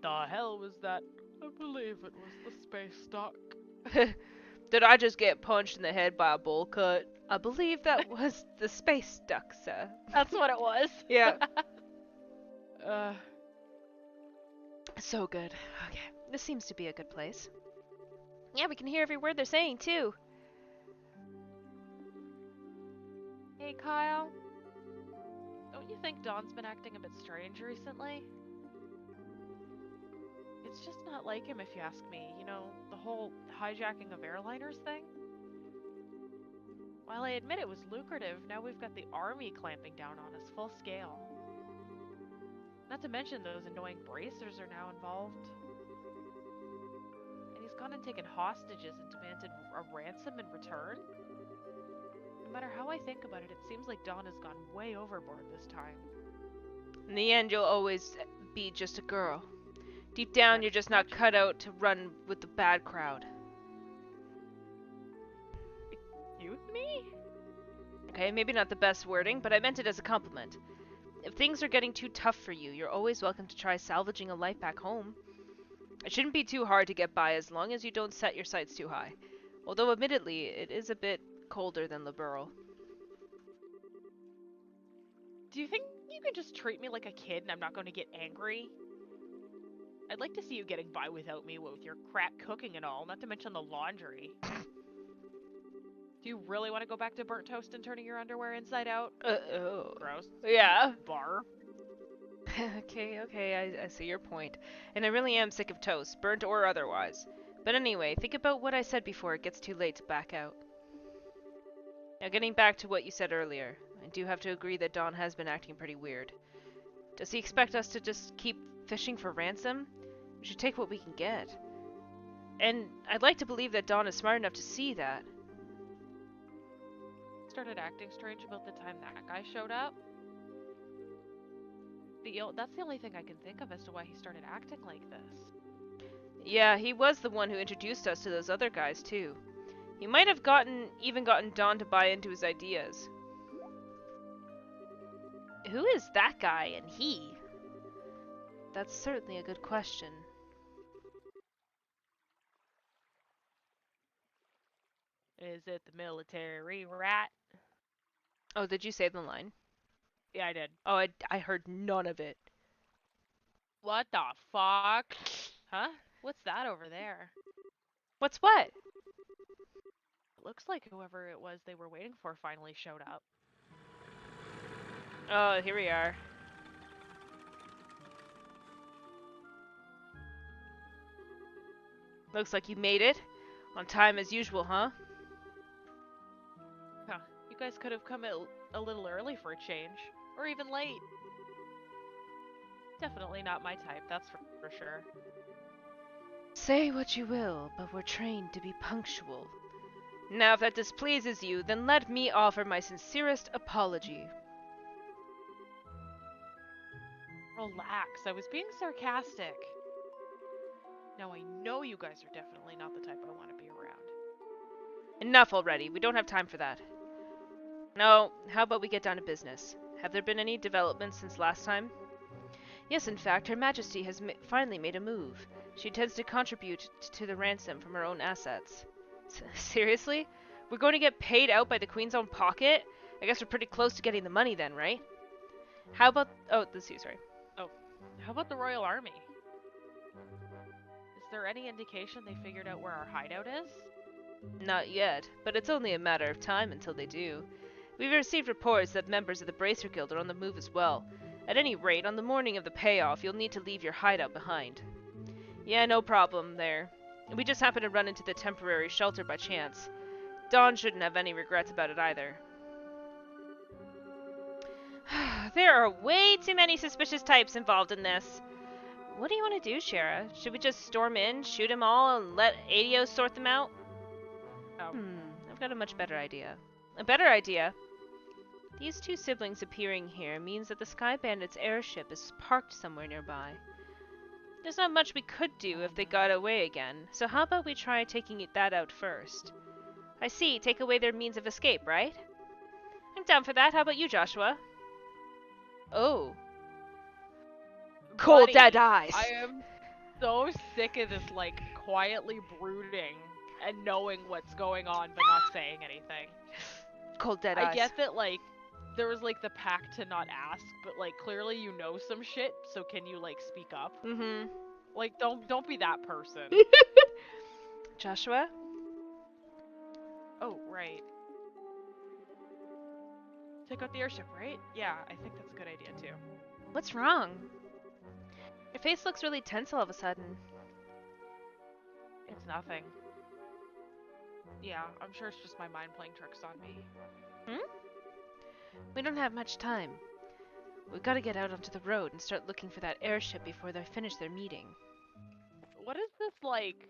The hell was that? I believe it was the space duck. Did I just get punched in the head by a bowl cut? I believe that was the space duck, sir. That's what it was. Yeah. Uh, So good. Okay. This seems to be a good place. Yeah, we can hear every word they're saying, too. Hey, Kyle. Don't you think Dawn's been acting a bit strange recently? It's just not like him, if you ask me. You know, the whole hijacking of airliners thing? While I admit it was lucrative, now we've got the army clamping down on us full scale. Not to mention those annoying bracers are now involved. And he's gone and taken hostages and demanded a ransom in return? No matter how I think about it, it seems like Dawn has gone way overboard this time. In the end, you'll always be just a girl. Deep down, you're just not cut out to run with the bad crowd. Excuse me? Okay, maybe not the best wording, but I meant it as a compliment. If things are getting too tough for you, you're always welcome to try salvaging a life back home. It shouldn't be too hard to get by as long as you don't set your sights too high. Although admittedly, it is a bit colder than Liberl. Do you think you can just treat me like a kid and I'm not going to get angry? I'd like to see you getting by without me with your crap cooking and all, not to mention the laundry. Do you really want to go back to burnt toast and turning your underwear inside out? Oh. Gross. Yeah. Bar. Okay, I see your point. And I really am sick of toast, burnt or otherwise. But anyway, think about what I said before it gets too late to back out. Now getting back to what you said earlier, I do have to agree that Dawn has been acting pretty weird. Does he expect us to just keep fishing for ransom? We should take what we can get. And I'd like to believe that Dawn is smart enough to see that. Started acting strange about the time that guy showed up. That's the only thing I can think of as to why he started acting like this. Yeah, he was the one who introduced us to those other guys, too. He might have even gotten Dawn to buy into his ideas. Who is that guy and he? That's certainly a good question. Is it the military rat? Oh, did you say the line? Yeah, I did. Oh, I heard none of it. What the fuck? Huh? What's that over there? What's what? It looks like whoever it was they were waiting for finally showed up. Oh, here we are. Looks like you made it. On time as usual, huh? Huh. You guys could have come a little early for a change. Or even late. Definitely not my type, that's for sure. Say what you will, but we're trained to be punctual. Now, if that displeases you, then let me offer my sincerest apology. Relax, I was being sarcastic. Now I know you guys are definitely not the type I want to be around. Enough already, we don't have time for that. No, how about we get down to business? Have there been any developments since last time? Yes, in fact, Her Majesty has finally made a move. She intends to contribute to the ransom from her own assets. Seriously? We're going to get paid out by the Queen's own pocket? I guess we're pretty close to getting the money then, right? How about... Oh, this is you, sorry. How about the Royal Army? Is there any indication they figured out where our hideout is? Not yet, but it's only a matter of time until they do. We've received reports that members of the Bracer Guild are on the move as well. At any rate, on the morning of the payoff, you'll need to leave your hideout behind. Yeah, no problem there. We just happened to run into the temporary shelter by chance. Dawn shouldn't have any regrets about it either. There are way too many suspicious types involved in this. What do you want to do, Shara? Should we just storm in, shoot them all, and let Adios sort them out? Oh. I've got a much better idea. A better idea? These two siblings appearing here means that the Sky Bandit's airship is parked somewhere nearby. There's not much we could do if they got away again, so how about we try taking that out first? I see, take away their means of escape, right? I'm down for that. How about you, Joshua? Oh. Cold Buddy, dead eyes. I am so sick of this, like, quietly brooding and knowing what's going on but not saying anything. Cold dead eyes. I get that, like, there was, like, the pact to not ask, but, like, clearly you know some shit, so can you, like, speak up? Mm-hmm. Like, don't be that person. Joshua? Oh, right. Take out the airship, right? Yeah, I think that's a good idea, too. What's wrong? Your face looks really tense all of a sudden. It's nothing. Yeah, I'm sure it's just my mind playing tricks on me. We don't have much time. We've got to get out onto the road and start looking for that airship before they finish their meeting. What is this, like...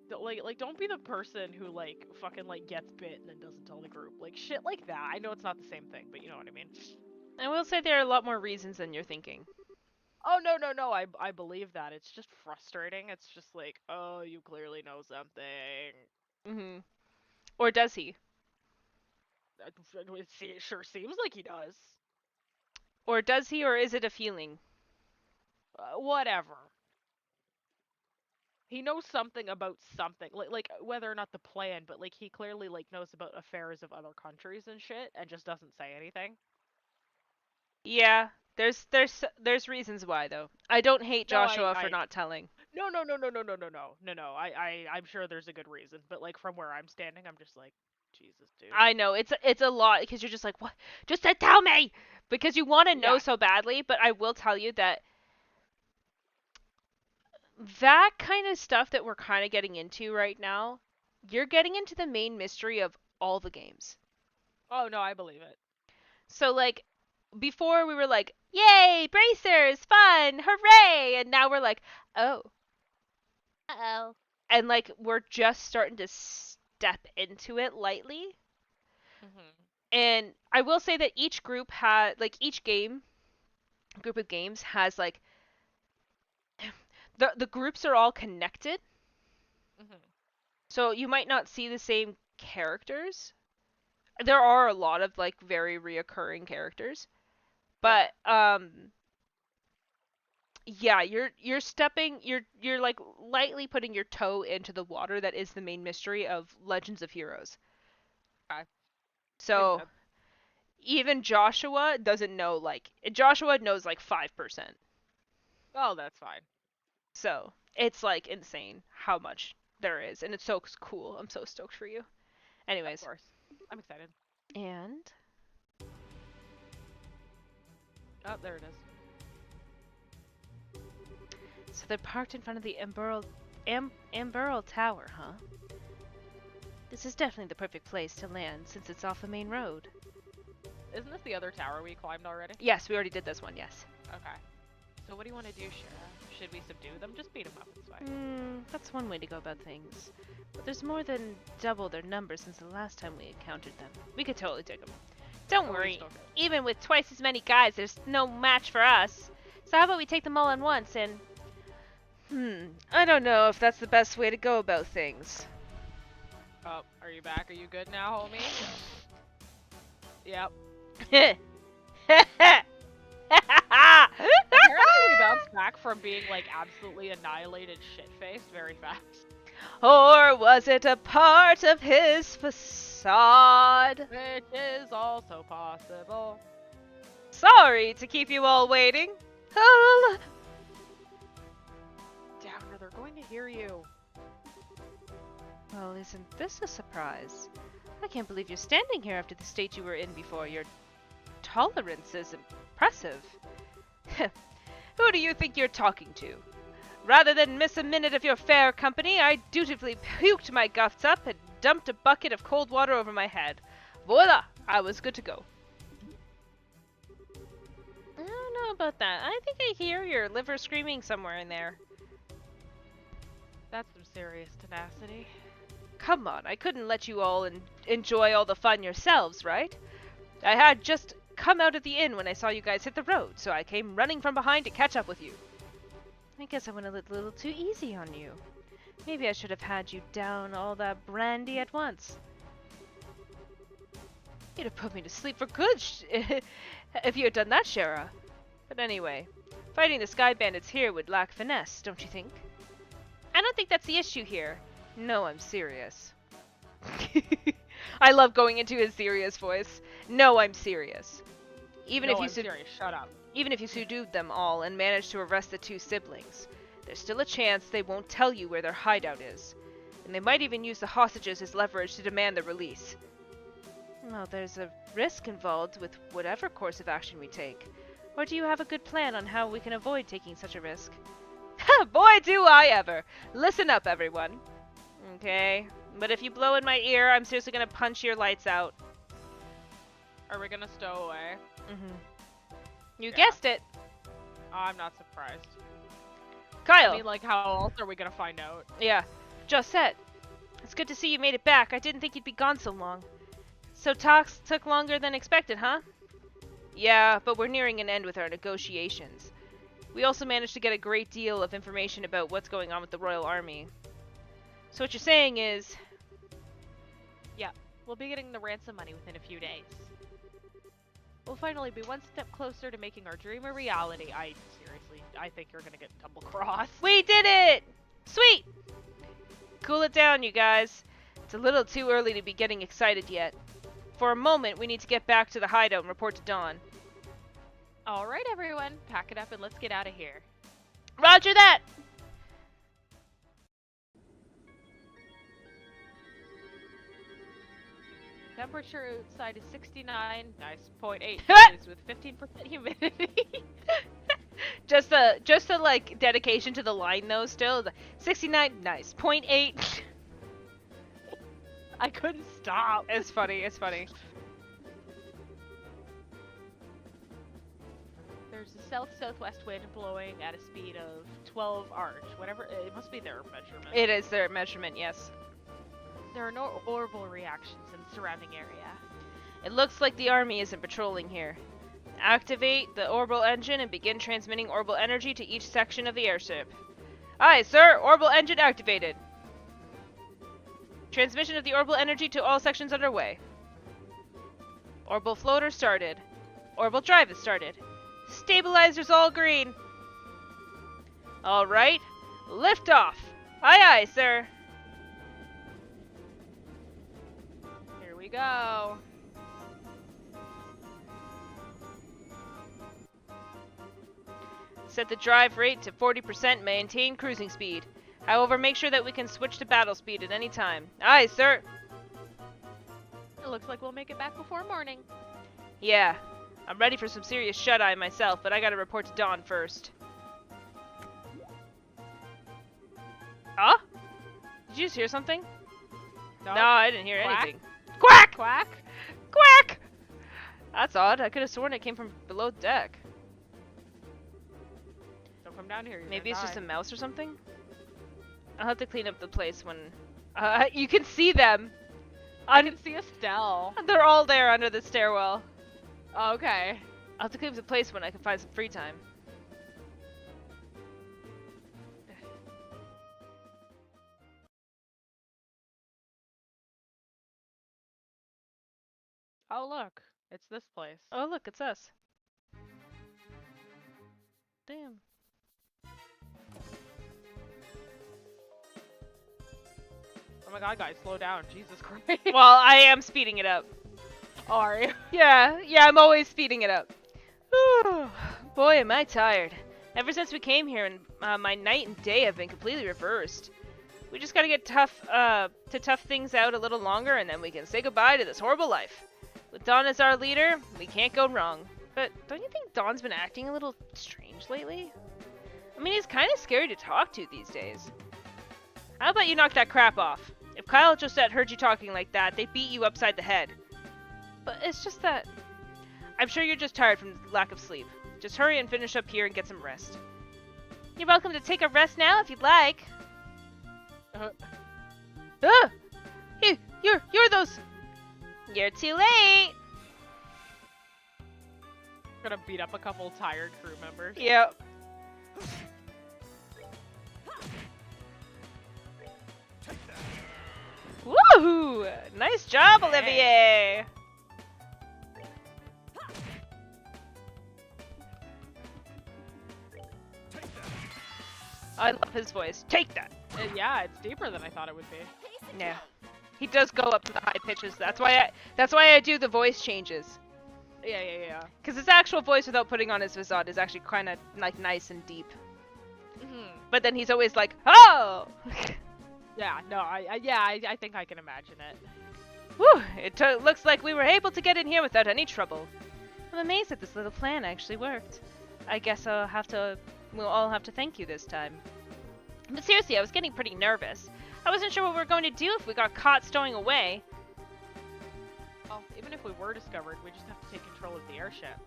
don't be the person who, like, fucking, like, gets bit and then doesn't tell the group. Like, shit like that. I know it's not the same thing, but you know what I mean. I will say there are a lot more reasons than you're thinking. Oh, no, I believe that. It's just frustrating. It's just like, oh, you clearly know something. Mm-hmm. Or does he? It sure seems like he does. Or does he, or is it a feeling? Whatever. He knows something about something. Like, whether or not the plan, but, like, he clearly, like, knows about affairs of other countries and shit, and just doesn't say anything. Yeah, there's reasons why, though. I don't hate No, Joshua for not telling. No. I'm sure there's a good reason, but, like, from where I'm standing, I'm just like, Jesus, dude. I know, it's a lot, because you're just like, what? Just to tell me! Because you want to know Yeah. so badly, but I will tell you that that kind of stuff that we're kind of getting into right now, you're getting into the main mystery of all the games. Oh, no, I believe it. So, like, before we were like, yay, bracers, fun, hooray! And now we're like, oh. Uh-oh. And, like, we're just starting to step into it lightly. Mm-hmm. And I will say that each group had, like, each group of games has, like, the groups are all connected. Mm-hmm. So you might not see the same characters. There are a lot of, like, very reoccurring characters. But, yeah, you're stepping, you're like lightly putting your toe into the water that is the main mystery of Legends of Heroes. Okay. So even Joshua doesn't know, like, Joshua knows like 5%. Oh, that's fine. So it's like insane how much there is, and it's so cool. I'm so stoked for you. Anyways, Of course. I'm excited. and Oh, there it is. so they're parked in front of the Amberl Tower, huh? This is definitely the perfect place to land since it's off the main road. Isn't this the other tower we climbed already? Yes, we already did this one, yes. Okay. So what do you want to do, Shara? Should we subdue them? Just beat them up, it's fine. That's one way to go about things. But there's more than double their number since the last time we encountered them. We could totally take them. Don't Oh, we worry, still could. even with twice as many guys, there's no match for us. So how about we take them all at once and... I don't know if that's the best way to go about things. Oh, are you back? Are you good now, homie? Yep. Apparently we bounced back from being, like, absolutely annihilated shit-faced very fast. Or was it a part of his facade? Which is also possible. Sorry to keep you all waiting. Downer, they're going to hear you. Well, isn't this a surprise? I can't believe you're standing here after the state you were in before. Your tolerance is impressive. Who do you think you're talking to? Rather than miss a minute of your fair company, I dutifully puked my guts up and dumped a bucket of cold water over my head. Voila! I was good to go. I don't know about that. I think I hear your liver screaming somewhere in there. That's some serious tenacity. Come on, I couldn't let you all enjoy all the fun yourselves, right? I had just come out of the inn when I saw you guys hit the road, so I came running from behind to catch up with you. I guess I went a little too easy on you. Maybe I should have had you down all that brandy at once. You'd have put me to sleep for good if you had done that, Shara. But anyway, fighting the Sky Bandits here would lack finesse, don't you think? I don't think that's the issue here. No, I'm serious. I love going into his serious voice. No, I'm serious. Even if you serious. Shut up. Even if you subdued them all and managed to arrest the two siblings, there's still a chance they won't tell you where their hideout is. And they might even use the hostages as leverage to demand their release. Well, there's a risk involved with whatever course of action we take. Or do you have a good plan on how we can avoid taking such a risk? Ha! Boy, do I ever! Listen up, everyone. Okay, but if you blow in my ear, I'm seriously gonna punch your lights out. Are we gonna stow away? You Yeah. guessed it. Oh, I'm not surprised. Kyle! I mean, like, how else are we gonna find out? Yeah, Josette. It's good to see you made it back. I didn't think you'd be gone so long. So talks took longer than expected, huh? Yeah, but we're nearing an end with our negotiations. We also managed to get a great deal of information about what's going on with the Royal Army. So what you're saying is... Yeah, we'll be getting the ransom money within a few days. We'll finally be one step closer to making our dream a reality. I think you're gonna get double-crossed. We did it! Sweet! Cool it down, you guys. It's a little too early to be getting excited yet. For a moment, we need to get back to the hideout and report to Dawn. Alright, everyone, pack it up and let's get out of here. Roger that! Temperature outside is 69, nice, 0.8 degrees with 15% humidity. just a like dedication to the line though. Still, 69, nice. 0.8. I couldn't stop. It's funny. It's funny. There's a south-southwest wind blowing at a speed of 12 arch. Whatever, it must be their measurement. It is their measurement, yes. There are no orbital reactions in the surrounding area. It looks like the army isn't patrolling here. Activate the orbital engine and begin transmitting orbital energy to each section of the airship. Aye, sir. Orbital engine activated. Transmission of the orbital energy to all sections underway. Orbital floater started. Orbital drive is started. Stabilizers all green. Alright. Lift off. Aye, aye, sir. Here we go. Set the drive rate to 40%, maintain cruising speed. However, make sure that we can switch to battle speed at any time. Aye, sir. It looks like we'll make it back before morning. Yeah, I'm ready for some serious shut-eye myself, but I gotta report to Dawn first. Huh? Did you just hear something? No, No, I didn't hear Quack? anything. Quack! Quack? Quack! That's odd. I could have sworn it came from below deck. Don't come down here. You're Maybe gonna it's just a die. mouse or something? I'll have to clean up the place when... you can see them! I can see Estelle. They're all there under the stairwell. Okay. I'll have to clean up the place when I can find some free time. Oh, look. It's this place. Oh, look, it's us. Damn. Oh my god, guys, slow down. Jesus Christ. Well, I am speeding it up. Are you? Yeah, I'm always speeding it up. Boy, am I tired. Ever since we came here, and my night and day have been completely reversed. We just gotta get to tough things out a little longer, and then we can say goodbye to this horrible life. With Dawn as our leader, we can't go wrong. But don't you think Dawn's been acting a little strange lately? I mean, he's kind of scary to talk to these days. How about you knock that crap off? If Kyle and Josette heard you talking like that, they'd beat you upside the head. But it's just that... I'm sure you're just tired from lack of sleep. Just hurry and finish up here and get some rest. You're welcome to take a rest now if you'd like. Hey, you're those... You're too late! Gonna beat up a couple tired crew members. Yep. Woohoo! Nice job, Olivier! I love his voice. Take that! Yeah, it's deeper than I thought it would be. Yeah. He does go up to the high pitches. That's why I do the voice changes. Yeah. Because his actual voice without putting on his facade is actually kind of like nice and deep. But then he's always like, oh! Yeah, no, I think I can imagine it. Whew, it looks like we were able to get in here without any trouble. I'm amazed that this little plan actually worked. I guess we'll all have to thank you this time. But seriously, I was getting pretty nervous. I wasn't sure what we were going to do if we got caught stowing away. Well, even if we were discovered, we just have to take control of the airship.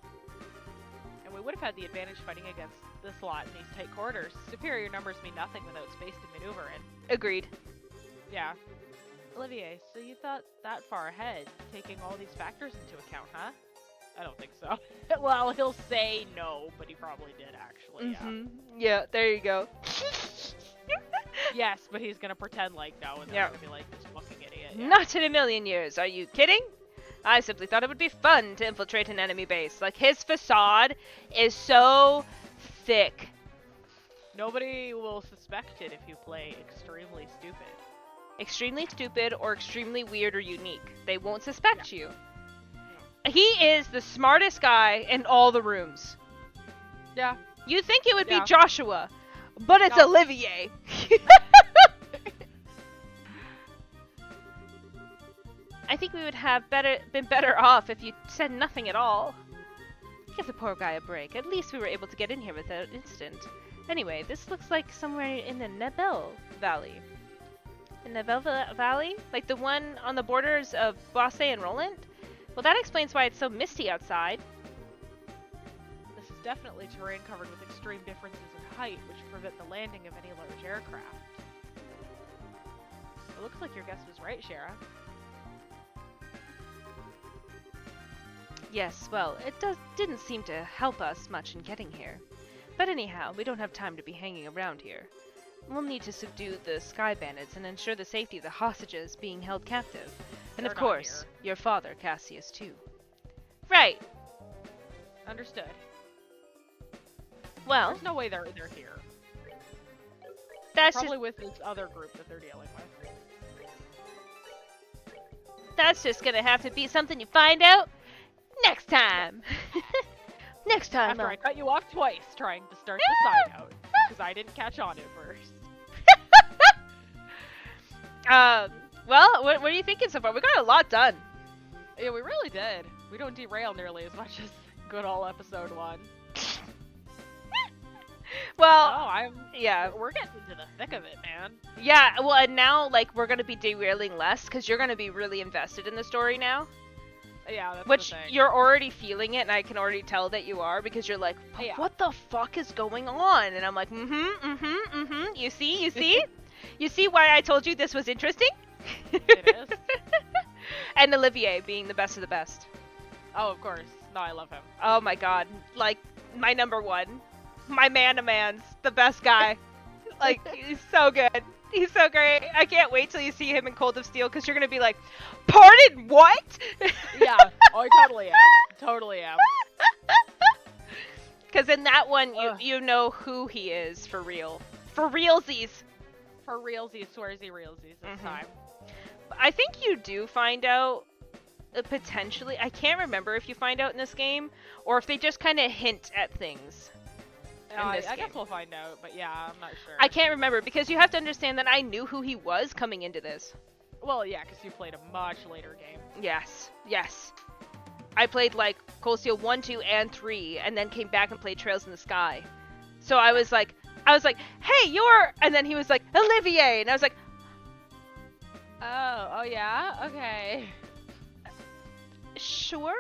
And we would have had the advantage fighting against this lot in these tight corridors. Superior numbers mean nothing without space to maneuver in. Agreed. Yeah. Olivier, so you thought that far ahead, taking all these factors into account, huh? I don't think so. Well, he'll say no, but he probably did actually, yeah. Yeah, there you go. Yes, but he's gonna pretend like no, and they're gonna be like, this fucking idiot. Yeah. Not in a million years, are you kidding? I simply thought it would be fun to infiltrate an enemy base. Like, his facade is so thick. Nobody will suspect it if you play extremely stupid. Extremely stupid or extremely weird or unique. They won't suspect you. He is the smartest guy in all the rooms. Yeah. You'd think it would be Joshua, but it's No. Olivier. I think we would have been better off if you said nothing at all. Give the poor guy a break. At least we were able to get in here without incident. Anyway, this looks like somewhere in the Nebel Valley. The Nebel Valley? Like the one on the borders of Bosse and Roland? Well, that explains why it's so misty outside. This is definitely terrain covered with extreme differences in height, which prevent the landing of any large aircraft. It looks like your guess was right, Shara. Yes, well, it didn't seem to help us much in getting here. But anyhow, we don't have time to be hanging around here. We'll need to subdue the Sky Bandits and ensure the safety of the hostages being held captive. And They're of not course, here. your father, Cassius, too. Right. Understood. Well, There's no way they're here. that's Probably just with this other group that they're dealing with. gonna have to be something you find out next time. Next time. After I cut you off twice trying to start the side out, because I didn't catch on at first. Well, what are you thinking so far? We got a lot done. Yeah, we really did. We don't derail nearly as much as good old episode 1. Well, yeah. We're getting into the thick of it, man. Yeah, well, and now, like, we're gonna be derailing less, because you're gonna be really invested in the story now. Yeah, that's Which the thing. you're already feeling it, and I can already tell that you are, because you're like, Yeah. what the fuck is going on? And I'm like, you see? You see why I told you this was interesting? It is. And Olivier being the best of the best. Oh, of course. No, I love him. Oh my god, like, my number one. My man-to-man's the best guy. Like, he's so good. He's so great. I can't wait till you see him in Cold of Steel, because you're gonna be like, pardon, what? Yeah. Oh, I totally am. Totally am. Because in that one, Ugh. you know who he is for real. For realsies. For realsies, swearsy realsies this Mhm. time. I think you do find out, potentially. I can't remember if you find out in this game, or if they just kind of hint at things. in this I game. guess we'll find out, but yeah, I'm not sure. I can't remember because you have to understand that I knew who he was coming into this. Well, yeah, because you played a much later game. Yes, yes. I played like Cold Steel 1, 2, and 3, and then came back and played Trails in the Sky. So I was like, hey, you're, and then he was like, Olivier, and I was like, Oh yeah? Okay. sure?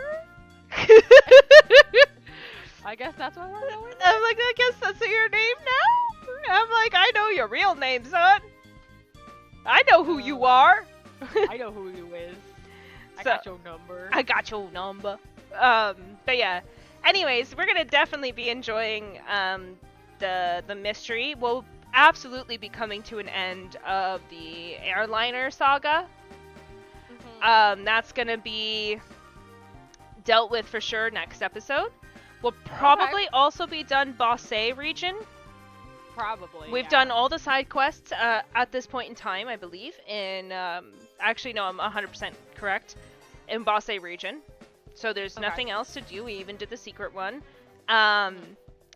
I guess that's what we're going with. I'm like, I guess that's your name now? I'm like, I know your real name, son. I know who you are. I know who you is. I So- got your number. I got your number. But yeah. Anyways, we're gonna definitely be enjoying the mystery. We'll absolutely be coming to an end of the airliner saga. That's gonna be dealt with for sure next episode. We'll probably also be done Bosse region. Probably. We've yeah. done all the side quests at this point in time, I believe. In actually, no, I'm 100% correct. In Bosse region. So there's Okay. nothing else to do. We even did the secret one.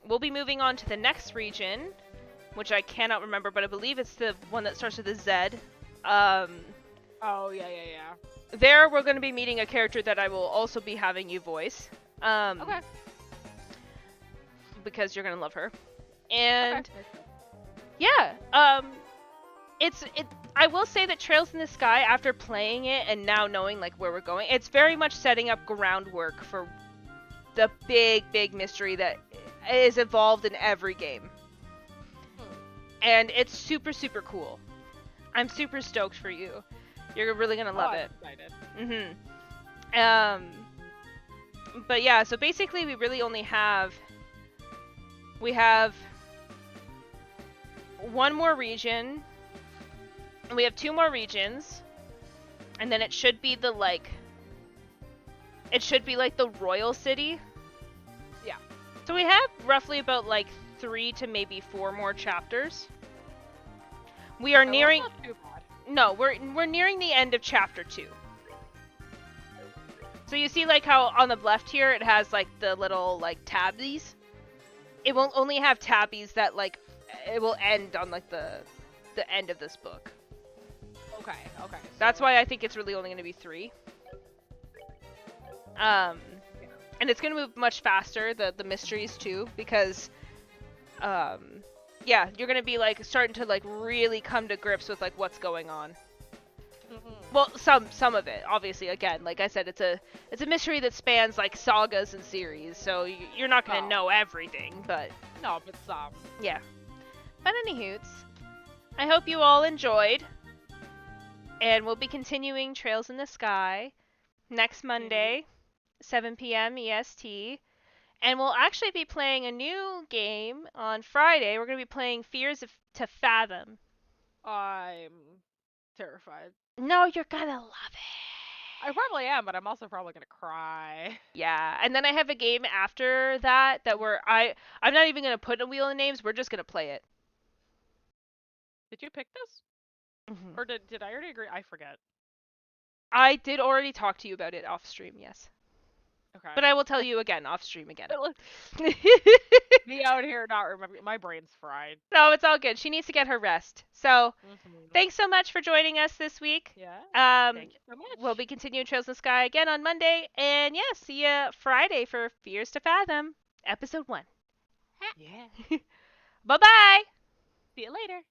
We'll be moving on to the next region, which I cannot remember, but I believe it's the one that starts with a Z. Oh, yeah. There, we're going to be meeting a character that I will also be having you voice. Okay. Because you're going to love her. And Okay. yeah, I will say that Trails in the Sky, after playing it and now knowing like where we're going, it's very much setting up groundwork for the big mystery that is involved in every game. And it's super cool. I'm super stoked for you. You're really gonna love it. Excited. But yeah, so basically we really only have we have one more region, and we have two more regions, and then it should be the like the royal city. Yeah. So we have roughly about like 3 to maybe 4 more chapters. We are So nearing that's not too bad. no, we're nearing the end of chapter 2. So you see like how on the left here it has like the little like tabbies? It will only have tabbies that like it will end on like the end of this book. Okay. That's why I think it's really only going to be 3. And it's going to move much faster, the mysteries too, because yeah, you're going to be like starting to like really come to grips with like what's going on. Well, some of it, obviously. Again, like I said, it's a mystery that spans like sagas and series, so you're not gonna Oh. know everything, but No, but some. yeah. But anywhoots, I hope you all enjoyed, and we'll be continuing Trails in the Sky next Monday, 7 p.m. EST, and we'll actually be playing a new game on Friday. We're gonna be playing to Fathom. I'm terrified. No, you're gonna love it. I probably am, but I'm also probably gonna cry. Yeah, and then I have a game after that where I'm not even gonna put a wheel in names. We're just gonna play it. Did you pick this? Or did I already agree? I forget. I did already talk to you about it off stream, yes, Okay. but I will tell you again off stream again. Me out here not remembering. My brain's fried. No, it's all good. She needs to get her rest. So Mhm. thanks so much for joining us this week. Yeah. Um, Thank you so much. we'll be continuing Trails in the Sky again on Monday, and yeah, see ya Friday for Fears to Fathom, episode 1. Yeah. Bye bye. See you later.